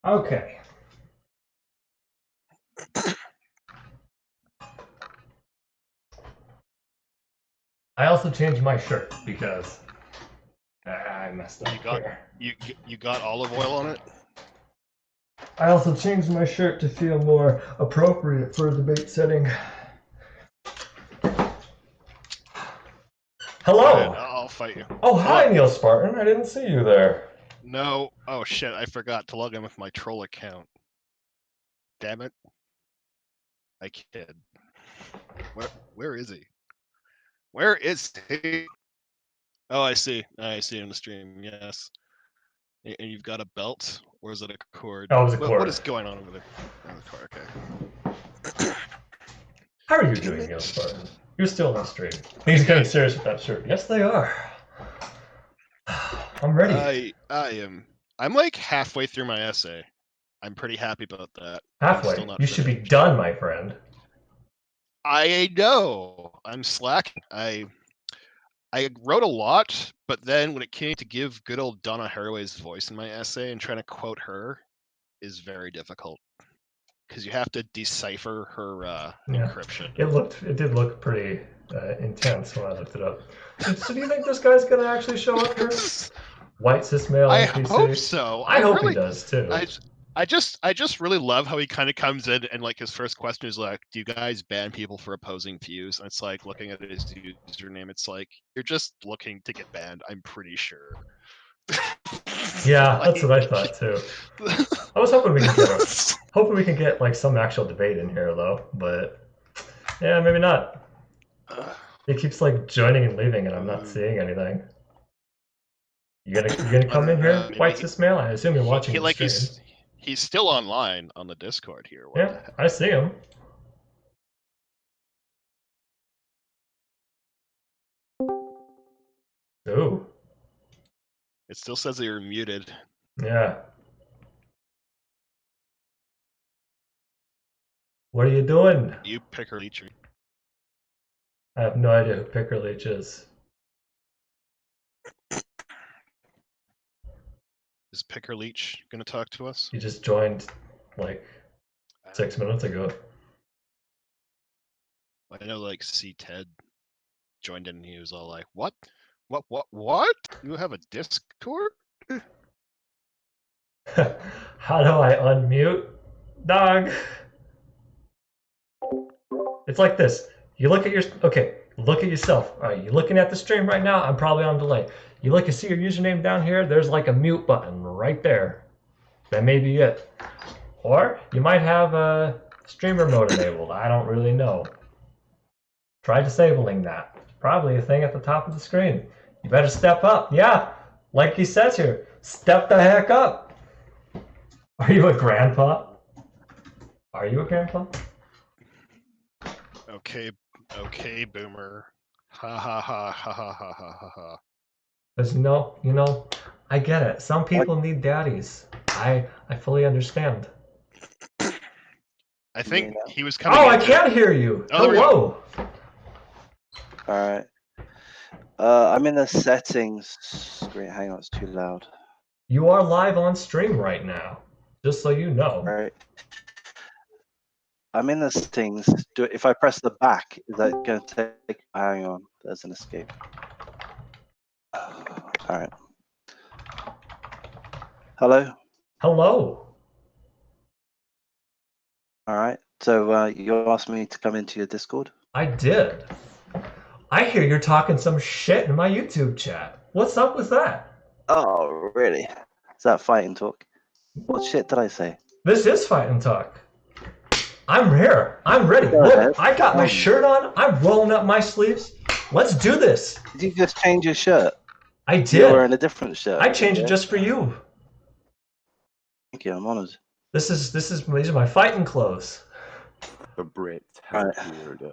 Okay. I also changed my shirt because I messed up here. You got olive oil on it? I also changed my shirt to feel more appropriate for a debate setting. Hello! I'll fight you. Oh, hi, Neil Spartan. I didn't see you there. No. Oh, shit. I forgot to log in with my troll account. Damn it. I kid. Where is he? Where is he? Oh, I see. I see in the stream, yes. And you've got a belt? Or is it a cord? Oh, it was a cord. What is going on over there? Oh, the cord, okay. How are you doing, Neil Spartan? You're still on stream. Things are getting serious with that shirt. Yes, they are. I'm ready. I am. I'm like halfway through my essay. I'm pretty happy about that. Halfway? Still not you should be done, my friend. I know. I'm slacking. I wrote a lot, but then when it came to give good old Donna Haraway's voice in my essay and trying to quote her is very difficult. Because you have to decipher her encryption. It did look pretty intense when I looked it up. So do you think this guy's gonna actually show up here? White Ciswhitemale I NPC? hope so. I hope he does too. I just really love how he kind of comes in and like his first question is like, do you guys ban people for opposing views? And it's like looking at his username, it's like you're just looking to get banned, I'm pretty sure. Yeah, that's what I thought too. I was hoping we can get like some actual debate in here though, but yeah, maybe not. It keeps like joining and leaving, and I'm not seeing anything. You gonna come in here, White Ciswhitemale? I assume you're watching the stream. He's still online on the Discord here. Yeah, I see him. Ooh. It still says that you're muted. Yeah. What are you doing? You Picker Leech. I have no idea who Picker Leech is. Is Picker Leech gonna talk to us? He just joined, like. 6 minutes ago. I know, like, C. Ted joined in and he was all like, what? What? You have a Discord? How do I unmute? Dog. It's like this. You look at your, okay, look at yourself. All right, you're looking at the stream right now. I'm probably on delay. You look and see your username down here. There's like a mute button right there. That may be it. Or you might have a streamer mode enabled. I don't really know. Try disabling that. Probably a thing at the top of the screen. You better step up. Yeah, like he says here, step the heck up. Are you a grandpa? Are you a grandpa? Okay, boomer. Ha ha ha ha ha ha ha ha. There's no, I get it. Some people need daddies. I fully understand. I think he was coming. Oh, I can't hear you. Oh, hello. All right. I'm in the settings screen. Hang on, it's too loud. You are live on stream right now, just so you know. All right. I'm in the settings. If I press the back, is that going to take? Hang on, there's an escape. All right. Hello. Hello. All right. So you asked me to come into your Discord. I did. I hear you're talking some shit in my YouTube chat. What's up with that? Oh, really? Is that fighting talk? What shit did I say? This is fighting talk. I'm here. I'm ready. Look, I got my shirt on. I'm rolling up my sleeves. Let's do this. Did you just change your shirt? I did. You're wearing a different shirt. I changed it just for you. Thank you. I'm honored. These are my fighting clothes. The Brit has appeared.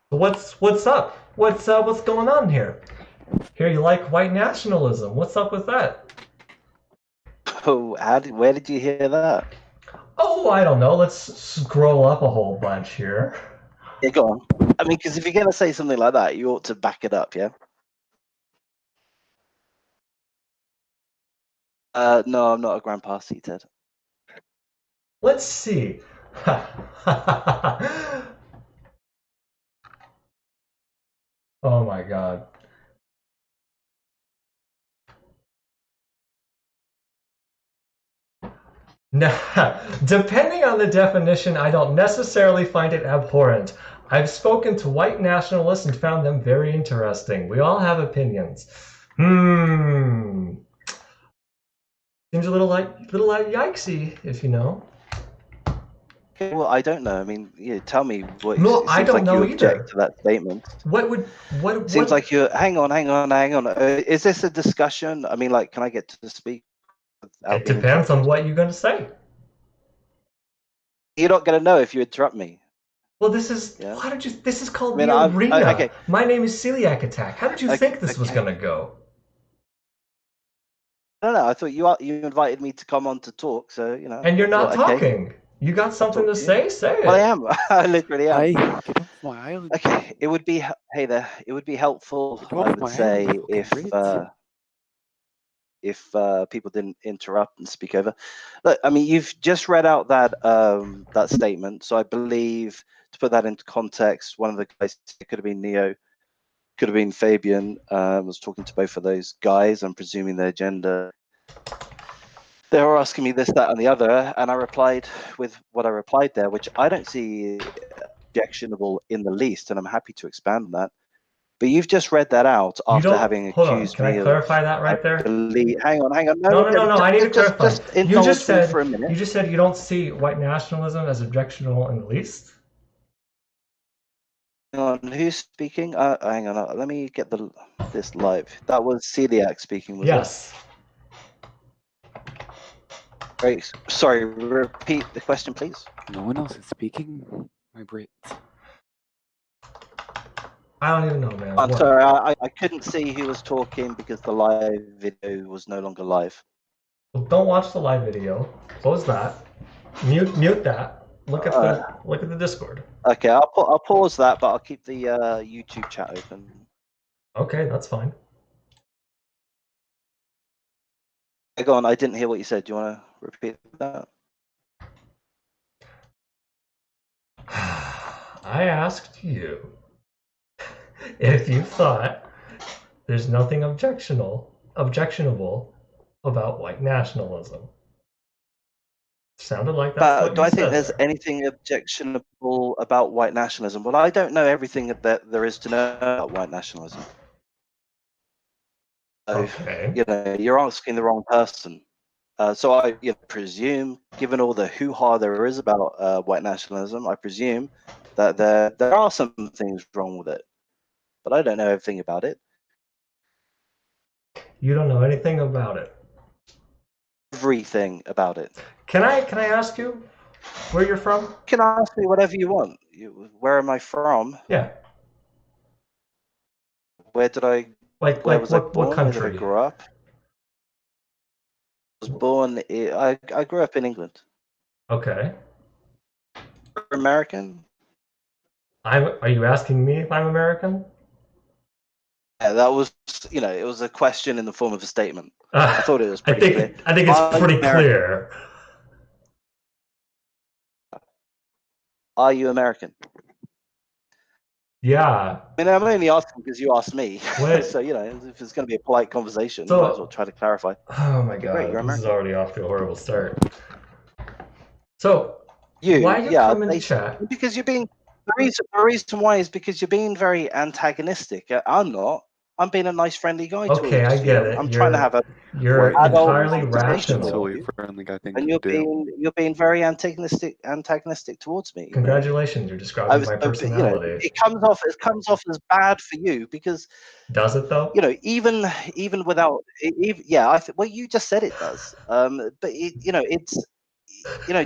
What's up? What's going on here? Here you like white nationalism. What's up with that? Oh, where did you hear that? Oh, I don't know. Let's scroll up a whole bunch here. Yeah, go on. I mean, because if you're going to say something like that, you ought to back it up, yeah? No, I'm not a grandpa, Ted. Let's see. Oh my god. Now, depending on the definition, I don't necessarily find it abhorrent. I've spoken to white nationalists and found them very interesting. We all have opinions. Seems a little like yikesy, if you know. Well, I don't know. I mean, tell me what. No, I don't know you either. Object to that statement. What seems like you're. Hang on. Is this a discussion? I mean, like, can I get to speak? It depends on what you're going to say. You're not going to know if you interrupt me. Well, this is. How did you? This is called the the arena. Okay. My name is Celiac Attack. How did you think this was going to go? I don't know. I thought you invited me to come on to talk, so And you're not talking. Okay. You got something to say? Say it. Well, I am. I literally am. Get off my island. Okay. It would be. Hey there. It would be helpful, I would say, if people didn't interrupt and speak over. Look, I mean, you've just read out that that statement, so I believe, to put that into context, one of the guys, it could have been Neo, could have been Fabian, was talking to both of those guys. I'm presuming their gender. They were asking me this, that, and the other, and I replied with what I replied there, which I don't see objectionable in the least, and I'm happy to expand on that. But you've just read that out after having accused me of... Can I clarify that right there? Hang on. No, I need to clarify. You just said for a minute. You just said you don't see white nationalism as objectionable in the least. Hang on, who's speaking? Hang on, let me get this live. That was Celiac speaking, was yes. it? Great. Sorry, repeat the question, please. No one else is speaking, my Brit. I don't even know, man. I'm sorry, I couldn't see who was talking because the live video was no longer live. Well, don't watch the live video. Close that. Mute that. Look at the Discord. Okay, I'll pause that, but I'll keep the YouTube chat open. Okay, that's fine. Go on, I didn't hear what you said. Do you want to repeat that? I asked you if you thought there's nothing objectionable about white nationalism. Sounded like that's what Do you I think said there's there. anything objectionable about white nationalism? Well, I don't know everything that there is to know about white nationalism. So, Okay. you're asking the wrong person. So I presume, given all the hoo-ha there is about white nationalism, I presume that there are some things wrong with it, but I don't know everything about it. You don't know anything about it. Everything about it. Can I ask you where you're from? You can ask me whatever you want. Where am I from? Yeah. Where did I? Like where was I what born? Where did I country? grow up? I was born. I grew up in England. Okay. You're American? Are you asking me if I'm American? Yeah, that was, it was a question in the form of a statement. I thought it was pretty clear. I think it's pretty clear. Are you American? Yeah. I mean, I'm only asking because you asked me. What? So, if it's going to be a polite conversation, So, you might as well try to clarify. Oh my Okay, great, god, you're this is American. already off to a horrible start. So, why you come in the chat? Because you're being, the reason why is because you're being very antagonistic. I'm not. I'm being a nice, friendly guy Okay, I towards you. get it. I'm trying to have a You're adult entirely conversation rational. with you, and you're being very antagonistic towards me. Congratulations, you're describing my personality. It comes off as bad for you because. Does it though? Even without, well, you just said it does. But it's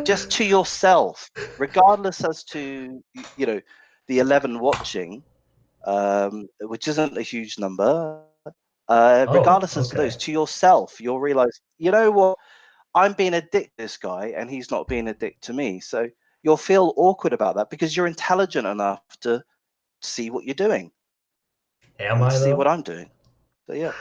just to yourself, regardless as to the 11 watching, which isn't a huge number. Regardless as to those, to yourself, you'll realize, you know what, I'm being a dick to this guy, and he's not being a dick to me. So you'll feel awkward about that because you're intelligent enough to see what you're doing. Am I see though? what I'm doing. So yeah.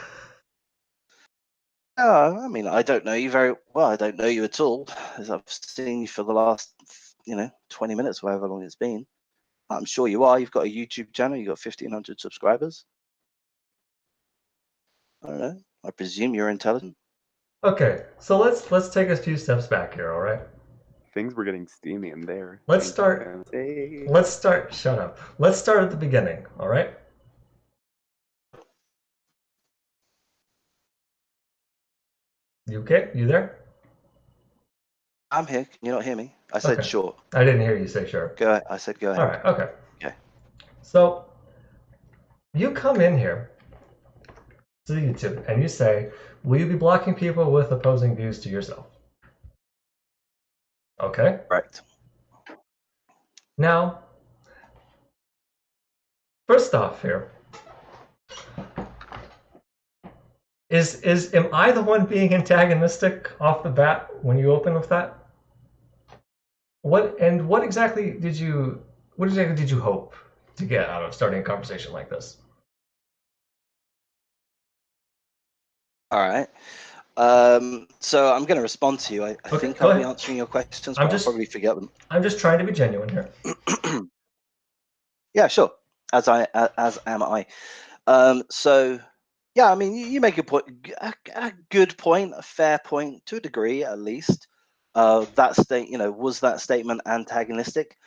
I mean, I don't know you very well. I don't know you at all, as I've seen you for the last, 20 minutes, however long it's been. I'm sure you are. You've got a YouTube channel. You've got 1,500 subscribers. I don't know. I presume you're intelligent. Okay, so let's take a few steps back here, all right? Things were getting steamy in there. Let's start. Shut up. Let's start at the beginning, all right? You okay? You there? I'm here. Can you not hear me? I said sure. I didn't hear you say sure. Go ahead. I said go ahead. All right. Okay. Okay. So you come in here to YouTube and you say, "Will you be blocking people with opposing views to yourself?" Okay. Correct. Now, first off here, am I the one being antagonistic off the bat when you open with that? What exactly did you hope to get out of starting a conversation like this? All right. So I'm going to respond to you. I think I'll be answering your questions, but I'll probably forget them. I'm just trying to be genuine here. Yeah, sure. As am I. So yeah, I mean, you make a point, a good point, a fair point to a degree, at least. Was that statement antagonistic?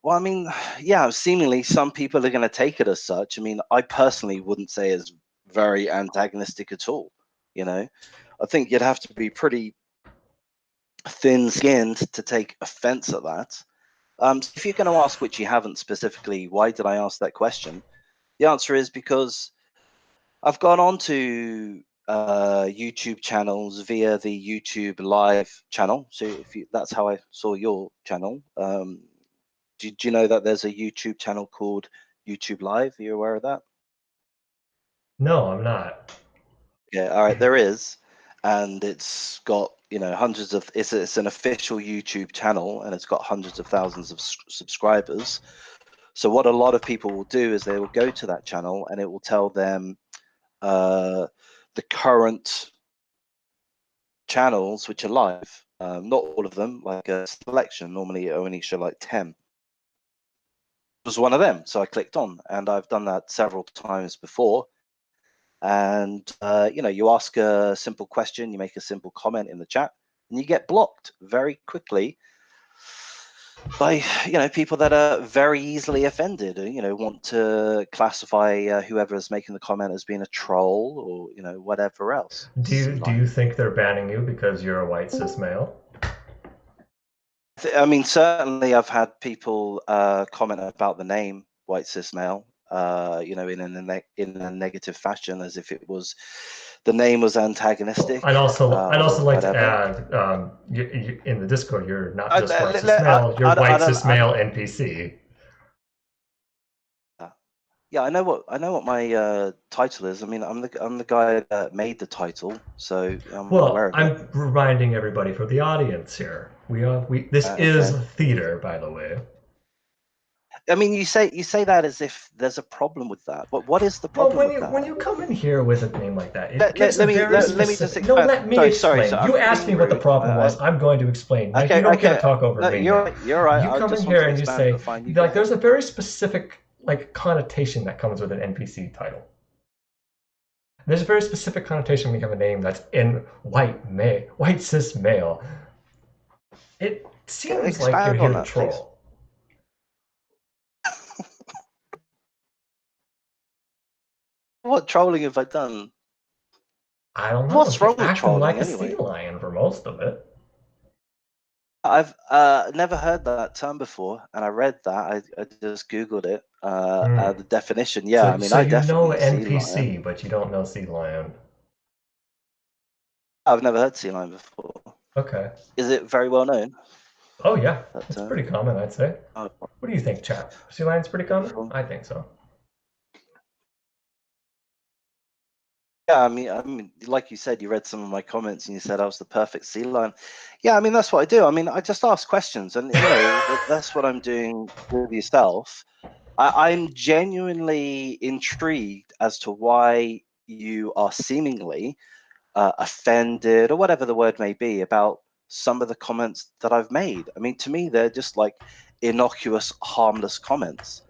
Well, I mean, yeah, seemingly some people are going to take it as such. I mean, I personally wouldn't say it's very antagonistic at all. I think you'd have to be pretty thin-skinned to take offense at that. So if you're going to ask, which you haven't specifically, why did I ask that question? The answer is because I've gone on to YouTube channels via the YouTube Live channel. So that's how I saw your channel. Do you know that there's a YouTube channel called YouTube Live? Are you aware of that? No, I'm not. Yeah, all right, there is, and it's got hundreds of. It's an official YouTube channel, and it's got hundreds of thousands of subscribers. So what a lot of people will do is they will go to that channel, and it will tell them the current channels which are live. Not all of them, like a selection. Normally, it only show like 10. was one of them. So I clicked on, and I've done that several times before. And you ask a simple question, you make a simple comment in the chat, and you get blocked very quickly by people that are very easily offended, want to classify whoever is making the comment as being a troll or whatever else. Do you think they're banning you because you're a white cis male? I mean, certainly I've had people comment about the name white cis male, in a negative fashion, as if it was the name was antagonistic. I'd also like to whatever. add, you, in the Discord, you're not just white cis male, you're white cis male NPC. Yeah, I know what my title is. I mean, I'm the guy that made the title, so I'm aware of it. I'm reminding everybody for the audience here. This is theater, by the way. I mean, you say that as if there's a problem with that. But what is the problem with that? When you come in here with a name like that, let me just explain. No, let me explain. Sorry, you asked me what the problem was. I'm going to explain. Now, you don't get to talk over me. You're right. You come in here and you say, like, there's a very specific connotation that comes with an NPC title. There's a very specific connotation when you have a name that's in white cis male. It seems like you're here to troll. Please. What trolling have I done? I don't know. What's wrong with trolling like anyway? A sea lion for most of it. I've never heard that term before, and I read that. I just Googled it. The definition. Yeah, I mean, so I definitely know NPC, sea lion. But you don't know sea lion. I've never heard sea lion before. Okay. Is it very well known? Oh yeah, it's pretty common, I'd say. Oh. What do you think, chat? Sea lion's pretty common? I think so. Yeah, I mean, like you said, you read some of my comments and you said I was the perfect sea lion. Yeah, I mean, that's what I do. I mean, I just ask questions, and that's what I'm doing with yourself. I'm genuinely intrigued as to why you are seemingly offended, or whatever the word may be, about some of the comments that I've made. I mean, to me, they're just like innocuous, harmless comments.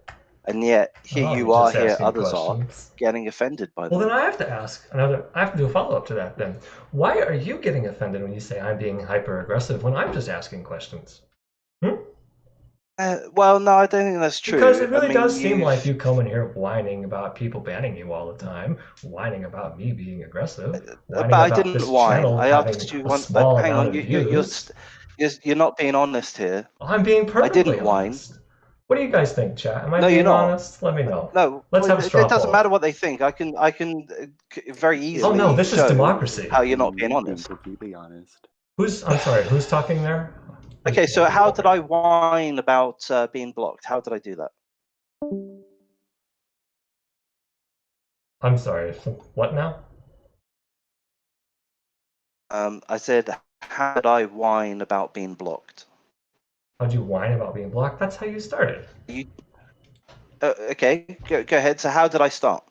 And yet here you are, here others are getting offended by them. Well, then I have to ask I have to do a follow-up to that then. Why are you getting offended when you say I'm being hyper-aggressive when I'm just asking questions? Well, no, I don't think that's true. Because it really does seem like you come in here whining about people banning you all the time, whining about me being aggressive. But I didn't whine. I asked you once. But hang on, you're not being honest here. I'm being perfectly honest. I didn't whine. What do you guys think, chat? Am I being honest? Let me know. No, let's have a straw poll. It doesn't matter what they think. I can very easily. Oh no, this is democracy. How you're not being honest? Completely honest. I'm sorry. Who's talking there? Okay, so how did I whine about being blocked? How did I do that? I'm sorry. What now? I said, how did I whine about being blocked? How'd you whine about being blocked? That's how you started. Okay, go ahead. So how did I start?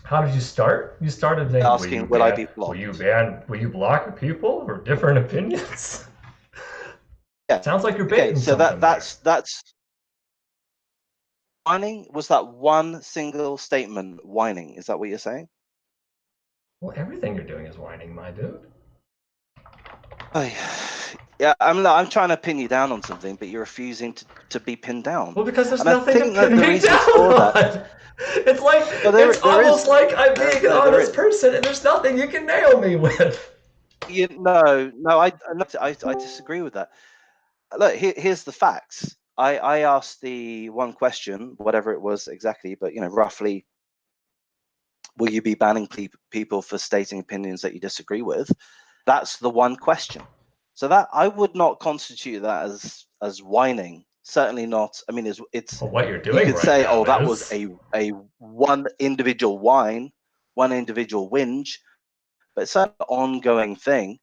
How did you start? You started saying, asking, will I be blocked? Will you block people for different opinions? Yeah. Sounds like you're baiting. Okay, so that's whining. Was that one single statement whining? Is that what you're saying? Well, everything you're doing is whining, my dude. Yeah, I'm trying to pin you down on something, but you're refusing to be pinned down. Well, because there's nothing to pin me down on. It's like it's almost like I'm being an honest person, and there's nothing you can nail me with. No, I disagree with that. Look, here's the facts. I asked the one question, whatever it was exactly, but roughly, will you be banning people for stating opinions that you disagree with? That's the one question. So that I would not constitute that as whining. Certainly not. I mean, it's what you're doing. You could say, oh, that was a one individual whine, one individual whinge, but it's an ongoing thing.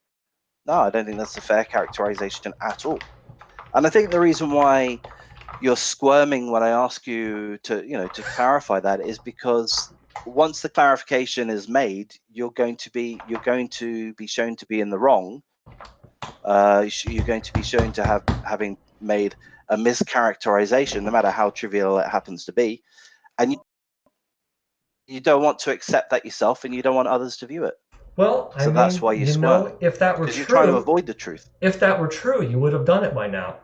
No, I don't think that's a fair characterization at all. And I think the reason why you're squirming when I ask you to clarify that is because once the clarification is made, you're going to be shown to be in the wrong. You're going to be shown to having made a mischaracterization, no matter how trivial it happens to be, and you don't want to accept that yourself, and you don't want others to view it. Well, So that's why you swear. if that were because true, you're trying to avoid the truth. If that were true, you would have done it by now.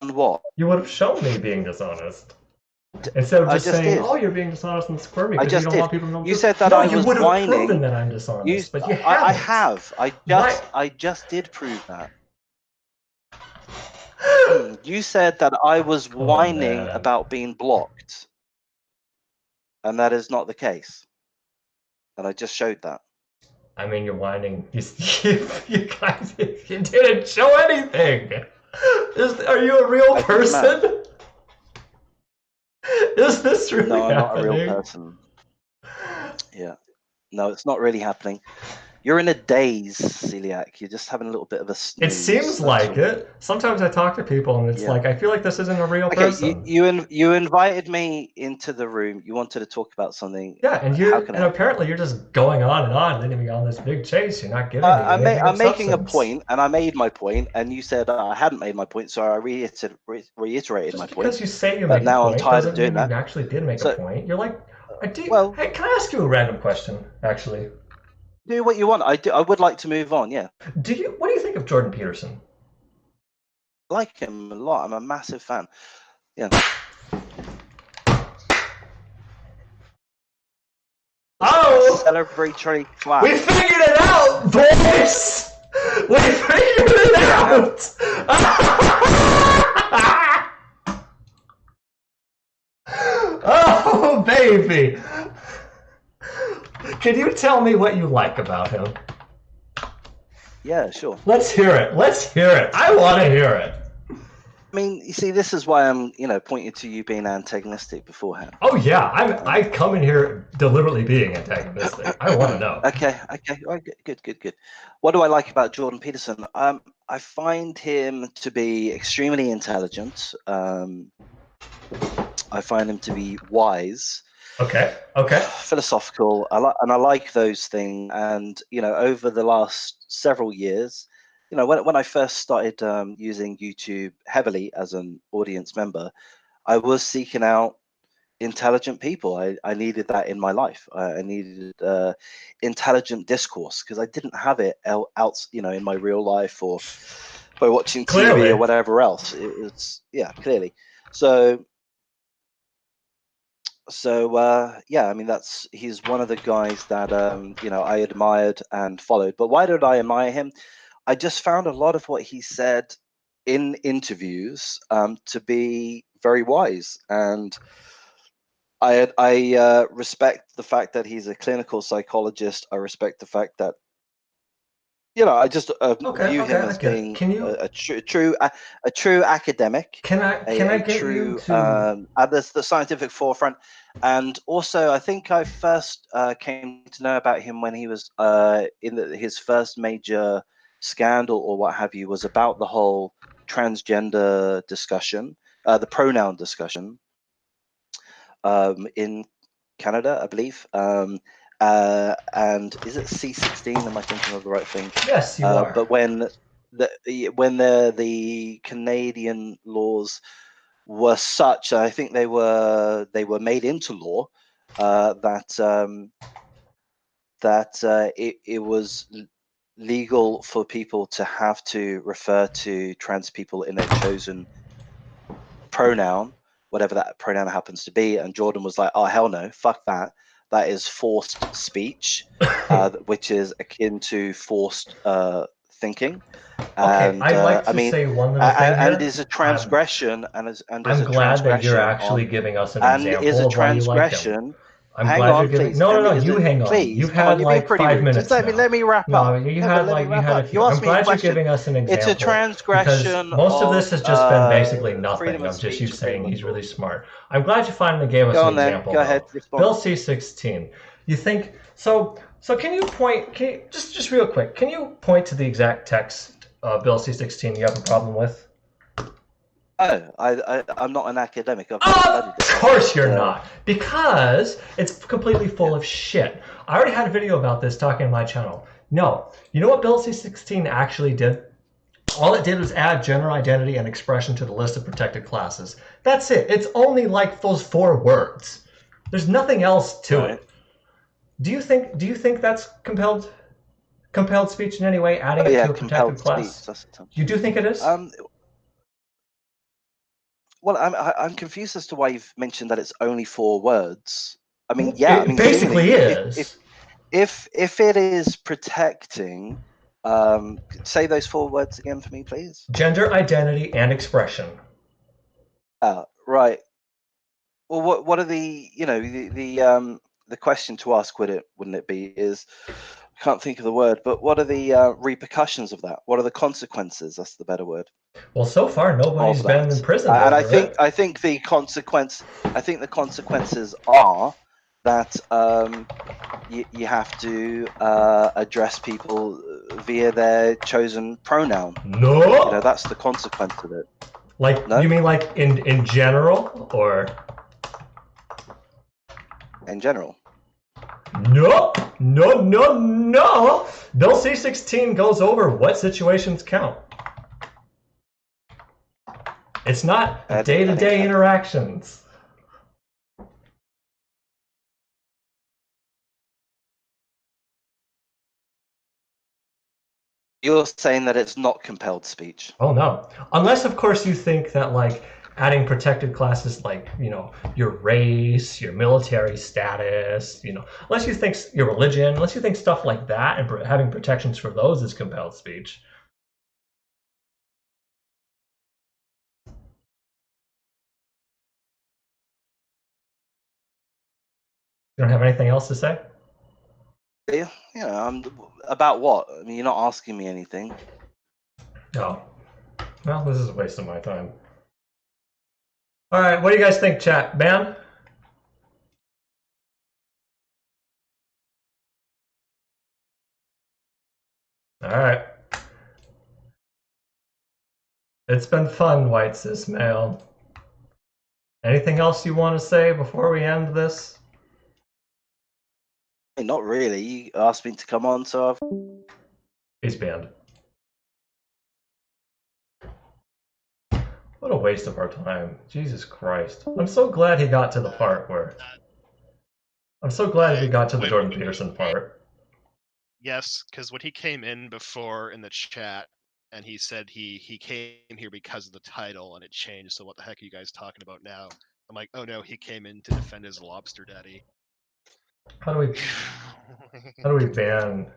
And what? You would have shown me being dishonest. Instead of just saying, "Oh, you're being dishonest and squirmy," because you don't want people to know. You said that no, I you was would have whining. proven that I'm dishonest, but you haven't. I have. I just did prove that. You said that I was whining about being blocked, and that is not the case. And I just showed that. I mean, you're whining. You guys, you didn't show anything. Are you a real person? Is this really No, I'm happening? not a real person. Yeah. No, it's not really happening. You're in a daze, Celiac. You're just having a little bit of a snooze. It seems like it. Sometimes I talk to people and it's like, I feel like this isn't a real person. You invited me into the room. You wanted to talk about something. Yeah, and apparently you're just going on, leading me on this big chase. You're not giving me anything I'm of making a substance. point, and I made my point, and you said I hadn't made my point, so I reiterated my point. Because you say you but make now a point, I'm tired doesn't of doing mean that. you actually did make a point. You're like, well, hey, can I ask you a random question, actually? Do what you want. I would like to move on, yeah. What do you think of Jordan Peterson? I like him a lot. I'm a massive fan. Yeah. Oh! Celebratory clap. We figured it out, boys! We figured it out! Oh, baby! Can you tell me what you like about him? Yeah, sure. Let's hear it. Let's hear it. I want to hear it. I mean, you see, this is why I'm, pointing to you being antagonistic beforehand. Oh yeah, I come in here deliberately being antagonistic. I want to know. Okay. All right, good. What do I like about Jordan Peterson? I find him to be extremely intelligent. I find him to be wise. Okay. Philosophical. I like those things. And over the last several years, when I first started using YouTube heavily as an audience member, I was seeking out intelligent people. I needed that in my life. I needed intelligent discourse because I didn't have it out, in my real life or by watching TV or whatever else. It's clearly. So yeah, I mean he's one of the guys that I admired and followed. But why did I admire him? I just found a lot of what he said in interviews to be very wise, and I respect the fact that he's a clinical psychologist. I respect the fact that I just view him as being a true academic. Can I get you to at the scientific forefront? And also, I think I first came to know about him when he was his first major scandal or what have you was about the whole transgender discussion, the pronoun discussion in Canada, I believe. And is it C16? Am I thinking of the right thing? Yes, you are. But when the Canadian laws were such, I think they were made into law that it was legal for people to have to refer to trans people in their chosen pronoun, whatever that pronoun happens to be. And Jordan was like, "Oh hell no, fuck that. That is forced speech, which is akin to forced thinking." Okay, I'd like to say one little thing here. And it is a transgression. I'm glad that you're actually giving us an example and is a of why you like him. transgression. I'm hang glad on, you're giving. please. No, you hang on. Please, You've had like 5 minutes. Just let me wrap up. No, you had a few. I'm glad you're giving us an example. It's a transgression. Most of this has just been basically nothing. Of just you saying he's really smart. I'm glad you finally gave us an example. Go ahead. Bill C16. You think so? So can you point? Just real quick? Can you point to the exact text Bill C16 you have a problem with? Oh, I'm not an academic. Of course you're not, because it's completely full of shit. I already had a video about this talking on my channel. No, you know what Bill C16 actually did? All it did was add gender identity and expression to the list of protected classes. That's it. It's only like those 4 words. There's nothing else to it. Do you think that's compelled speech in any way, adding it to a protected class? You do think it is? Well, I'm confused as to why you've mentioned that it's only 4 words. I mean, It basically is. If it is protecting, say those 4 words again for me, please. Gender identity and expression. Right. Well, what are the question to ask, wouldn't it be, is, I can't think of the word, but what are the repercussions of that? What are the consequences? That's the better word. Well, so far nobody's been in prison. And I think the consequences are that you have to address people via their chosen pronoun. No. That's the consequence of it. Like, no? You mean like in general, or? In general. No. Bill C-16 goes over what situations count. It's not day-to-day interactions. You're saying that it's not compelled speech. Oh no. Unless, of course, you think that, like, adding protected classes like, your race, your military status, unless you think your religion, unless you think stuff like that and having protections for those is compelled speech. You don't have anything else to say? Yeah, about what? I mean, you're not asking me anything. No. Well, this is a waste of my time. All right, what do you guys think, chat? Ban? All right. It's been fun, white cis male. Anything else you want to say before we end this? Hey, not really. You asked me to come on, so I've... He's banned. What a waste of our time. Jesus Christ. I'm so glad he got to the part where... I'm so glad we got to the Jordan Peterson part. Yes, because when he came in before in the chat, and he said he came here because of the title, and it changed, so what the heck are you guys talking about now? I'm like, oh no, he came in to defend his lobster daddy. How do we ban...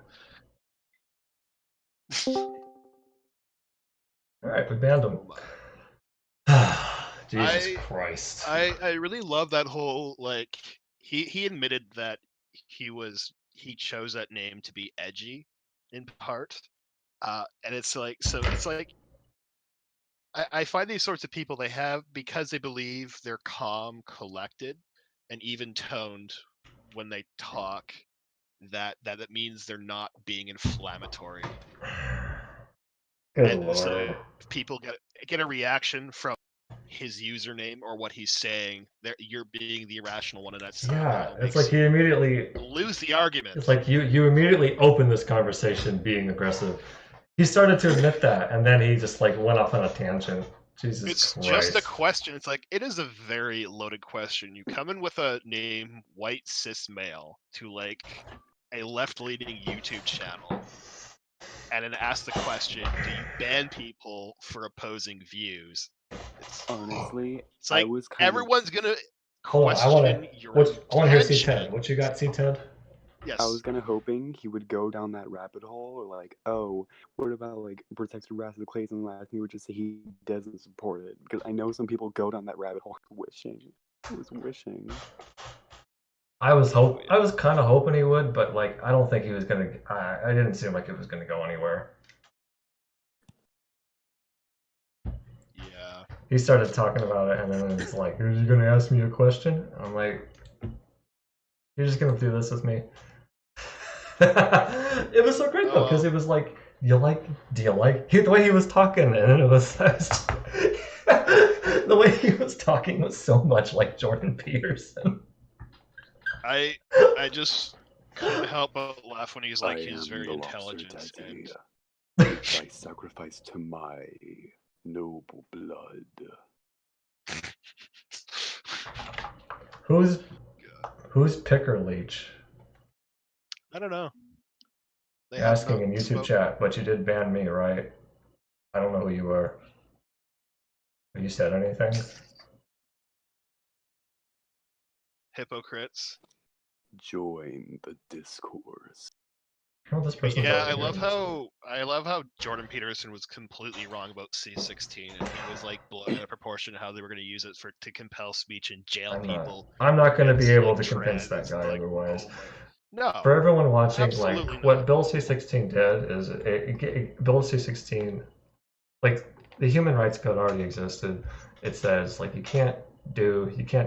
Alright, we banned him. Jesus Christ. I really love that whole, like, he admitted that he chose that name to be edgy in part. And it's like, so it's like, I find these sorts of people, they have, because they believe they're calm, collected, and even toned when they talk, that means they're not being inflammatory. Good and Lord. So people get a reaction from his username or what he's saying. You're being the irrational one, and that's it's like you immediately lose the argument. It's like you immediately open this conversation being aggressive. He started to admit that, and then he just like went off on a tangent. Jesus Christ. Just a question. It's like, it is a very loaded question. You come in with a name, white cis male, to like a left-leaning YouTube channel, and then ask the question, do you ban people for opposing views? Honestly, it's like, I was everyone's gonna Hold on, I want to hear C-Ted. What you got, C-Ted? Yes. I was kind of hoping he would go down that rabbit hole, or like, oh, what about like protected racial clays, and last he would just say he doesn't support it, because I know some people go down that rabbit hole wishing. I was kind of hoping he would, but like I don't think he was gonna. I didn't seem like it was gonna go anywhere. Yeah. He started talking about it, and then it's like, "Are you gonna ask me a question?" I'm like, "You're just gonna do this with me?" It was so great though, because it was like, do you like the way he was talking, and then it was the way he was talking was so much like Jordan Peterson. I just couldn't help but laugh when he's like, he's very intelligent and make thy sacrifice to my noble blood. Who's Picker Leech? I don't know. They You're asking in YouTube chat, but you did ban me, right? I don't know who you are. Have you said anything? Hypocrites. Join the discourse. Oh, this person. Yeah, I love how Jordan Peterson was completely wrong about C16, and he was like blown out of proportion how they were going to use it to compel speech and jail people. I'm not going to be able like, to convince that trans, guy like, otherwise. No. For everyone watching, absolutely like not. what Bill C16 did is Bill C16, like the Human Rights Code already existed. It says like you can't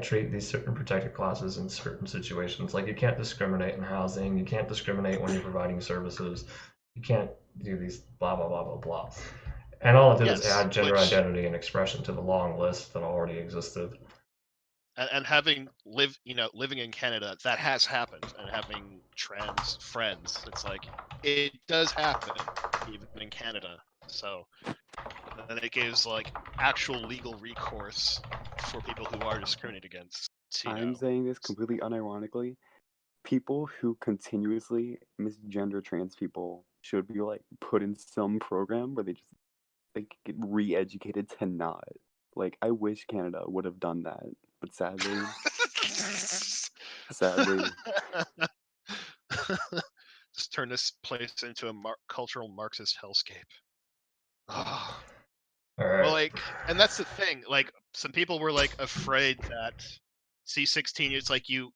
treat these certain protected classes in certain situations. Like you can't discriminate in housing, you can't discriminate when you're providing services, you can't do these blah blah blah blah blah. And all it did is add gender identity and expression to the long list that already existed. And having living in Canada, that has happened, and having trans friends, it's like it does happen even in Canada. So then it gives like actual legal recourse for people who are discriminated against. I'm saying this completely unironically. People who continuously misgender trans people should be like put in some program where they just like get re-educated to not. Like I wish Canada would have done that, but sadly, just turn this place into a cultural Marxist hellscape. Oh. All right. Well, like, and that's the thing. Like, some people were like afraid that C16 is like you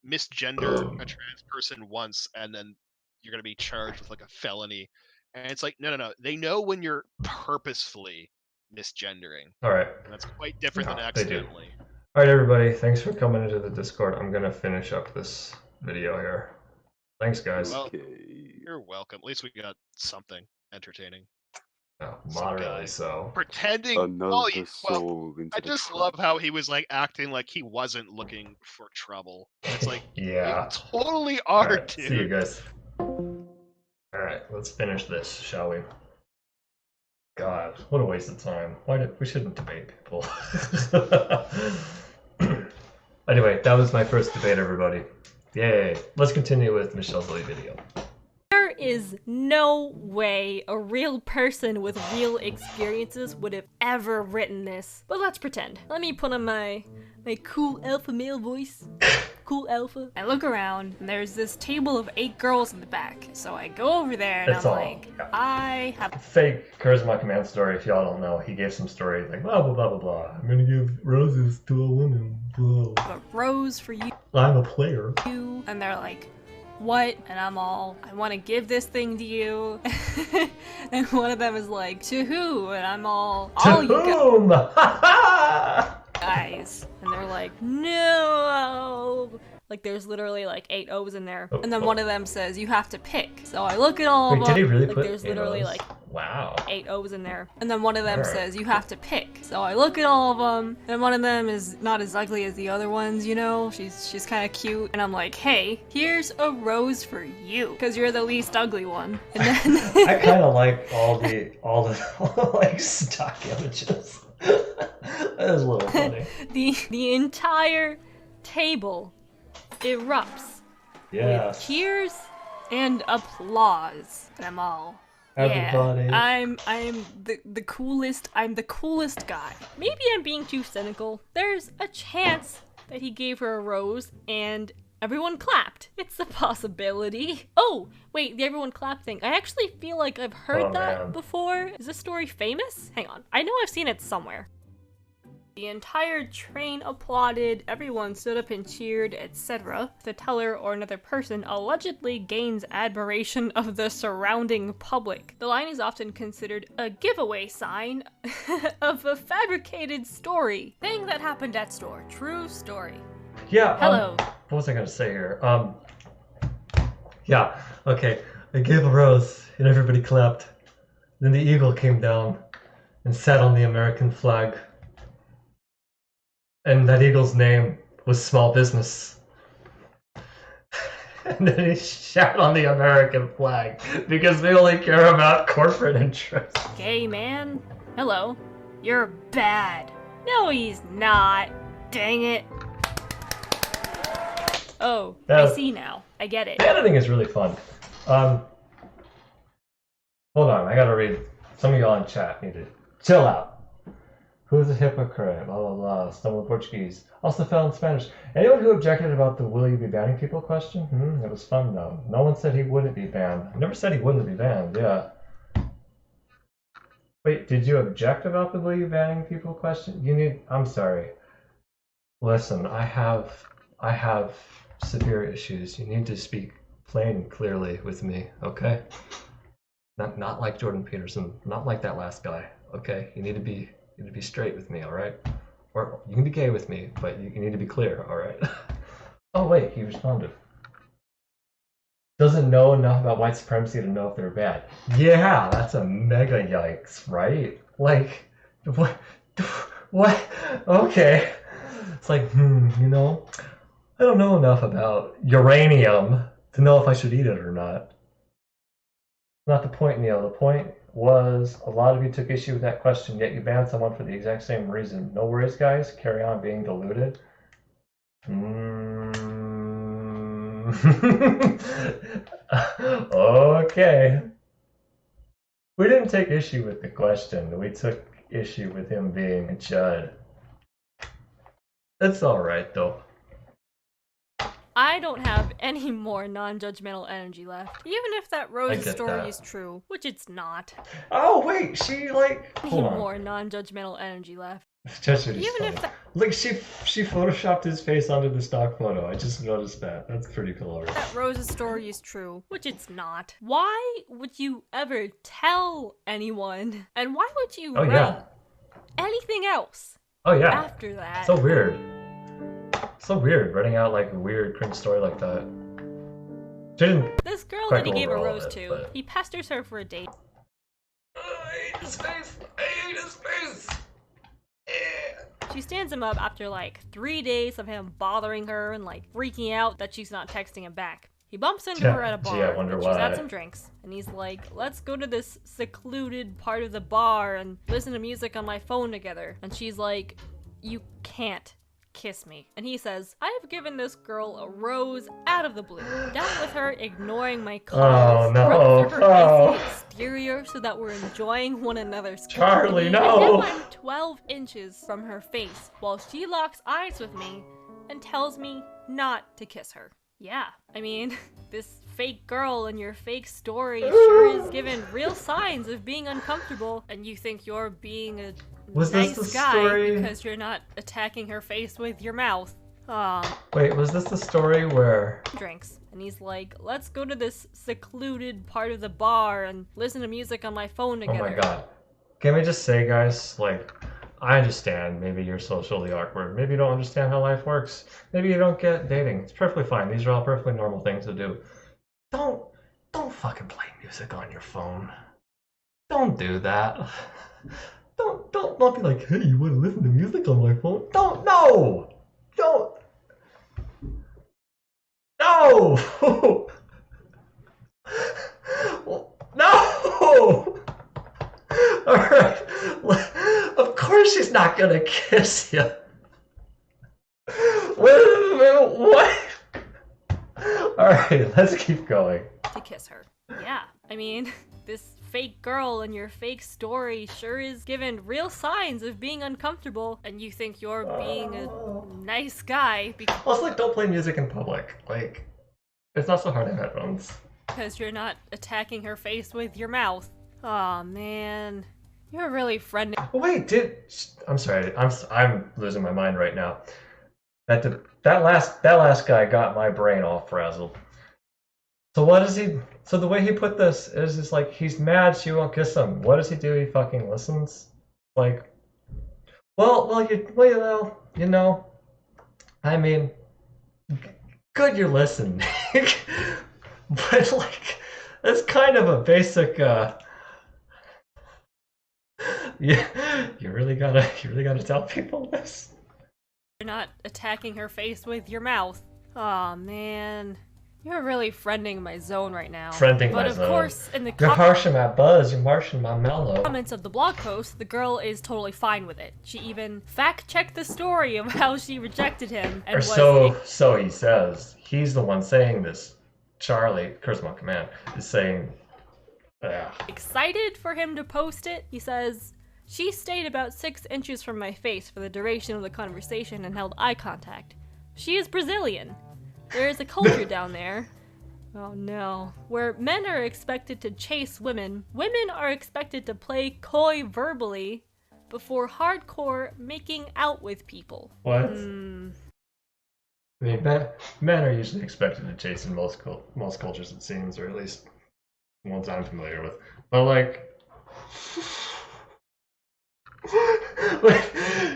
misgender a trans person once, and then you're gonna be charged with like a felony. And it's like, no. They know when you're purposefully misgendering. All right. And that's quite different than They do. accidentally. All right, everybody. Thanks for coming into the Discord. I'm gonna finish up this video here. Thanks, guys. Well, you're welcome. At least we got something entertaining. Oh, moderately so. Pretending. I just love how he was like acting like he wasn't looking for trouble. It's like, yeah, you totally are, right, dude. See you guys. All right, let's finish this, shall we? God, what a waste of time. We shouldn't debate people. Anyway, that was my first debate, everybody. Yay! Let's continue with Michelle's Zhuli video. There is no way a real person with real experiences would have ever written this. But let's pretend. Let me put on my cool alpha male voice. Cool alpha. I look around and there's this table of 8 girls in the back. So I go over there and I have fake Charisma Command story. If y'all don't know, he gave some story like blah blah blah blah blah. I'm gonna give roses to a woman. Blah. A rose for you. I'm a player. And they're like, what? And I'm all, I want to give this thing to you. And one of them is like, to who? And I'm all you guys. And they're like, no. Like there's literally like 8 O's in there. And then one of them says, you have to pick. So I look at all of them. Did he really like, put there's literally O's? like wow. 8 O's in there. And then one of them says, you have to pick. So I look at all of them. And one of them is not as ugly as the other ones, you know? She's kind of cute. And I'm like, hey, here's a rose for you. Because you're the least ugly one. And then I kind of like all the like stock images. That is a little funny. The entire table erupts with cheers and applause. And I'm all, everybody. Yeah, I'm the coolest. I'm the coolest guy. Maybe I'm being too cynical. There's a chance that he gave her a rose and everyone clapped. It's a possibility. Oh, wait, the everyone clap thing. I actually feel like I've heard that before. Is this story famous? Hang on. I know I've seen it somewhere. The entire train applauded, everyone stood up and cheered, etc. The teller or another person allegedly gains admiration of the surrounding public. The line is often considered a giveaway sign of a fabricated story. Thing that happened at store. True story. Yeah. Hello. What was I gonna say here? Yeah. Okay. I gave a rose and everybody clapped. Then the eagle came down and sat on the American flag. And that eagle's name was Small Business. And then he shat on the American flag because we only care about corporate interests. Gay man? Hello. You're bad. No, he's not. Dang it. Oh, I see now. I get it. The editing is really fun. Hold on, I gotta read. Some of y'all in chat need to chill out. Who's a hypocrite? Blah, blah, blah. Stumbled Portuguese. Also fell in Spanish. Anyone who objected about the will you be banning people question? It was fun, though. No one said he wouldn't be banned. I never said he wouldn't be banned, yeah. Wait, did you object about the will you banning people question? You need... I'm sorry. Listen, I have severe issues. You need to speak plain and clearly with me, okay? Not like Jordan Peterson. Not like that last guy, okay? You need to be straight with me, all right? Or you can be gay with me, but you need to be clear, all right? Oh wait, he responded. Doesn't know enough about white supremacy to know if they're bad. Yeah, that's a mega yikes, right? Like, what? What? Okay. It's like, you know, I don't know enough about uranium to know if I should eat it or not. Not the point, Neil. The point was a lot of you took issue with that question, yet you banned someone for the exact same reason. No worries, guys. Carry on being deluded. Okay. We didn't take issue with the question. We took issue with him being a chud. It's alright, though. I don't have any more non-judgmental energy left. Even if that Rose story is true, which it's not. Oh, wait, she, like... Any more non-judgmental energy left. Even if that... Like, she photoshopped his face onto the stock photo. I just noticed that. That's pretty hilarious. That Rose's story is true, which it's not. Why would you ever tell anyone? And why would you write anything else after that? So weird. So weird, writing out like a weird cringe story like that. This girl that he gave a rose to, he pesters her for a date. I hate his face! I hate his face! She stands him up after like 3 days of him bothering her and like freaking out that she's not texting him back. He bumps into her at a bar, and she's had some drinks, and he's like, let's go to this secluded part of the bar and listen to music on my phone together. And she's like, you can't kiss me. And he says, I have given this girl a rose out of the blue. Dealt with her ignoring my calls. Broke through her icy exterior so that we're enjoying one another's company. Charlie, no! And now I'm 12 inches from her face while she locks eyes with me and tells me not to kiss her. Yeah, I mean, this fake girl in your fake story sure is given real signs of being uncomfortable, and you think you're being a nice guy because you're not attacking her face with your mouth. Wait, was this the story where... Drinks. And he's like, let's go to this secluded part of the bar and listen to music on my phone together. Oh my god. Can we just say, guys, like, I understand maybe you're socially awkward. Maybe you don't understand how life works. Maybe you don't get dating. It's perfectly fine. These are all perfectly normal things to do. Don't fucking play music on your phone. Don't do that. Don't be like, hey, you want to listen to music on my phone? Don't. No! No! Alright. Of course she's not gonna kiss you. Wait a minute, what? Alright, let's keep going. To kiss her. Yeah, I mean, this fake girl in your fake story sure is given real signs of being uncomfortable, and you think you're being a nice guy Also, like, don't play music in public. Like, it's not so hard to have headphones. Because you're not attacking her face with your mouth. Aw, man. You're really friendly. Wait, I'm sorry. I'm losing my mind right now. That last guy got my brain all frazzled. So what does he? So the way he put this is just like he's mad she won't kiss him. What does he do? He fucking listens. Like, you know. I mean, good you're listening, but like that's kind of a basic. Yeah, you really gotta tell people this. You're not attacking her face with your mouth. Aw, man. You're really friending my zone right now. Friending my but of zone. course, in the You're harshing my buzz, you're marshing my mellow. comments of the blog post, the girl is totally fine with it. She even fact-checked the story of how she rejected him and Or so he says. He's the one saying this. Charlie, Charisma on Command, is saying, excited for him to post it. He says, she stayed about 6 inches from my face for the duration of the conversation and held eye contact. She is Brazilian. There is a culture down there, oh no, where men are expected to chase women. Women are expected to play coy verbally before hardcore making out with people. What? I mean, men are usually expected to chase in most cultures, it seems, or at least ones I'm familiar with. But like,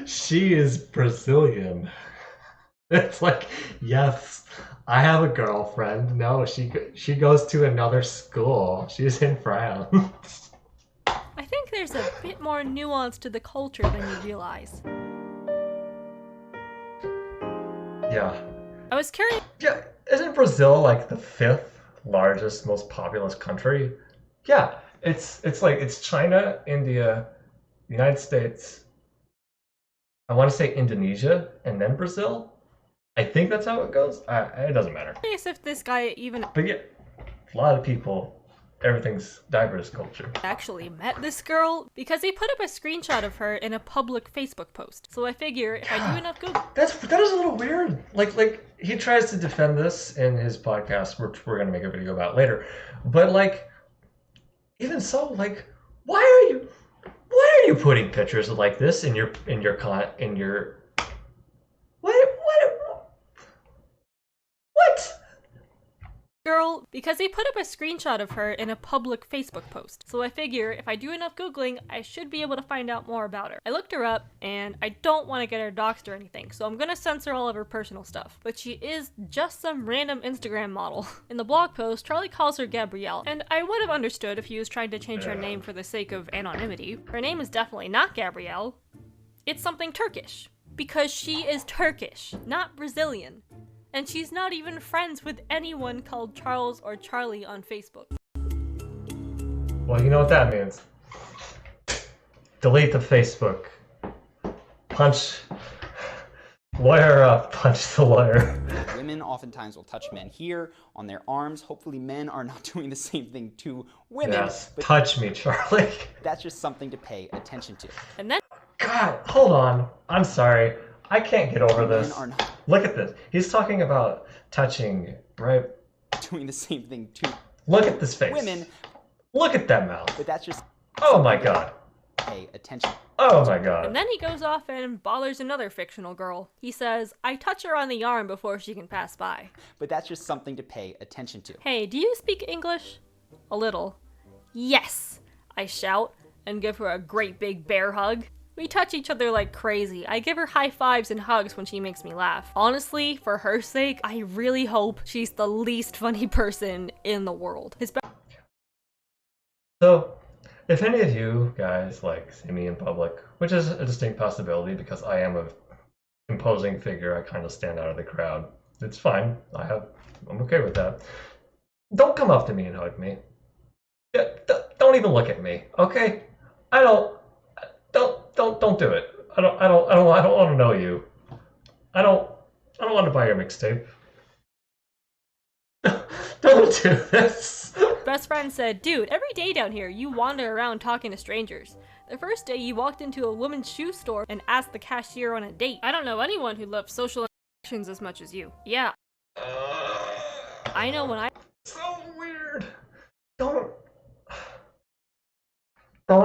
she is Brazilian. It's like, yes, I have a girlfriend. No, she goes to another school. She's in France. I think there's a bit more nuance to the culture than you realize. Yeah. I was curious. Yeah, isn't Brazil like the 5th largest, most populous country? Yeah, it's like it's China, India, United States. I want to say Indonesia and then Brazil. I think that's how it goes. It doesn't matter. I'm curious if this guy even But yeah, a lot of people, everything's diverse culture. actually met this girl because he put up a screenshot of her in a public Facebook post. So I figure if I do enough Google, that is a little weird. Like he tries to defend this in his podcast, which we're gonna make a video about later. But like, even so, like, why are you putting pictures like this in your girl because he put up a screenshot of her in a public Facebook post. So I figure if I do enough Googling, I should be able to find out more about her. I looked her up and I don't want to get her doxed or anything, so I'm gonna censor all of her personal stuff. But she is just some random Instagram model. In the blog post, Charlie calls her Gabrielle, and I would have understood if he was trying to change her name for the sake of anonymity. Her name is definitely not Gabrielle. It's something Turkish. Because she is Turkish, not Brazilian. And she's not even friends with anyone called Charles or Charlie on Facebook. Well, you know what that means. Delete the Facebook. Punch lawyer up, punch the lawyer. Women oftentimes will touch men here on their arms. Hopefully men are not doing the same thing to women. Yes, but touch me, Charlie. that's just something to pay attention to. And then God, hold on. I'm sorry. I can't get over this. Men are not Look at this. He's talking about touching, right? doing the same thing to Look at this face. women. Look at that mouth. But that's just Oh my god. pay attention. Oh my god. And then he goes off and bothers another fictional girl. He says, I touch her on the arm before she can pass by. But that's just something to pay attention to. Hey, do you speak English? A little. Yes, I shout and give her a great big bear hug. We touch each other like crazy. I give her high fives and hugs when she makes me laugh. Honestly, for her sake, I really hope she's the least funny person in the world. So, if any of you guys like see me in public, which is a distinct possibility because I am an imposing figure, I kind of stand out of the crowd. It's fine. I'm okay with that. Don't come up to me and hug me. Don't even look at me, okay? Don't do it. I don't want to know you. I don't want to buy your mixtape. Don't do this. Best friend said, dude, every day down here you wander around talking to strangers. The first day you walked into a woman's shoe store and asked the cashier on a date. I don't know anyone who loves social interactions as much as you. Yeah. I know when I... So weird. Don't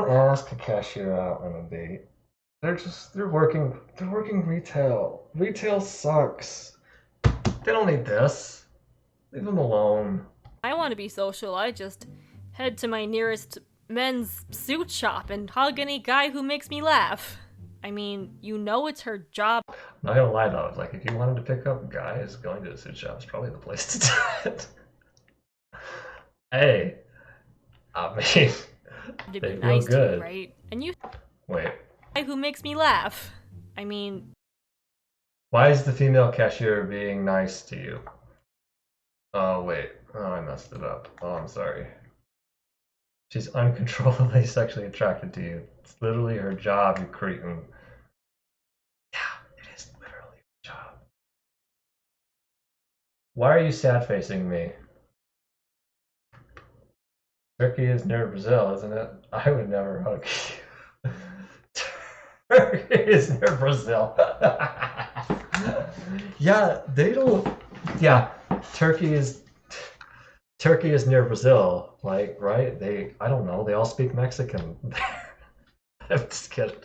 ask a cashier out on a date. They're working retail. Retail sucks. They don't need this. Leave them alone. I want to be social. I just head to my nearest men's suit shop and hug any guy who makes me laugh. I mean, you know it's her job. Not gonna lie though, like if you wanted to pick up guys, going to a suit shop is probably the place to do it. Hey, I mean, To they be feel nice to good. you, right? And you Wait, guy who makes me laugh. I mean, why is the female cashier being nice to you? Oh, wait. Oh, I messed it up. Oh, I'm sorry. She's uncontrollably sexually attracted to you. It's literally her job, you cretin. Yeah, it is literally her job. Why are you sad-facing me? Turkey is near Brazil, isn't it? I would never hug you. Turkey is near Brazil. Yeah, they don't. Yeah, Turkey is near Brazil. Like, right? I don't know. They all speak Mexican. I'm just kidding.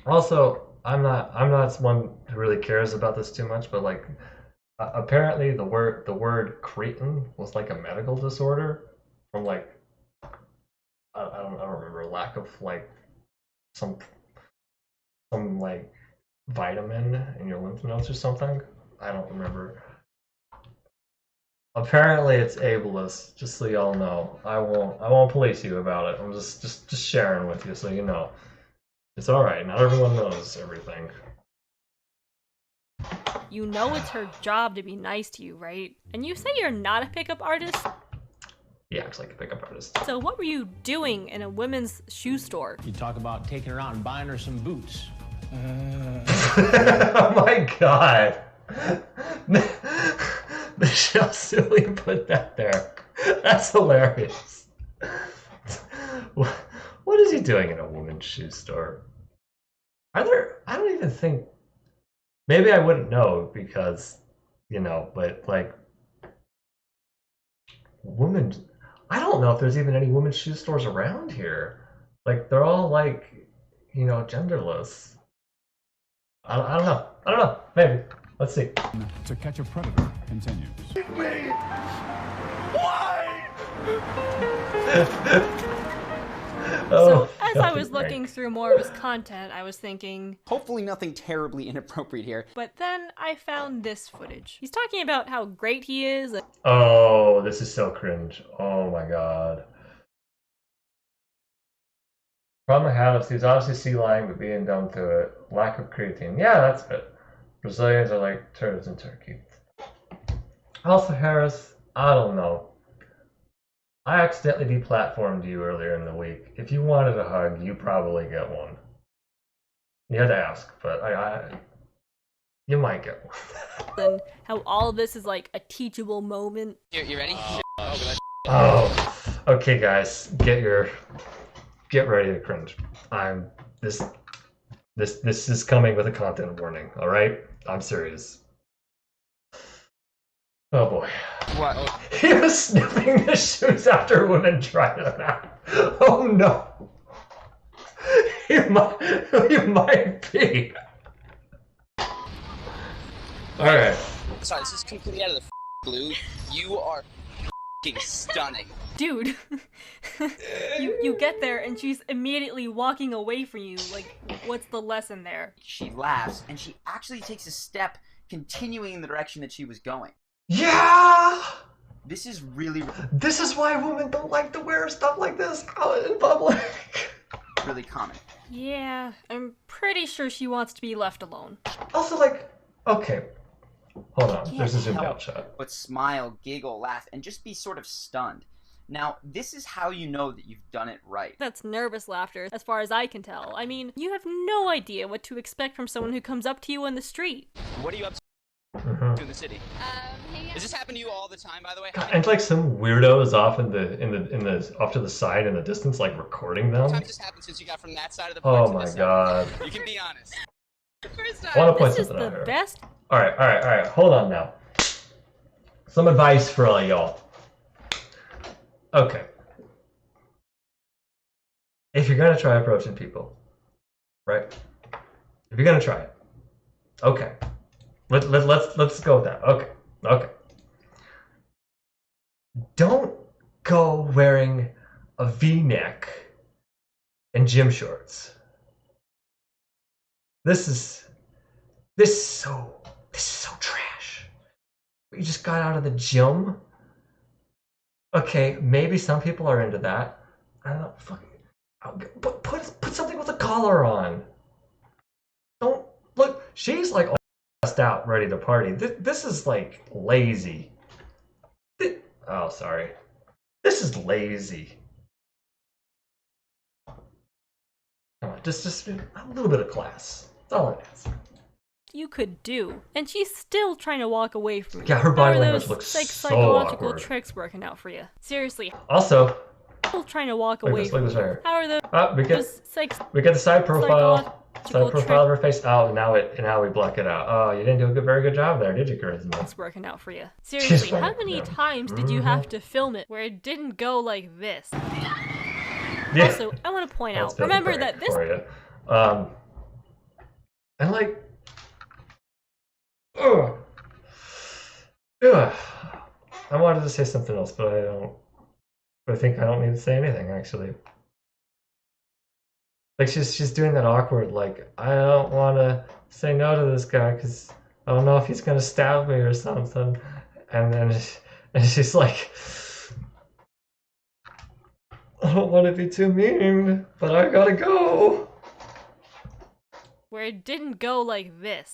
Also, I'm not one who really cares about this too much, but like, apparently the word cretin was like a medical disorder from like I don't remember, lack of like some like vitamin in your lymph nodes or something. I don't remember. Apparently it's ableist, just so y'all know. I won't police you about it. I'm just sharing with you so you know. It's alright, not everyone knows everything. You know it's her job to be nice to you, right? And you say you're not a pickup artist? He acts like a pickup artist. So what were you doing in a women's shoe store? You talk about taking her out and buying her some boots. Oh my god. Michele Zhuli put that there. That's hilarious. What is he doing in a woman's shoe store? I don't even think, maybe I wouldn't know because, you know, but like, I don't know if there's even any women's shoe stores around here. Like, they're all like, you know, genderless. I don't know. Maybe. Let's see. To Catch a Predator continues. Why? So, as I was looking through more of his content, I was thinking, hopefully nothing terribly inappropriate here. But then I found this footage. He's talking about how great he is. Oh, this is so cringe. Oh my god. Problem I had is he's obviously sea lion, but being dumb to it. Lack of creatine. Yeah, that's it. Brazilians are like turtles in Turkey. Also, Harris, I don't know. I accidentally deplatformed you earlier in the week. If you wanted a hug, you probably get one. You had to ask, but you might get one. And how all of this is like a teachable moment. You ready? Oh, okay, guys, get ready to cringe. This is coming with a content warning. All right, I'm serious. Oh boy. What? He was sniffing the shoes after women tried them out. Oh no. You might be. Alright. Sorry, this is completely out of the blue. You are stunning. Dude, you get there and she's immediately walking away from you. Like, what's the lesson there? She laughs and she actually takes a step continuing in the direction that she was going. Yeah! This is really... This is why women don't like to wear stuff like this out in public. Really common. Yeah, I'm pretty sure she wants to be left alone. Also, like, okay. Hold on, there's a zoomed out shot. But smile, giggle, laugh, and just be sort of stunned. Now, this is how you know that you've done it right. That's nervous laughter, as far as I can tell. I mean, you have no idea what to expect from someone who comes up to you in the street. What are you up to in the city? Does this happen to you all the time, by the way? And like some weirdos off in the off to the side in the distance, like recording them. What time just happened since you got from that side of the Oh park to my this god. side? You can be honest. I want to point This is something out the here. best. All right. Hold on now. Some advice for all y'all. Okay. If you're gonna try approaching people, right? If you're gonna try it, okay. Let's go with that. Okay. Don't go wearing a V-neck and gym shorts. This is so trash. You just got out of the gym. Okay, maybe some people are into that. I don't know. Fucking put something with a collar on. Don't look. She's like all passed out, ready to party. This is like lazy. Oh, sorry. This is lazy. Come on, just a little bit of class. That's all it is. You could do, and she's still trying to walk away from you. Yeah, her body How are language those looks so psychological awkward. tricks working out for you? Seriously. Also, Still trying to walk look away this, look from this you. right here. How are those We get the side profile. Side profile of her face. Oh, now we block it out. Oh, you didn't do a very good job there, did you, Charisma? It's working out for you. Seriously, how many times did you have to film it where it didn't go like this? Yeah. Also, I want to point out, remember that this... And like... Ugh. Ugh. I wanted to say something else, but I don't... I think I don't need to say anything, actually. Like, she's doing that awkward, like, I don't want to say no to this guy because I don't know if he's going to stab me or something. And then she's like, I don't want to be too mean, but I gotta go. Where it didn't go like this.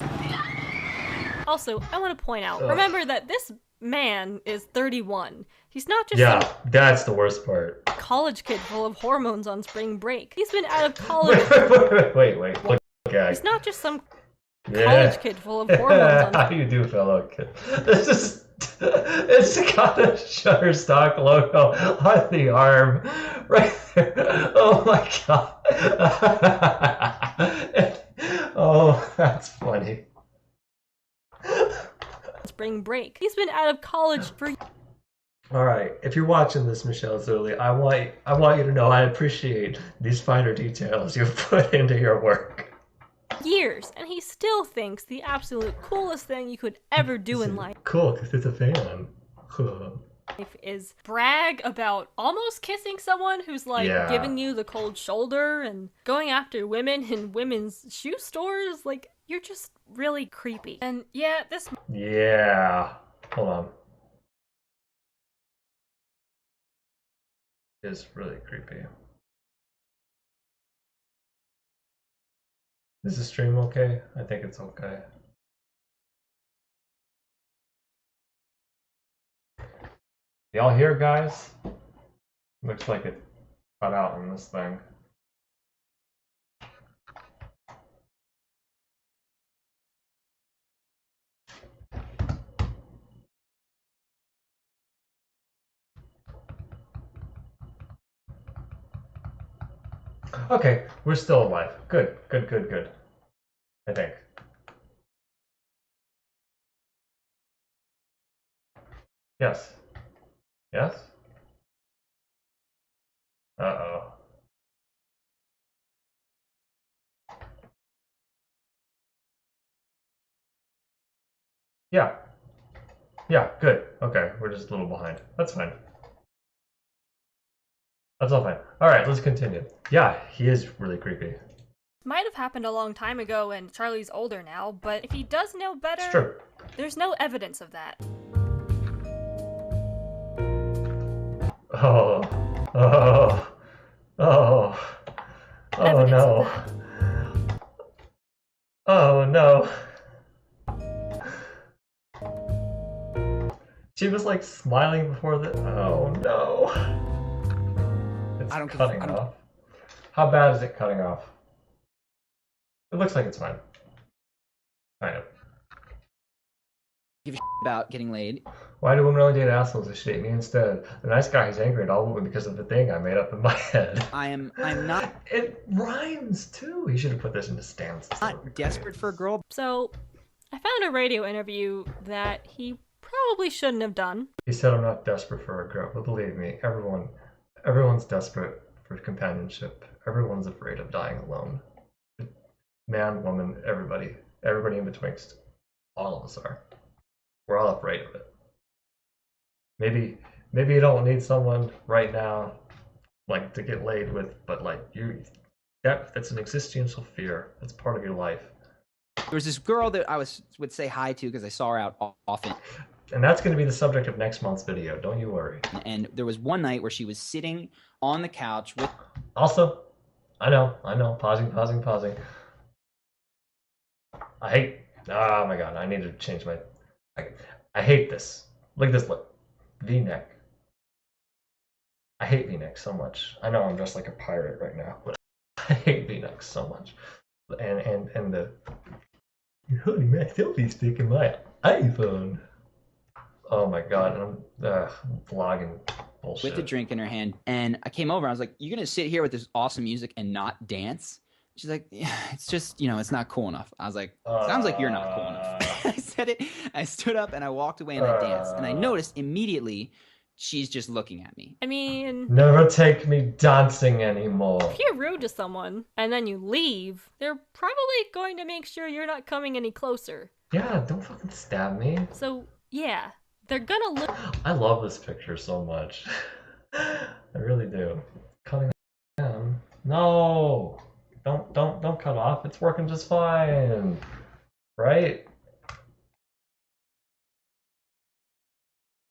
Also, I want to point out, Ugh. remember that this man is 31. He's not just Yeah, some that's the worst part. college kid full of hormones on spring break. He's been out of college. Wait. Look at He's not just some yeah. college kid full of hormones on How do you do, fellow kid? This is... It's got a Shutterstock logo on the arm. Right there. Oh my god. Oh, that's funny. Spring break. He's been out of college for All right, if you're watching this, Michele Zhuli, I want you to know I appreciate these finer details you've put into your work. years, and he still thinks the absolute coolest thing you could ever do in life Cool, because it's a fan. is brag about almost kissing someone who's like Yeah. giving you the cold shoulder and going after women in women's shoe stores. Like, you're just really creepy. And yeah, this Yeah. Hold on. It's really creepy. Is the stream okay? I think it's okay. Y'all hear, guys? Looks like it cut out on this thing. Okay, we're still alive. Good. I think. Yes. Yes? Uh-oh. Yeah. Yeah, good. Okay, we're just a little behind. That's fine. That's all fine. Alright, let's continue. Yeah, he is really creepy. might have happened a long time ago and Charlie's older now, but if he does know better, It's true. there's no evidence of that. Oh. Oh. Oh. Oh Evidence no. of Oh no. She was like smiling before the. Oh no. It's cutting off. How bad is it cutting off? It looks like it's fine. Kind of. Give a shit about getting laid. Why do women only date assholes? They should date me instead. The nice guy is angry at all women because of the thing I made up in my head. I'm not. It rhymes too. He should have put this into stanzas. Not desperate for a girl. So, I found a radio interview that he probably shouldn't have done. He said I'm not desperate for a girl, but believe me, everyone's desperate for companionship. Everyone's afraid of dying alone. Man, woman, everybody in betwixt. All of us are. We're all afraid of it. Maybe you don't need someone right now, like to get laid with, but like that's an existential fear. That's part of your life. There was this girl that I would say hi to because I saw her out often. And that's going to be the subject of next month's video. Don't you worry. And there was one night where she was sitting on the couch with. Also, I know. Pausing. I Oh my god, I need to change my... I hate this. Look at this look. V-neck. I hate V-neck so much. I know I'm dressed like a pirate right now, but I hate V-necks so much. And the... Holy man, selfie stick in my iPhone. Oh my god, and I'm vlogging bullshit. With a drink in her hand, and I came over. I was like, "You're gonna sit here with this awesome music and not dance?" She's like, "Yeah, it's just, it's not cool enough." I was like, "Sounds like you're not cool enough." I said it. I stood up and I walked away and I danced, and I noticed immediately she's just looking at me. I mean, never take me dancing anymore. If you're rude to someone and then you leave, they're probably going to make sure you're not coming any closer. Yeah, don't fucking stab me. So yeah. They're gonna look. I love this picture so much. I really do. Cutting down. No! Don't cut off. It's working just fine. Right?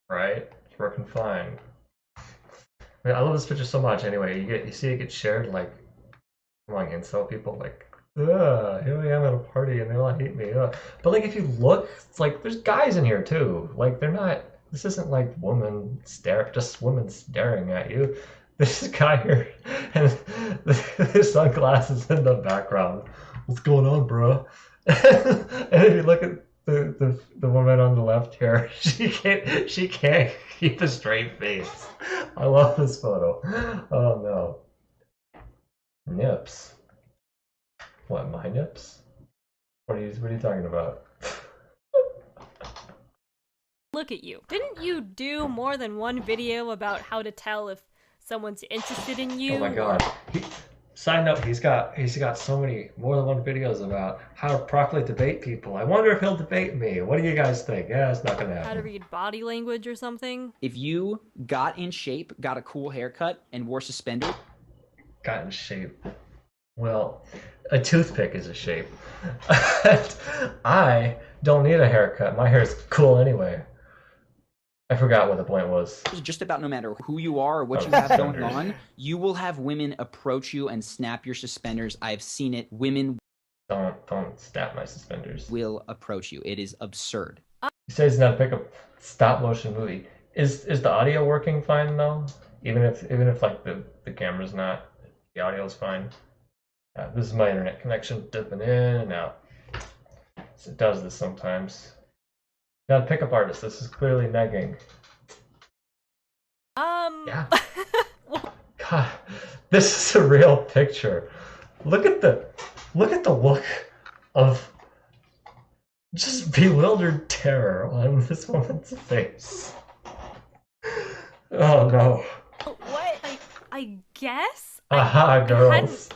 Right? It's working fine. I mean, I love this picture so much. Anyway, you see it get shared like among incel people, like, ugh, here I am at a party and they all hate me. Ugh. But like, if you look, it's like there's guys in here too. Like, they're not. This isn't like just women staring at you. This guy here and his sunglasses in the background. What's going on, bro? And if you look at the woman on the left here, she can't keep a straight face. I love this photo. Oh no. Nips. What, my nips? What are you talking about? Look at you. Didn't you do more than one video about how to tell if someone's interested in you? Oh my god. Side note, he's got so many, more than one videos about how to properly debate people. I wonder if he'll debate me. What do you guys think? Yeah, it's not gonna happen. How to read body language or something? If you got in shape, got a cool haircut, and wore suspenders... Got in shape. Well, a toothpick is a shape. I don't need a haircut. My hair is cool anyway. I forgot what the point was. Just about no matter who you are or what you have going on, you will have women approach you and snap your suspenders. I've seen it. Women don't snap my suspenders. Will approach you. It is absurd. He says he's not pick up stop motion movie. Is the audio working fine though? Even if like the camera's not, the audio's fine. This is my internet connection dipping in and out. So it does this sometimes. Not a pickup artist. This is clearly negging. Yeah. God, this is a real picture. Look at the look of just bewildered terror on this woman's face. Oh no. What? I guess? Aha, girls.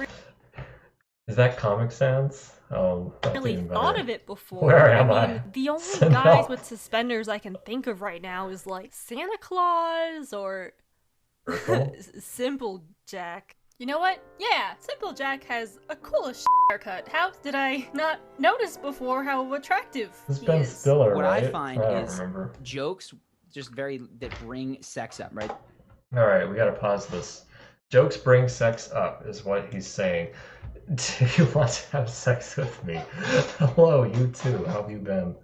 Is that Comic Sans? Oh, I really thought of it before. Where am I? The only guys with suspenders I can think of right now is like Santa Claus or Simple Jack. You know what? Yeah, Simple Jack has a coolish haircut. How did I not notice before how attractive he is? Stiller, what right? I find is remember. Jokes just that bring sex up, right? All right, we gotta pause this. Jokes bring sex up is what he's saying. Do you want to have sex with me? Hello, you too. How have you been?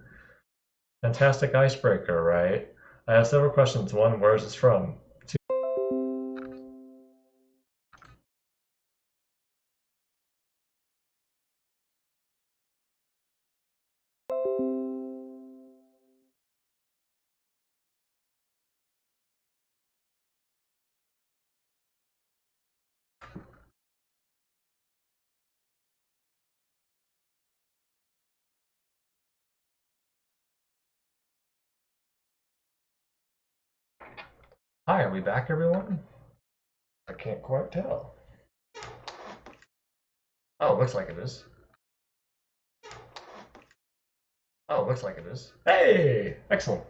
Fantastic icebreaker, right? I have several questions. One, where is this from? Two, hi, are we back, everyone? I can't quite tell. Oh, looks like it is. Oh, looks like it is. Hey! Excellent.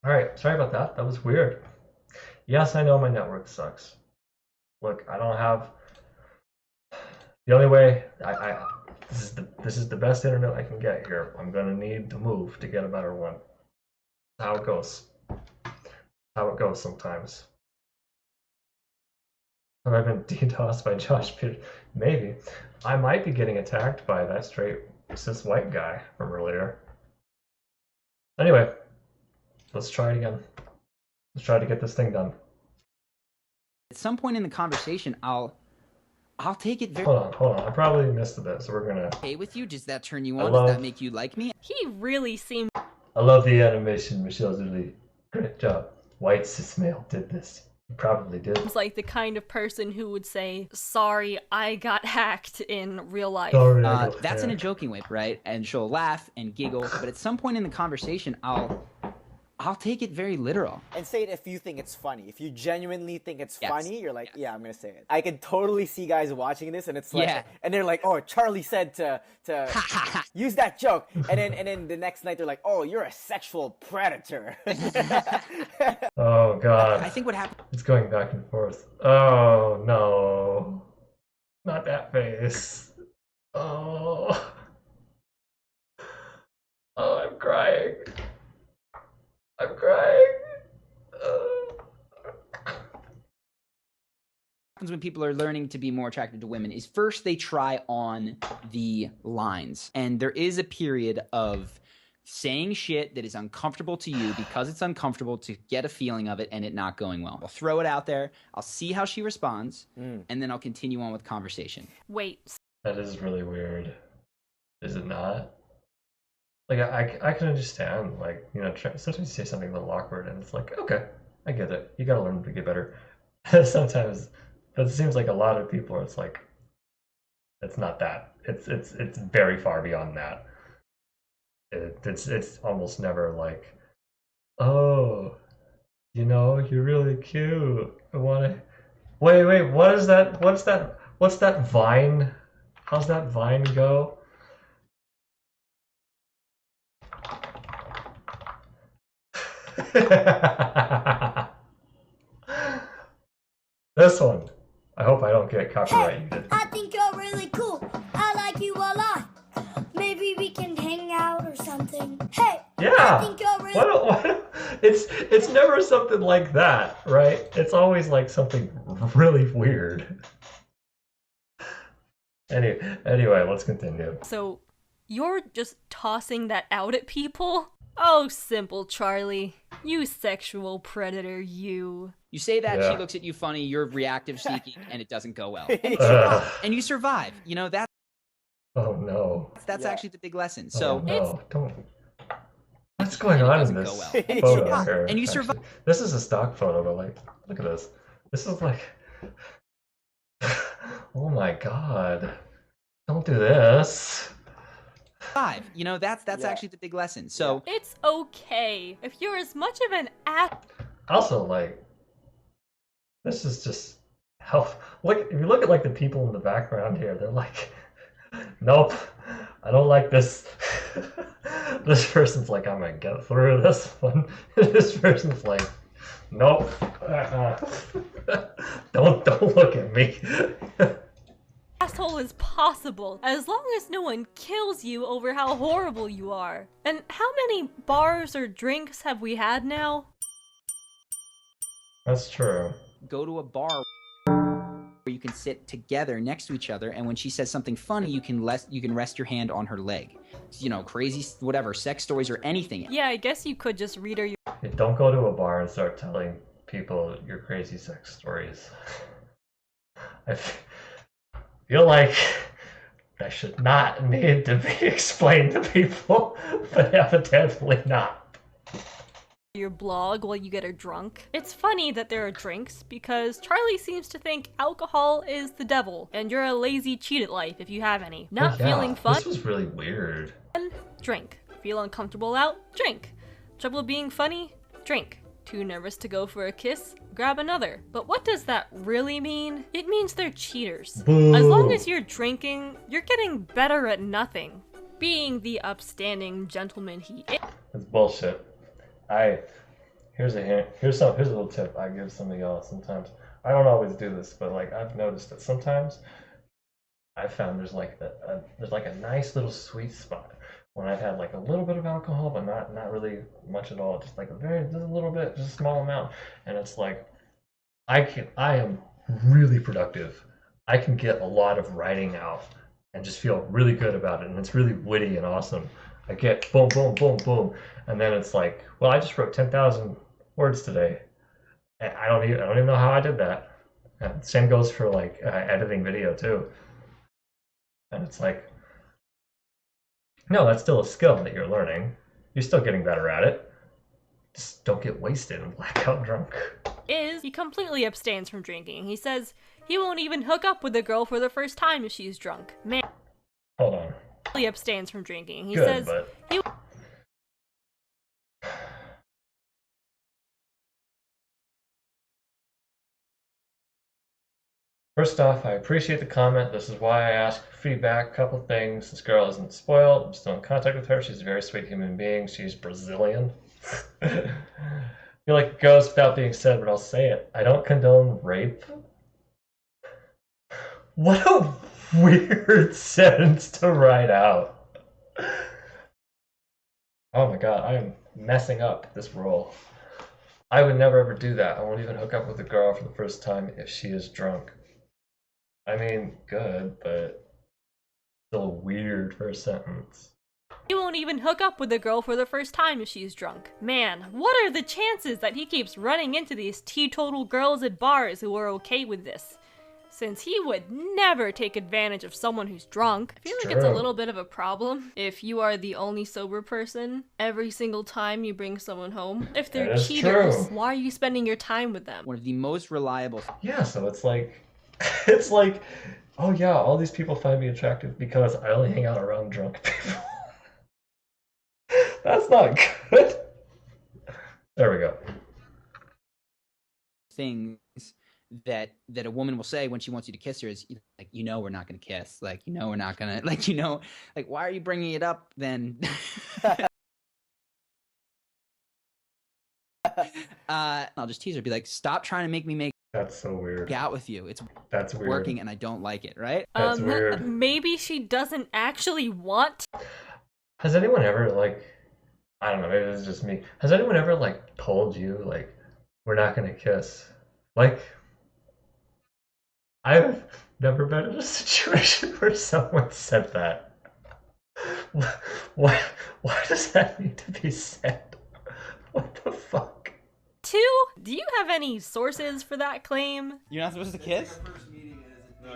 Alright, sorry about that. That was weird. Yes, I know my network sucks. Look, I don't have... The only way... This is the best internet I can get here. I'm gonna need to move to get a better one. How it goes. How it goes sometimes. Have I been DDoSed by Josh Peters? Maybe. I might be getting attacked by that straight cis white guy from earlier. Anyway, let's try it again. Let's try to get this thing done. At some point in the conversation, I'll take it very. Hold on. I probably missed a bit, so we're gonna. Okay with you? Does that turn you on? Does that make you like me? He really seemed. I love the animation, Michele Zhuli. Great job. White cis male did this. He probably did. Like the kind of person who would say, "Sorry, I got hacked" in real life. Sorry, that's in a joking way, right? And she'll laugh and giggle, but at some point in the conversation, I'll take it very literal. And say it if you think it's funny. If you genuinely think it's funny, you're like, yeah, I'm gonna say it. I can totally see guys watching this, and it's like, and they're like, oh, Charlie said to use that joke, and then the next night they're like, oh, you're a sexual predator. Oh God. I think what happened. It's going back and forth. Oh no, not that face. Oh, I'm crying. I'm crying. When people are learning to be more attracted to women is first they try on the lines, and there is a period of saying shit that is uncomfortable to you because it's uncomfortable to get a feeling of it and it not going well. I'll throw it out there, I'll see how she responds, and then I'll continue on with conversation. Wait. That is really weird. Is it not? Like, I can understand, like, you know, sometimes you say something a little awkward and it's like, okay, I get it. You gotta learn to get better. Sometimes, but it seems like a lot of people, it's like, it's not that. It's very far beyond that. It's almost never like, oh, you know, you're really cute. I wanna, wait, what is that? What's that Vine? How's that Vine go? This one. I hope I don't get copyrighted. Hey, I think you're really cool. I like you a lot. Maybe we can hang out or something. Hey, yeah. I think you're really It's never something like that, right? It's always like something really weird. Anyway, let's continue. So, you're just tossing that out at people? Oh, simple Charlie. You sexual predator, you. You say that, Yeah. she looks at you funny, you're reactive seeking, and it doesn't go well. And you survive. You know, that's Oh no. actually the big lesson. Oh, So no, don't. What's going on in this photo here? And you actually? survive. This is a stock photo, but like, look at this. This is like, oh my God! Don't do this. You know, that's actually the big lesson. So It's okay. If you're as much of an ass. Also, like, this is just health. Look, if you look at like the people in the background here, they're like, nope, I don't like this. This person's like, I'm gonna get through this one. This person's like, nope, don't look at me. Asshole is possible, as long as no one kills you over how horrible you are. And how many bars or drinks have we had now? That's true. go to a bar where you can sit together next to each other, and when she says something funny, you can rest your hand on her leg. You know, crazy, whatever, sex stories or anything. Yeah, I guess you could just read her. Yeah, don't go to a bar and start telling people your crazy sex stories. I feel like that should not need to be explained to people, but evidently not. Your blog while you get her drunk. It's funny that there are drinks because Charlie seems to think alcohol is the devil and you're a lazy cheat at life if you have any. Not feeling fun? This was really weird. Drink. Feel uncomfortable out? Drink. Trouble being funny? Drink. Too nervous to go for a kiss? Grab another. But what does that really mean? It means they're cheaters. Boo. As long as you're drinking, you're getting better at nothing. Being the upstanding gentleman he is. That's bullshit. Here's a hint. Here's a little tip I give some of y'all sometimes. I don't always do this, but like I've noticed that sometimes I've found there's like a nice little sweet spot when I've had like a little bit of alcohol, but not really much at all. Just like just a little bit, just a small amount, and it's like I am really productive. I can get a lot of writing out and just feel really good about it, and it's really witty and awesome. I get boom, boom, boom, boom, and then it's like, well, I just wrote 10,000 words today. And I don't even know how I did that. And same goes for like editing video too. And it's like, no, that's still a skill that you're learning. You're still getting better at it. Just don't get wasted and blackout drunk. He completely abstains from drinking. He says he won't even hook up with a girl for the first time if she's drunk. Man. Hold on. He abstains from drinking. He Good, says but... he... First off, I appreciate the comment. This is why I ask for feedback. Couple things. This girl isn't spoiled. I'm still in contact with her. She's a very sweet human being. She's Brazilian. I feel like it goes without being said, but I'll say it. I don't condone rape. What a weird sentence to write out. Oh my god, I am messing up this role. I would never ever do that. I won't even hook up with a girl for the first time if she is drunk. I mean, good, but still weird first sentence. He won't even hook up with a girl for the first time if she's drunk. Man, what are the chances that he keeps running into these teetotal girls at bars who are okay with this? Since he would never take advantage of someone who's drunk. I feel like it's a little bit of a problem if you are the only sober person every single time you bring someone home. If they're cheaters, why are you spending your time with them? One of the most reliable... Yeah, so it's like, it's like, oh yeah, all these people find me attractive because I only hang out around drunk people. That's not good. There we go. Things that a woman will say when she wants you to kiss her is like, you know, we're not going to kiss. Like, you know, we're not going to, like, you know, like, why are you bringing it up then? I'll just tease her, be like, stop trying to make me make That's so weird. out with you. That's weird. Working and I don't like it, right? That's weird. Maybe she doesn't actually want. Has anyone ever, like, I don't know, maybe this is just me. Has anyone ever, like, told you, like, we're not going to kiss? Like, I've never been in a situation where someone said that. Why does that need to be said? What the fuck? 2, do you have any sources for that claim? You're not supposed to kiss? No,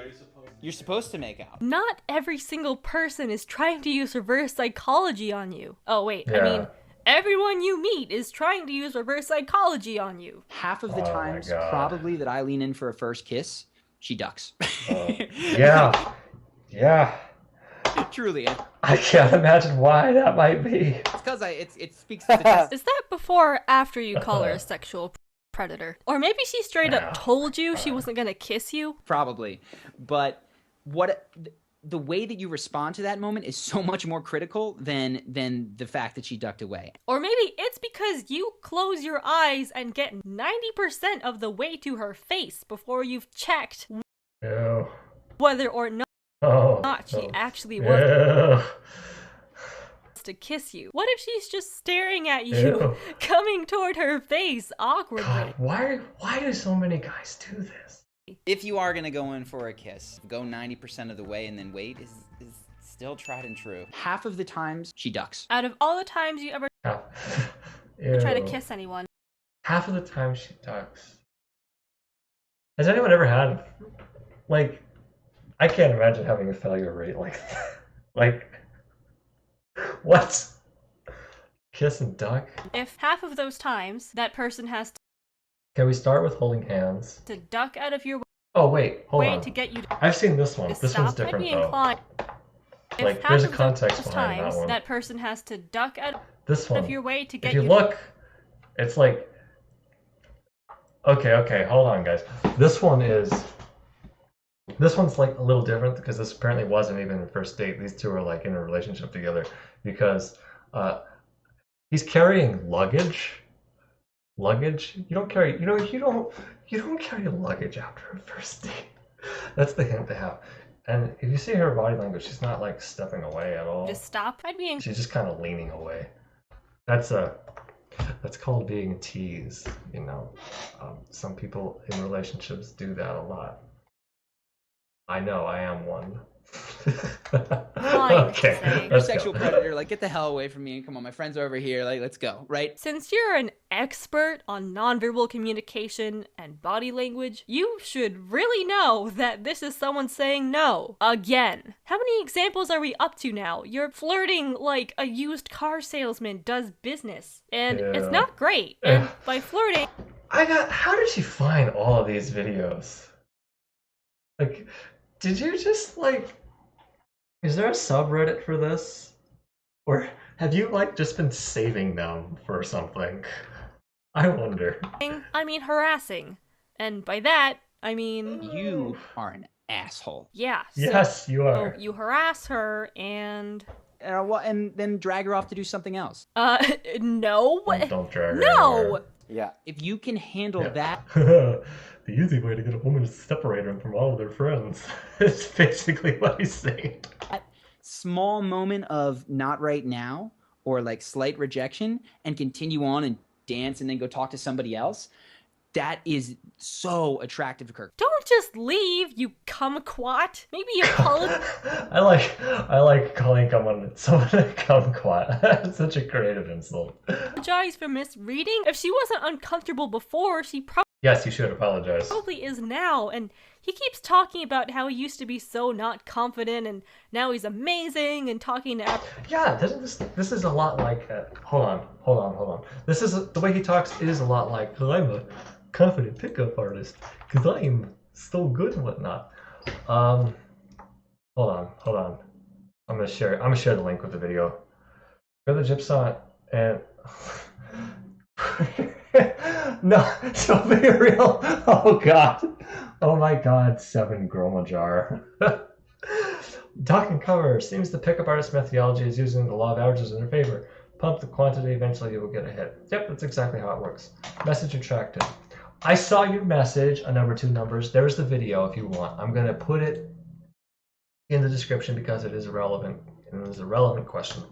you're supposed to make out. Not every single person is trying to use reverse psychology on you. Oh wait, Yeah. I mean, everyone you meet is trying to use reverse psychology on you. Half of the times, probably, that I lean in for a first kiss, she ducks. Yeah. Yeah. Truly. I can't imagine why that might be. It's because it speaks to the test. Is that before or after you call her a sexual predator? Or maybe she straight up told you she wasn't gonna kiss you? Probably. But the way that you respond to that moment is so much more critical than the fact that she ducked away. Or maybe it's because you close your eyes and get 90% of the way to her face before you've checked whether or not she actually wants to kiss you. What if she's just staring at you, coming toward her face awkwardly? God, why do so many guys do this? If you are going to go in for a kiss, go 90% of the way and then wait is still tried and true. Half of the times, she ducks. Out of all the times you ever try to kiss anyone. Half of the time she ducks. Has anyone ever had, like, I can't imagine having a failure rate like that. Like, what? Kiss and duck? If half of those times that person has to... Can we start with holding hands? To duck out of your way. Oh wait, hold on. To get you to... I've seen this one. This one's different though. Like, there's a context behind that one. That person has to duck out of your way to get if you look, it's like, okay, hold on, guys. This one's like a little different because this apparently wasn't even a first date. These two are like in a relationship together because he's carrying luggage. You don't carry luggage after a first date. That's the hint they have. And if you see her body language, she's not like stepping away at all. Just stop. She's just kind of leaning away. That's That's called being teased, you know. Some people in relationships do that a lot. I know, I am one. Okay, You're a sexual predator. Like, get the hell away from me. Come on, my friends are over here. Like, let's go, right? Since you're an expert on nonverbal communication and body language, you should really know that this is someone saying no. Again. How many examples are we up to now? You're flirting like a used car salesman does business. And it's not great. And by flirting... How did she find all of these videos? Like, did you just, like... Is there a subreddit for this? Or have you, like, just been saving them for something? I wonder. I mean harassing. And by that, I mean... You are an asshole. Yeah. Yes, you are. So you harass her and... and then drag her off to do something else. No. Don't drag her No! anywhere. Yeah. If you can handle that... The easy way to get a woman is to separate them from all of their friends. It's basically what he's saying. That small moment of not right now, or like slight rejection, and continue on and dance and then go talk to somebody else, that is so attractive to Kirk. Don't just leave, you kumquat. Maybe apologize. I like calling someone a kumquat. That's such a creative insult. Apologize for misreading. If she wasn't uncomfortable before, she probably... Yes, you should apologize. Probably is now, and he keeps talking about how he used to be so not confident, and now he's amazing, and talking to... Yeah, this is a lot like... hold on. This is the way he talks is a lot like, I'm a confident pickup artist, because I am so good and whatnot. Hold on. I'm gonna share the link with the video. Go to Gypsum and... No, so be real. Oh god. Oh my god, 7 Groma jar. Talking cover seems the pickup artist methodology is using the law of averages in her favor. Pump the quantity, eventually you will get a hit. Yep, that's exactly how it works. Message retracted. I saw your message, a number 2 numbers. There's the video if you want. I'm gonna put it in the description because it is irrelevant and it is a relevant question.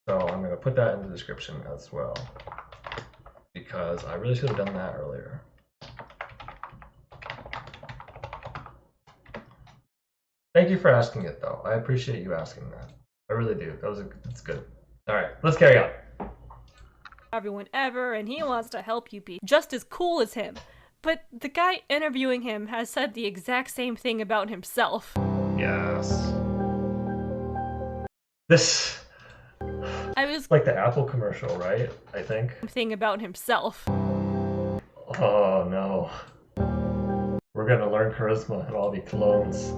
So I'm going to put that in the description as well, because I really should have done that earlier. Thank you for asking it, though. I appreciate you asking that. I really do. That's good. All right, let's carry on. Everyone ever, and he wants to help you be just as cool as him. But the guy interviewing him has said the exact same thing about himself. Yes. This... I was like the Apple commercial, right? I think. Thing about himself. Oh no. We're gonna learn charisma and all be clones.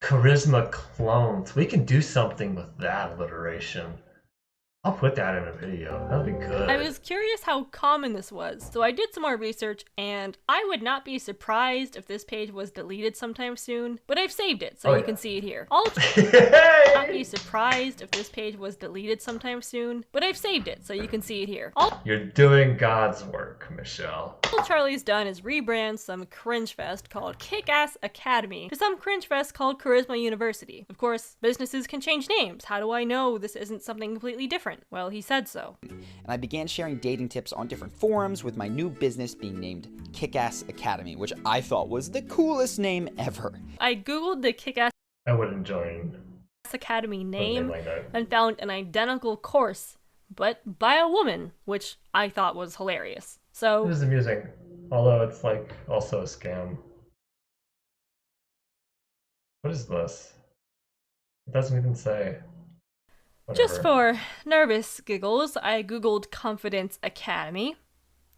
Charisma clones. We can do something with that alliteration. I'll put that in a video. That'd be good. I was curious how common this was, so I did some more research, and I would not be surprised if this page was deleted sometime soon, but I've saved it, so you can see it here. I'll not be surprised if this page was deleted sometime soon, but I've saved it, so you can see it here. You're doing God's work, Michele. All Charlie's done is rebrand some cringe fest called Kick-Ass Academy to some cringe fest called Charisma University. Of course, businesses can change names. How do I know this isn't something completely different? Well, he said so. And I began sharing dating tips on different forums, with my new business being named Kick-Ass Academy, which I thought was the coolest name ever. I googled the Kick-Ass I wouldn't join Academy name like that. and found an identical course, but by a woman, which I thought was hilarious. So it is amusing, although it's like also a scam. What is this? It doesn't even say. Whatever. Just for nervous giggles, I googled Confidence Academy,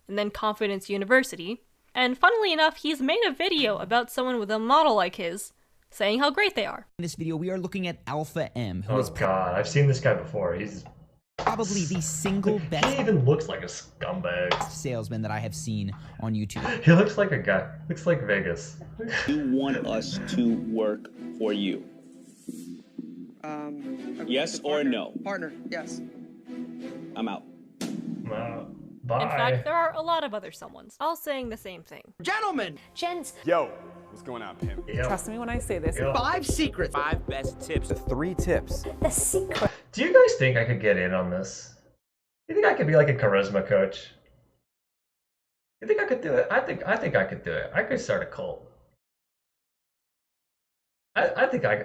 and then Confidence University, and funnily enough, he's made a video about someone with a model like his, saying how great they are. In this video, we are looking at Alpha M, who oh is god, I've seen this guy before. He's probably the single best he even looks like a scumbag salesman that I have seen on YouTube. He looks like a guy. Looks like Vegas. You want us to work for you? Yes or no? Partner, yes. I'm out. Bye. In fact, there are a lot of other someones, all saying the same thing. Gentlemen! Gents. Yo, What's going on, Pim? Trust me when I say this. 5 secrets. 5 best tips. 3 tips. The secret. Do you guys think I could get in on this? You think I could be like a charisma coach? You think I could do it? I think I could do it. I could start a cult. I think I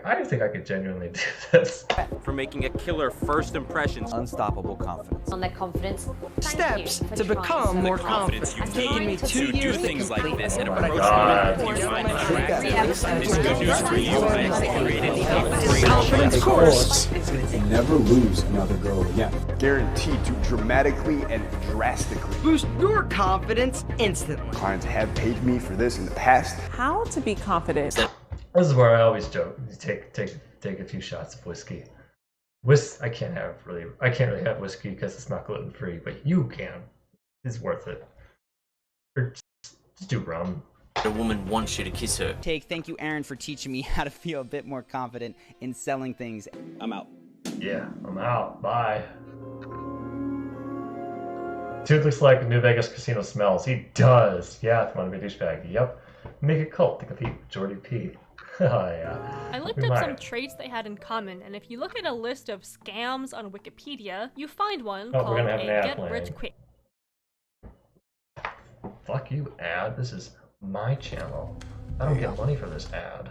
could genuinely do this. For making a killer first impressions. Unstoppable confidence. On that confidence. Steps to become more confident. It's taken me 2 years to do things like this and approach God. you find attractive. It's good news for you. I created a confidence course. Never lose another girl again. Guaranteed to dramatically and drastically Boost your confidence instantly. Clients have paid me for this in the past. How to be confident. This is where I always joke. You take a few shots of whiskey. I can't really have whiskey because it's not gluten free, but you can. It's worth it. Or just do rum. A woman wants you to kiss her. Thank you, Aaron, for teaching me how to feel a bit more confident in selling things. I'm out. Yeah, I'm out. Bye. Dude looks like New Vegas casino smells. He does. Yeah, want to be a douchebag. Yep. Make a cult to compete with Jordy P. Oh, yeah. I looked up some traits they had in common, and if you look at a list of scams on Wikipedia, you find one called a Get Rich Quick. Fuck you, ad. This is my channel. I don't get money for this ad.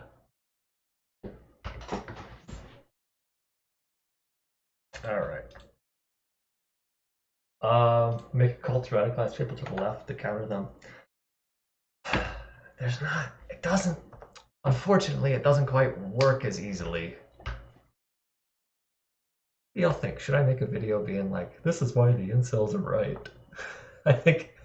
Alright. Make a cult to radicalize people to the left to counter them. Unfortunately, it doesn't quite work as easily. Y'all think, should I make a video being like, this is why the incels are right? I think,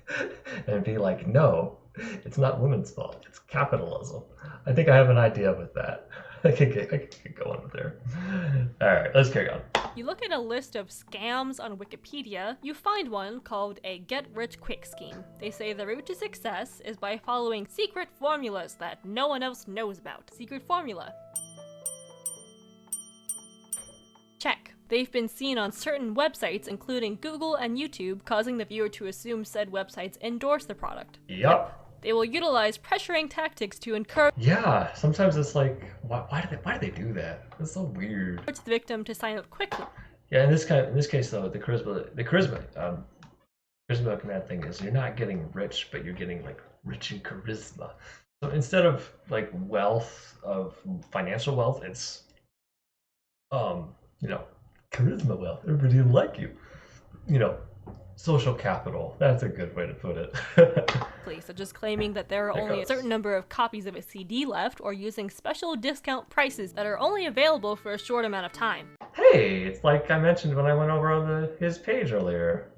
and be like, no, it's not women's fault, it's capitalism. I think I have an idea with that. I could get going with there. Alright, let's carry on. You look at a list of scams on Wikipedia, you find one called a Get Rich Quick scheme. They say the route to success is by following secret formulas that no one else knows about. Secret formula. Check. They've been seen on certain websites, including Google and YouTube, causing the viewer to assume said websites endorse the product. Yup. They will utilize pressuring tactics to encourage Yeah, sometimes it's like, why do they do that? It's so weird. the victim to sign up quickly. Yeah, in this case though, the charisma command thing is you're not getting rich, but you're getting like rich in charisma. So instead of like financial wealth, it's charisma wealth. Everybody will like you. Social capital. That's a good way to put it. Such as claiming that there are only a certain number of copies of a CD left, or using special discount prices that are only available for a short amount of time. Hey, it's like I mentioned when I went over on his page earlier.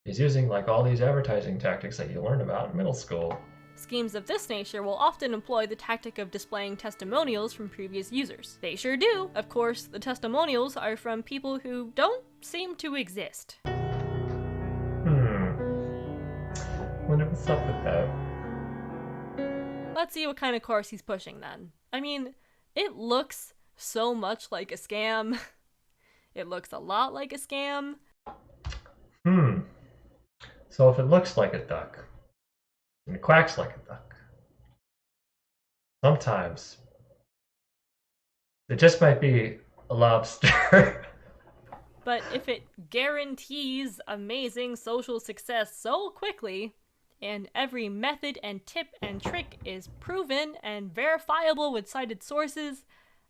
He's using like all these advertising tactics that you learn about in middle school. Schemes of this nature will often employ the tactic of displaying testimonials from previous users. They sure do. Of course, the testimonials are from people who don't seem to exist. Wonder what's up with that. Let's see what kind of course he's pushing then. I mean, it looks so much like a scam. It looks a lot like a scam. So if it looks like a duck, and it quacks like a duck, sometimes it just might be a lobster. But if it guarantees amazing social success so quickly, and every method and tip and trick is proven and verifiable with cited sources,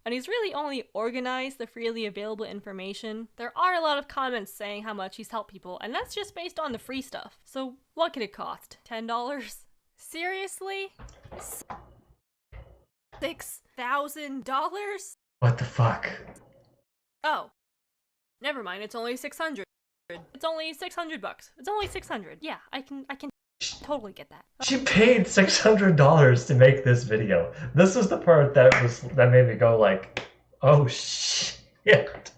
and he's really only organized the freely available information, there are a lot of comments saying how much he's helped people, and that's just based on the free stuff. So what could it cost? $10? Seriously? $6,000? What the fuck? Oh. Never mind, it's only 600. It's only 600 bucks. It's only 600. Yeah, I can totally get that. She paid $600 to make this video. This was the part that made me go like, oh shit.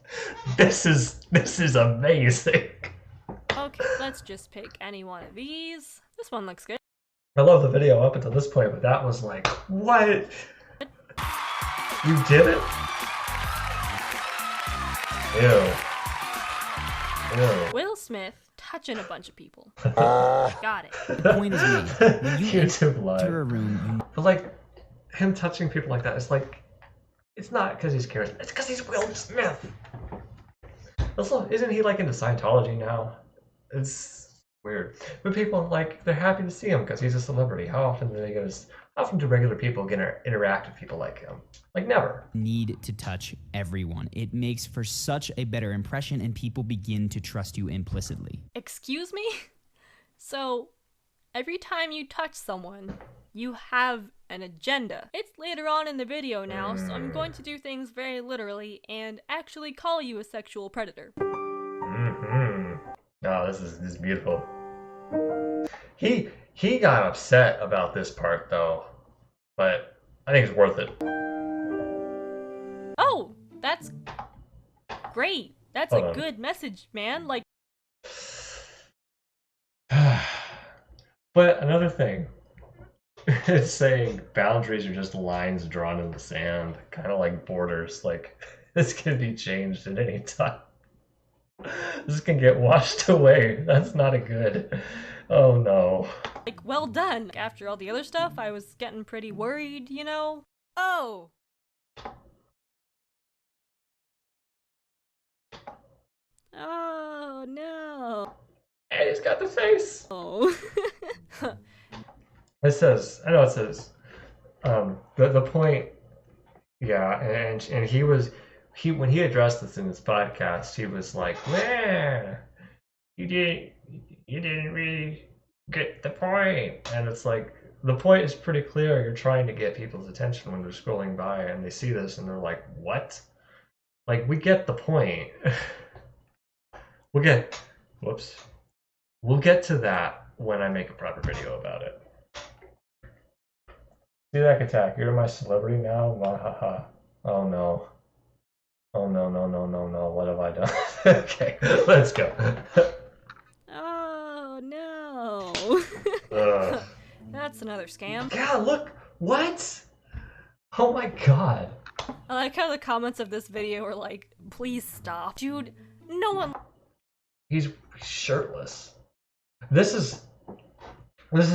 This is amazing. Okay, let's just pick any one of these. This one looks good. I love the video up until this point, but that was like, what? You did it? Ew. Will Smith touching a bunch of people. Got it. The point is made. When you YouTube Live. enter a room, But like, him touching people like that, it's like, it's not because he's charismatic. It's because he's Will Smith. Also, isn't he like into Scientology now? It's weird. But people like they're happy to see him because he's a celebrity. How often do they get? How often do regular people get interact with people like him? Like never. Need to touch everyone. It makes for such a better impression, and people begin to trust you implicitly. Excuse me? So, every time you touch someone, you have an agenda. It's later on in the video now, so I'm going to do things very literally and actually call you a sexual predator. Oh, this is beautiful. He got upset about this part though, but I think it's worth it. Oh, that's great. That's Hold a on. good message, man. Like, but another thing, it's saying boundaries are just lines drawn in the sand, kind of like borders. Like this can be changed at any time. This can get washed away. That's not a good. Oh no. like, well done. After all the other stuff, I was getting pretty worried, you know? Oh. Oh, no. And he's got the face. Oh. It says, I know it says, the point, yeah, and when he addressed this in his podcast, he was like, man, you didn't really get the point. And it's like, the point is pretty clear. You're trying to get people's attention when they're scrolling by and they see this and they're like, what? Like, we get the point. We'll get to that when I make a proper video about it. See that attack? You're my celebrity now? Wahaha. Oh no. Oh no, no, no, no, no. What have I done? Okay, let's go. Oh, no. That's another scam. Yeah, look. What? Oh my god. I like how the comments of this video are like, please stop. Dude, no one... He's shirtless. This is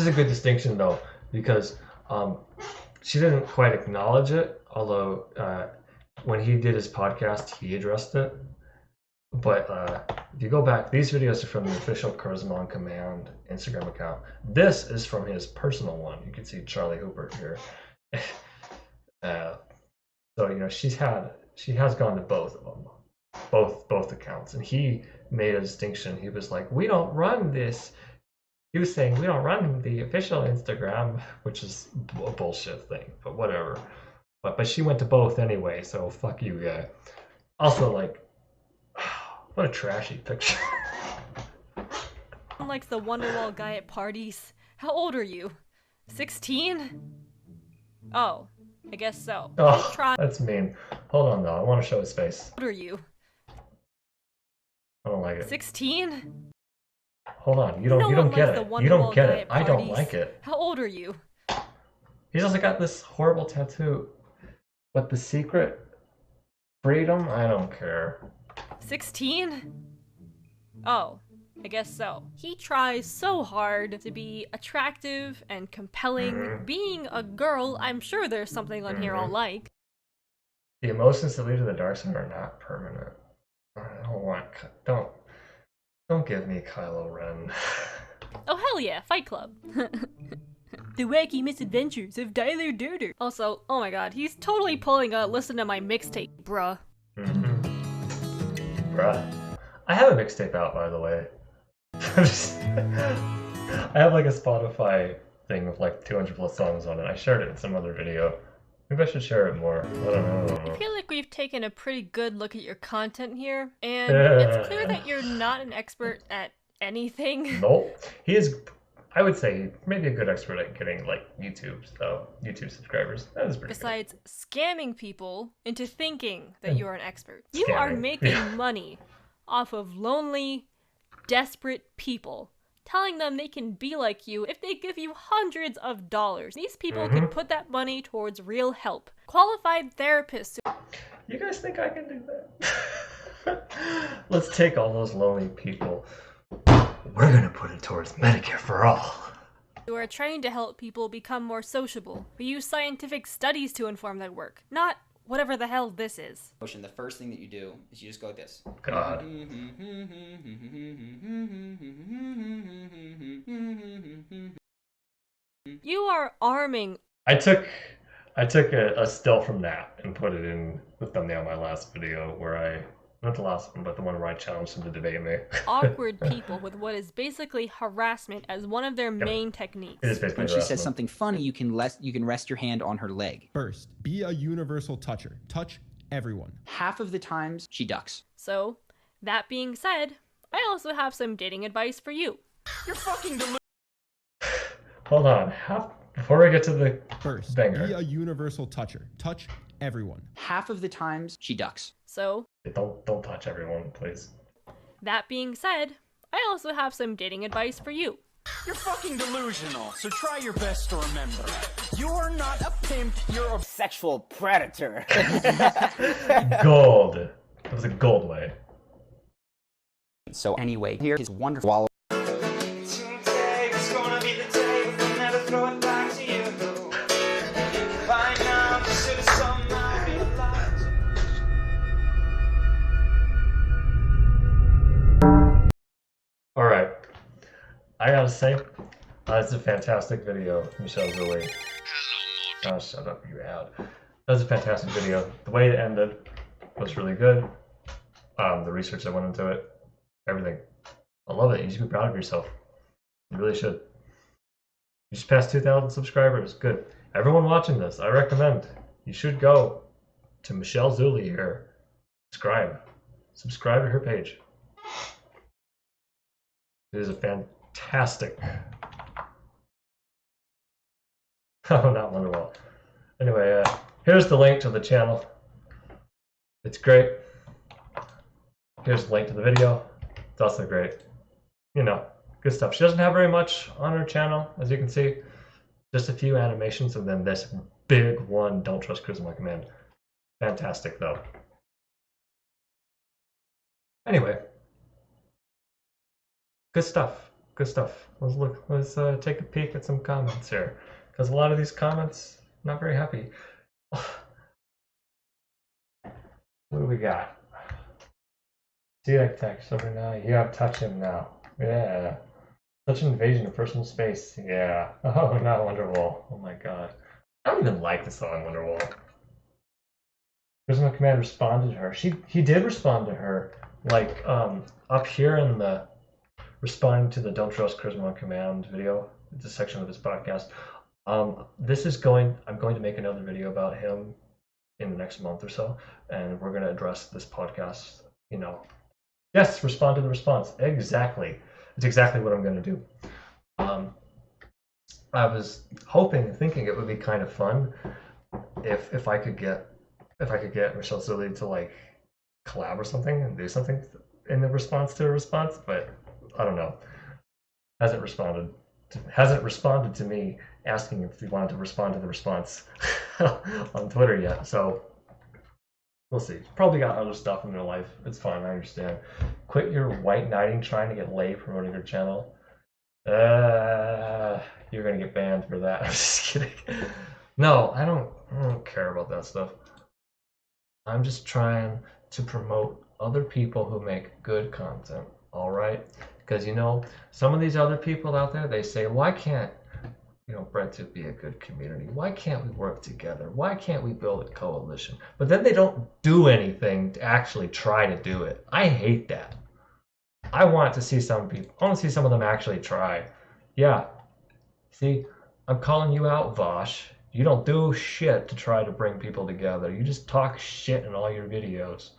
a good distinction though, because she didn't quite acknowledge it, although when he did his podcast, he addressed it. But if you go back, these videos are from the official Charisma on Command Instagram account. This is from his personal one. You can see Charlie Hooper here. So you know she has gone to both of them, both accounts, and he made a distinction. He was like, we don't run this. He was saying we don't run the official Instagram, which is a bullshit thing, but whatever. But she went to both anyway, so fuck you, guy. Also, like, what a trashy picture. Like the Wonderwall guy at parties. How old are you? 16? Oh, I guess so. Oh, that's mean. Hold on though, I want to show his face. How old are you? I don't like it. 16? Hold on, you don't get it. You don't get it. I don't like it. How old are you? He's also got this horrible tattoo. But the secret freedom, I don't care. 16? Oh, I guess so. He tries so hard to be attractive and compelling. Being a girl, I'm sure there's something on here I'll like. The emotions that lead to the dark side are not permanent. I don't want. Don't give me Kylo Ren. Oh hell yeah, Fight Club. The wacky misadventures of Tyler Durden. Also, oh my god, he's totally pulling a listen to my mixtape, bruh. Bruh. I have a mixtape out, by the way. I have like a Spotify thing with like 200 plus songs on it. I shared it in some other video. Maybe I should share it more. I don't know. I feel like we've taken a pretty good look at your content here, and it's clear that you're not an expert at anything. Nope. He is, I would say, maybe a good expert at getting like YouTube subscribers. That is pretty Besides scamming people into thinking that you are an expert. You are making money off of lonely, desperate people, telling them they can be like you if they give you hundreds of dollars. These people can put that money towards real help. Qualified therapists. You guys think I can do that? Let's take all those lonely people. We're gonna put it towards Medicare for all. who are trained to help people become more sociable, who use scientific studies to inform their work, not whatever the hell this is. The first thing that you do is you just go like this. God. You are arming. I took a still from that and put it in the thumbnail of my last video where I, not the last one, but the one where I challenged them to debate me. Awkward people with what is basically harassment as one of their main techniques. It is basically When she harassment. says something funny, you can rest your hand on her leg. First, be a universal toucher. Touch everyone. Half of the times, she ducks. So, that being said, I also have some dating advice for you. You're fucking deluded. Hold on. Before we get to the First, banger. be a universal toucher. Touch everyone. Half of the times, she ducks. So, don't touch everyone, please. That being said, I also have some dating advice for you. You're fucking delusional, so try your best to remember. You're not a pimp, you're a sexual predator. Gold. It was a gold way. So anyway, here is wonderful. Alright. I gotta say, that's a fantastic video, Michele Zhuli. Oh, shut up, you ad. That was a fantastic video. The way it ended was really good. The research that went into it, everything. I love it. You should be proud of yourself. You really should. You just passed 2,000 subscribers. Good. Everyone watching this, I recommend you should go to Michele Zhuli here. Subscribe to her page. It is a fantastic. Oh, not Wonderwall. Anyway, here's the link to the channel. It's great. Here's the link to the video. It's also great. You know, good stuff. She doesn't have very much on her channel, as you can see. Just a few animations, and then this big one, Don't Trust Charisma Command. Fantastic, though. Anyway. Good stuff. Good stuff. Let's take a peek at some comments here. Because a lot of these comments, not very happy. What do we got? See that text over now? You have touch him now. Yeah. Such an invasion of personal space. Yeah. Oh, not Wonderwall. Oh my god. I don't even like the song Wonderwall. Charisma Command responded to her. He did respond to her. Like, up here in the responding to the Don't Trust Charisma Command video. It's a section of this podcast. I'm going to make another video about him in the next month or so, and we're going to address this podcast, you know. Yes, respond to the response. Exactly. It's exactly what I'm going to do. I was thinking it would be kind of fun if I could get Michele Zhuli to like collab or something and do something in the response to a response, but I don't know. Hasn't responded to me asking if he wanted to respond to the response on Twitter yet. So we'll see. Probably got other stuff in their life. It's fine. I understand. Quit your white knighting trying to get laid promoting your channel. You're gonna get banned for that. I'm just kidding. No, I don't care about that stuff. I'm just trying to promote other people who make good content. All right. Because, you know, some of these other people out there, they say, why can't, you know, BreadTube be a good community? Why can't we work together? Why can't we build a coalition? But then they don't do anything to actually try to do it. I hate that. I want to see some people, I want to see some of them actually try. Yeah. See, I'm calling you out, Vosh. You don't do shit to try to bring people together. You just talk shit in all your videos.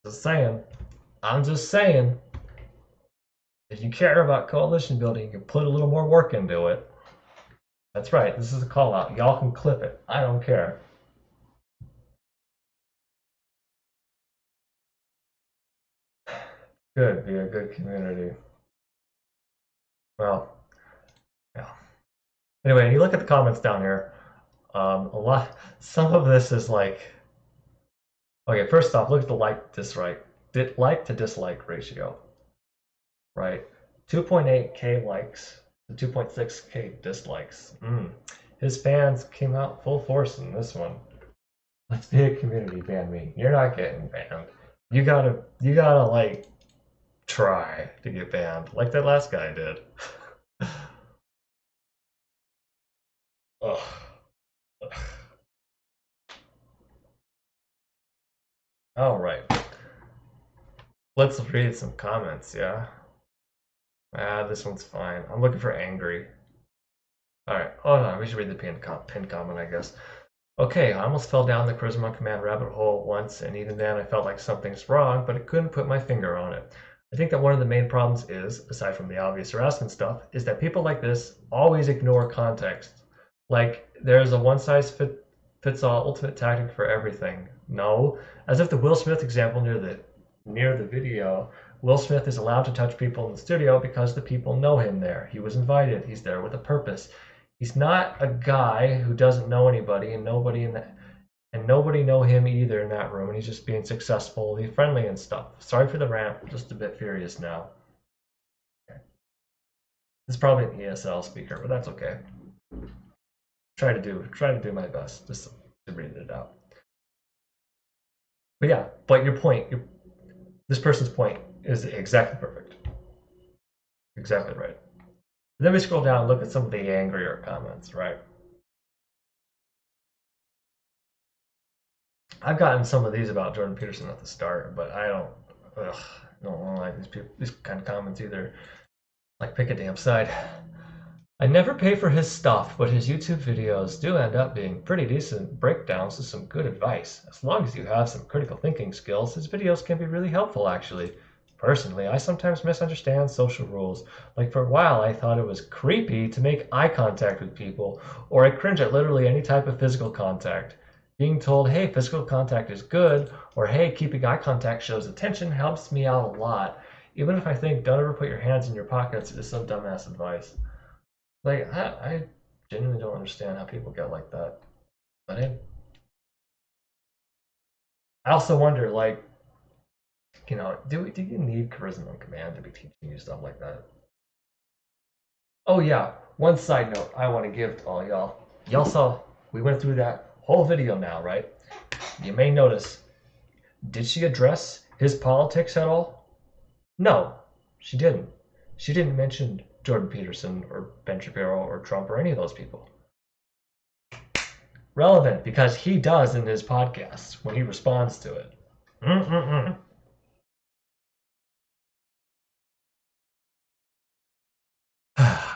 Just saying. I'm just saying, if you care about coalition building, you can put a little more work into it. That's right, this is a call out. Y'all can clip it. I don't care. Good, be a good community. Well, yeah. Anyway, you look at the comments down here. Some of this is like, okay, first off, look at the like to dislike ratio, right? 2.8K likes 2.6K dislikes. His fans came out full force in this one. Let's be a community, ban me. You're not getting banned. You gotta like try to get banned, like that last guy did. Ugh. All right. Let's read some comments, yeah? This one's fine. I'm looking for angry. Alright, hold on. We should read the pinned comment, I guess. Okay, I almost fell down the Charisma Command rabbit hole once, and even then I felt like something's wrong, but I couldn't put my finger on it. I think that one of the main problems is, aside from the obvious harassment stuff, is that people like this always ignore context. Like, there's a one-size-fits-all ultimate tactic for everything. No, as if the Will Smith example near the video, Will Smith is allowed to touch people in the studio because the people know him there. He was invited. He's there with a purpose. He's not a guy who doesn't know anybody, and nobody know him either in that room, and he's just being successful, he's friendly and stuff. Sorry for the rant, just a bit furious now. Okay. This is probably an ESL speaker, but that's okay. Try to do my best just to read it out. But yeah, but your point, this person's point is exactly perfect. Exactly right. Then we scroll down and look at some of the angrier comments, right? I've gotten some of these about Jordan Peterson at the start, but I don't like these kind of comments either. Like, pick a damn side. I never pay for his stuff, but his YouTube videos do end up being pretty decent breakdowns with some good advice. As long as you have some critical thinking skills, his videos can be really helpful, actually. Personally, I sometimes misunderstand social rules. Like, for a while, I thought it was creepy to make eye contact with people, or I cringe at literally any type of physical contact. Being told, hey, physical contact is good, or hey, keeping eye contact shows attention helps me out a lot. Even if I think don't ever put your hands in your pockets is some dumbass advice. Like, I genuinely don't understand how people get like that. But hey. I also wonder, like, you know, do you need Charisma on Command to be teaching you stuff like that? Oh yeah, one side note I want to give to all y'all. Y'all saw, we went through that whole video now, right? You may notice, did she address his politics at all? No, she didn't. She didn't mention Jordan Peterson or Ben Shapiro or Trump or any of those people. Relevant, because he does in his podcasts when he responds to it.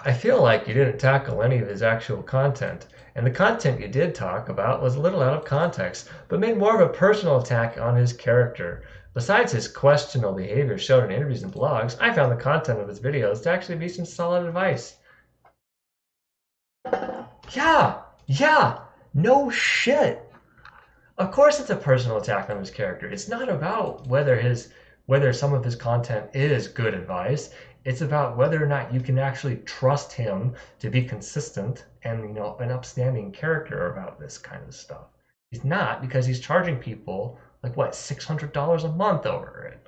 I feel like you didn't tackle any of his actual content, and the content you did talk about was a little out of context, but made more of a personal attack on his character. Besides his questionable behavior shown in interviews and blogs, I found the content of his videos to actually be some solid advice. Yeah, no shit. Of course it's a personal attack on his character. It's not about whether some of his content is good advice. It's about whether or not you can actually trust him to be consistent and, you know, an upstanding character about this kind of stuff. He's not, because he's charging people like what, $600 a month over it.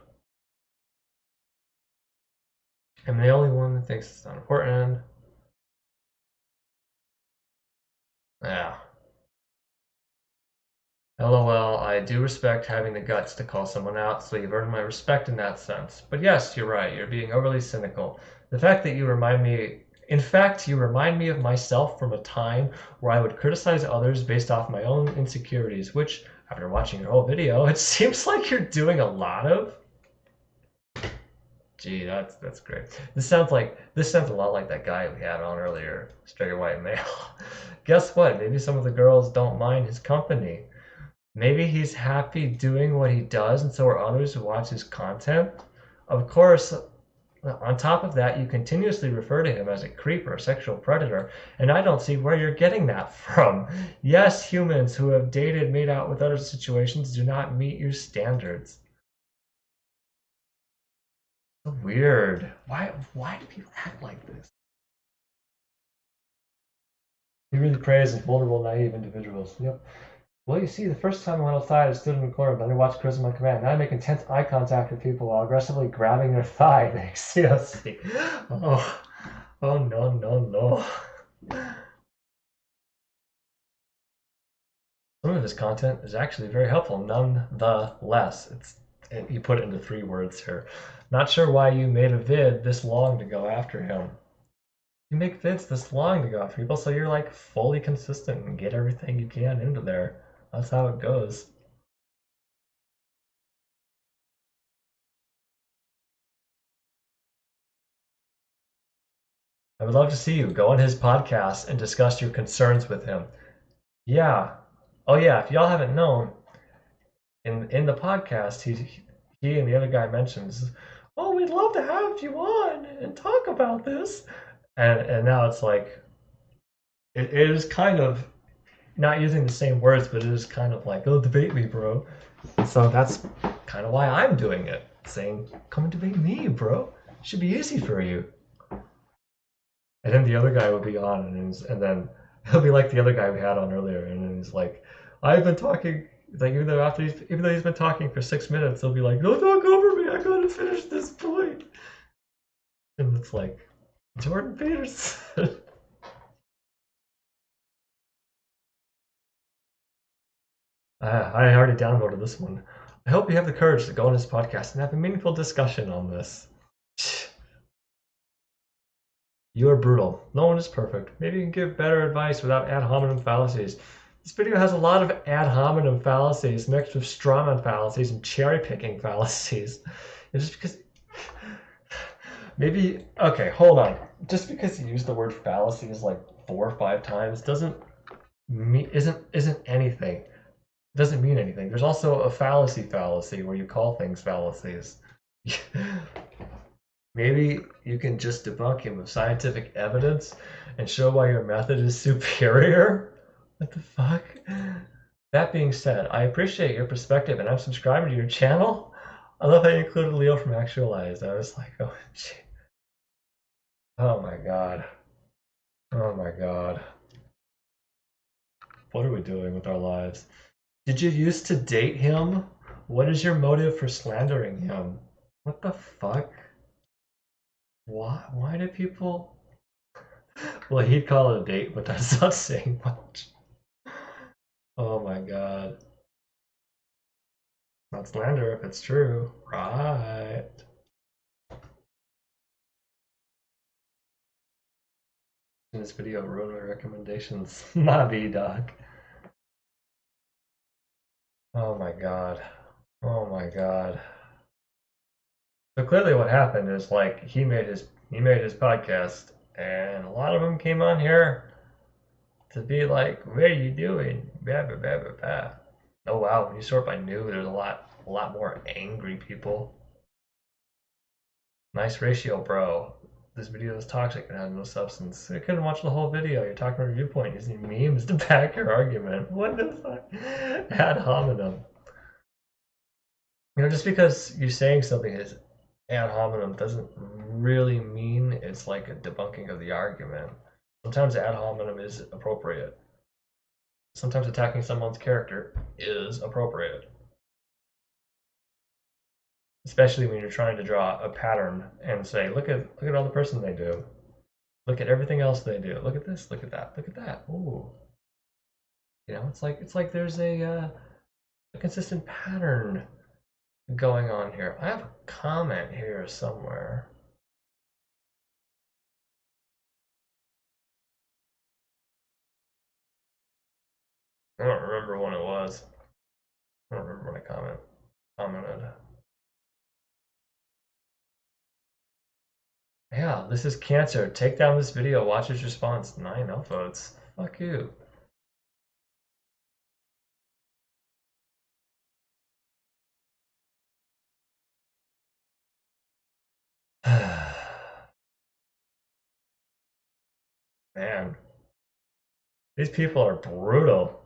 I'm the only one that thinks it's not important. Yeah. LOL, I do respect having the guts to call someone out, so you've earned my respect in that sense. But yes, you're right, you're being overly cynical. The fact that you remind me, in fact, you remind me of myself from a time where I would criticize others based off my own insecurities, which, after watching your whole video, it seems like you're doing a lot of. Gee, that's great. This sounds a lot like that guy we had on earlier, Ciswhitemale. Guess what? Maybe some of the girls don't mind his company. Maybe he's happy doing what he does, and so are others who watch his content. Of course, on top of that, you continuously refer to him as a creep or a sexual predator, and I don't see where you're getting that from. Yes, humans who have dated, made out with other situations do not meet your standards. So weird. Why do people act like this? He really praised vulnerable, naive individuals. Yep. Well, you see, the first time I went outside, I stood in the corner, then I watched Charisma on Command. Now I make intense eye contact with people while aggressively grabbing their thigh. Thanks, COC. Oh no, no, no. Some of his content is actually very helpful, nonetheless. You put it into 3 words here. Not sure why you made a vid this long to go after him. You make vids this long to go after people, so you're like fully consistent and get everything you can into there. That's how it goes. I would love to see you go on his podcast and discuss your concerns with him. Yeah. Oh yeah, if y'all haven't known, in the podcast, he and the other guy mentions, "Oh, we'd love to have you on and talk about this." And now it's like it is kind of not using the same words, but it is kind of like, "Oh, debate me, bro." So that's kind of why I'm doing it, saying, "Come and debate me, bro. It should be easy for you." And then the other guy would be on, and then he'll be like the other guy we had on earlier, and then he's like, "I've been talking." Like even though he's been talking for 6 minutes, he'll be like, "Don't talk over me. I gotta finish this point." And it's like, Jordan Peterson. I already downloaded this one. I hope you have the courage to go on his podcast and have a meaningful discussion on this. You are brutal. No one is perfect. Maybe you can give better advice without ad hominem fallacies. This video has a lot of ad hominem fallacies mixed with strawman fallacies and cherry picking fallacies. And just because maybe okay, hold on. Just because you use the word fallacies like 4 or 5 times isn't anything. Doesn't mean anything. There's also a fallacy where you call things fallacies. Maybe you can just debunk him with scientific evidence and show why your method is superior? What the fuck? That being said, I appreciate your perspective and I'm subscribing to your channel. I love how you included Leo from Actualized. I was like, oh, gee. Oh my god. Oh my god. What are we doing with our lives? Did you used to date him? What is your motive for slandering him? What the fuck? Why do people... Well, he'd call it a date, but that's not saying much. Oh my god. Not slander if it's true. Right. In this video, ruin my recommendations. My V-Doc. Oh my god. Oh my god. So clearly what happened is like he made his podcast and a lot of them came on here to be like, "What are you doing?" Blah, blah, blah, blah, blah. Oh wow, when you sort by new, there's a lot more angry people. Nice ratio, bro. This video is toxic and has no substance. I couldn't watch the whole video. You're talking from a viewpoint using memes to back your argument. What the fuck? Ad hominem. You know, just because you're saying something is ad hominem doesn't really mean it's like a debunking of the argument. Sometimes ad hominem is appropriate. Sometimes attacking someone's character is appropriate. Especially when you're trying to draw a pattern and say, look at all the person they do. Look at everything else they do. Look at this, look at that, look at that. Ooh. You know, it's like there's a consistent pattern going on here. I have a comment here somewhere. I don't remember when it was. I don't remember when I commented. Yeah, this is cancer. Take down this video. Watch its response. 9 upvotes. Fuck you. Man, these people are brutal.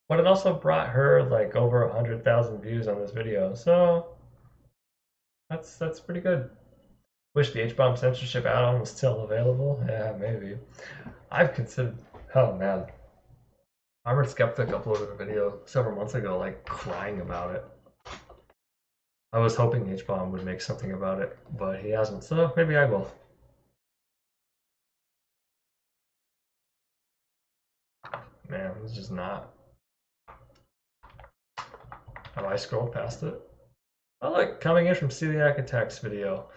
But it also brought her like over 100,000 views on this video, so that's pretty good. Wish the H-bomb censorship add-on was still available. Yeah, maybe. I've considered. Oh man, Armored Skeptic uploaded a video several months ago, like crying about it. I was hoping H-Bomb would make something about it, but he hasn't, so maybe I will. Man, it's just not. Have I scrolled past it? Oh look, coming in from Celiac Attack's video.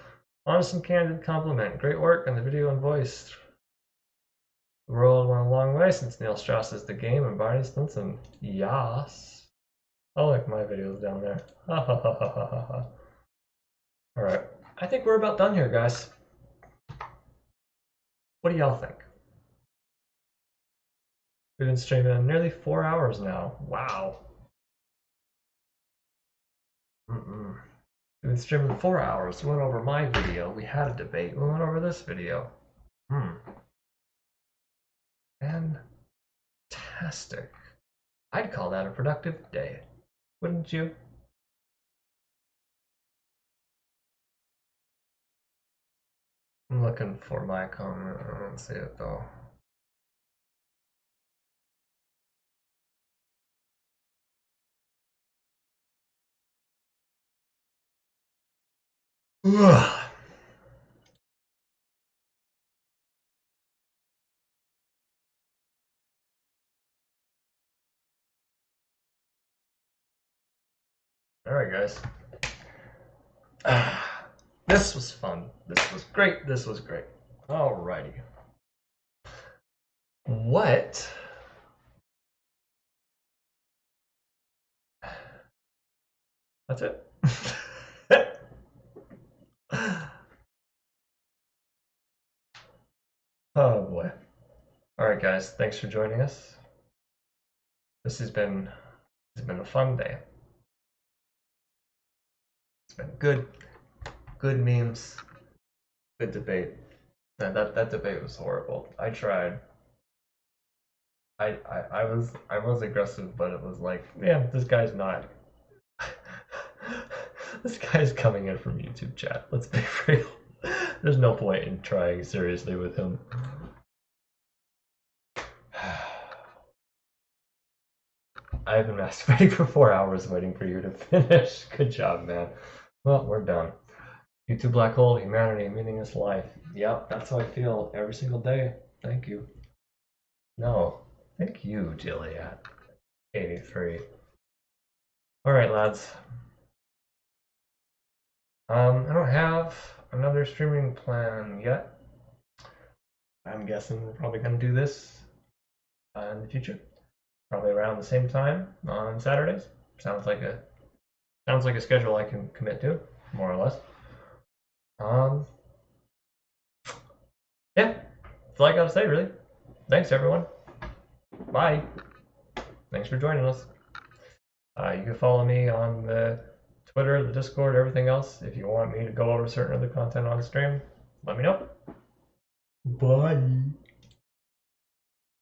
Honest and candid compliment. Great work on the video and voice. The world went a long way since Neil Strauss is the game and Barney Stinson. Yas. Oh look, my video's down there. Ha ha ha ha ha ha. Alright, I think we're about done here, guys. What do y'all think? We've been streaming nearly 4 hours now. Wow. We've been streaming 4 hours. We went over my video. We had a debate. We went over this video. Fantastic. I'd call that a productive day. Wouldn't you? I'm looking for my comment. I don't see it though. Ugh. All right, guys. This was fun. This was great. This was great. Alrighty. What? That's it. Oh boy. Alright guys, thanks for joining us. This has been a fun day. It's been good memes, good debate. That debate was horrible. I tried. I was aggressive, but it was like, man, this guy's not. This guy's coming in from YouTube chat. Let's be real. There's no point in trying seriously with him. I've been masturbating for 4 hours waiting for you to finish. Good job, man. Well, we're done. YouTube black hole, humanity, meaningless life. Yep, that's how I feel every single day. Thank you. No, thank you, Juliet. 83. Alright, lads. I don't have another streaming plan yet. I'm guessing we're probably going to do this in the future. Probably around the same time on Saturdays. Sounds like a schedule I can commit to, more or less. Yeah, that's all I gotta say, really. Thanks, everyone. Bye. Thanks for joining us. You can follow me on the Twitter, the Discord, everything else. If you want me to go over certain other content on stream, let me know. Bye.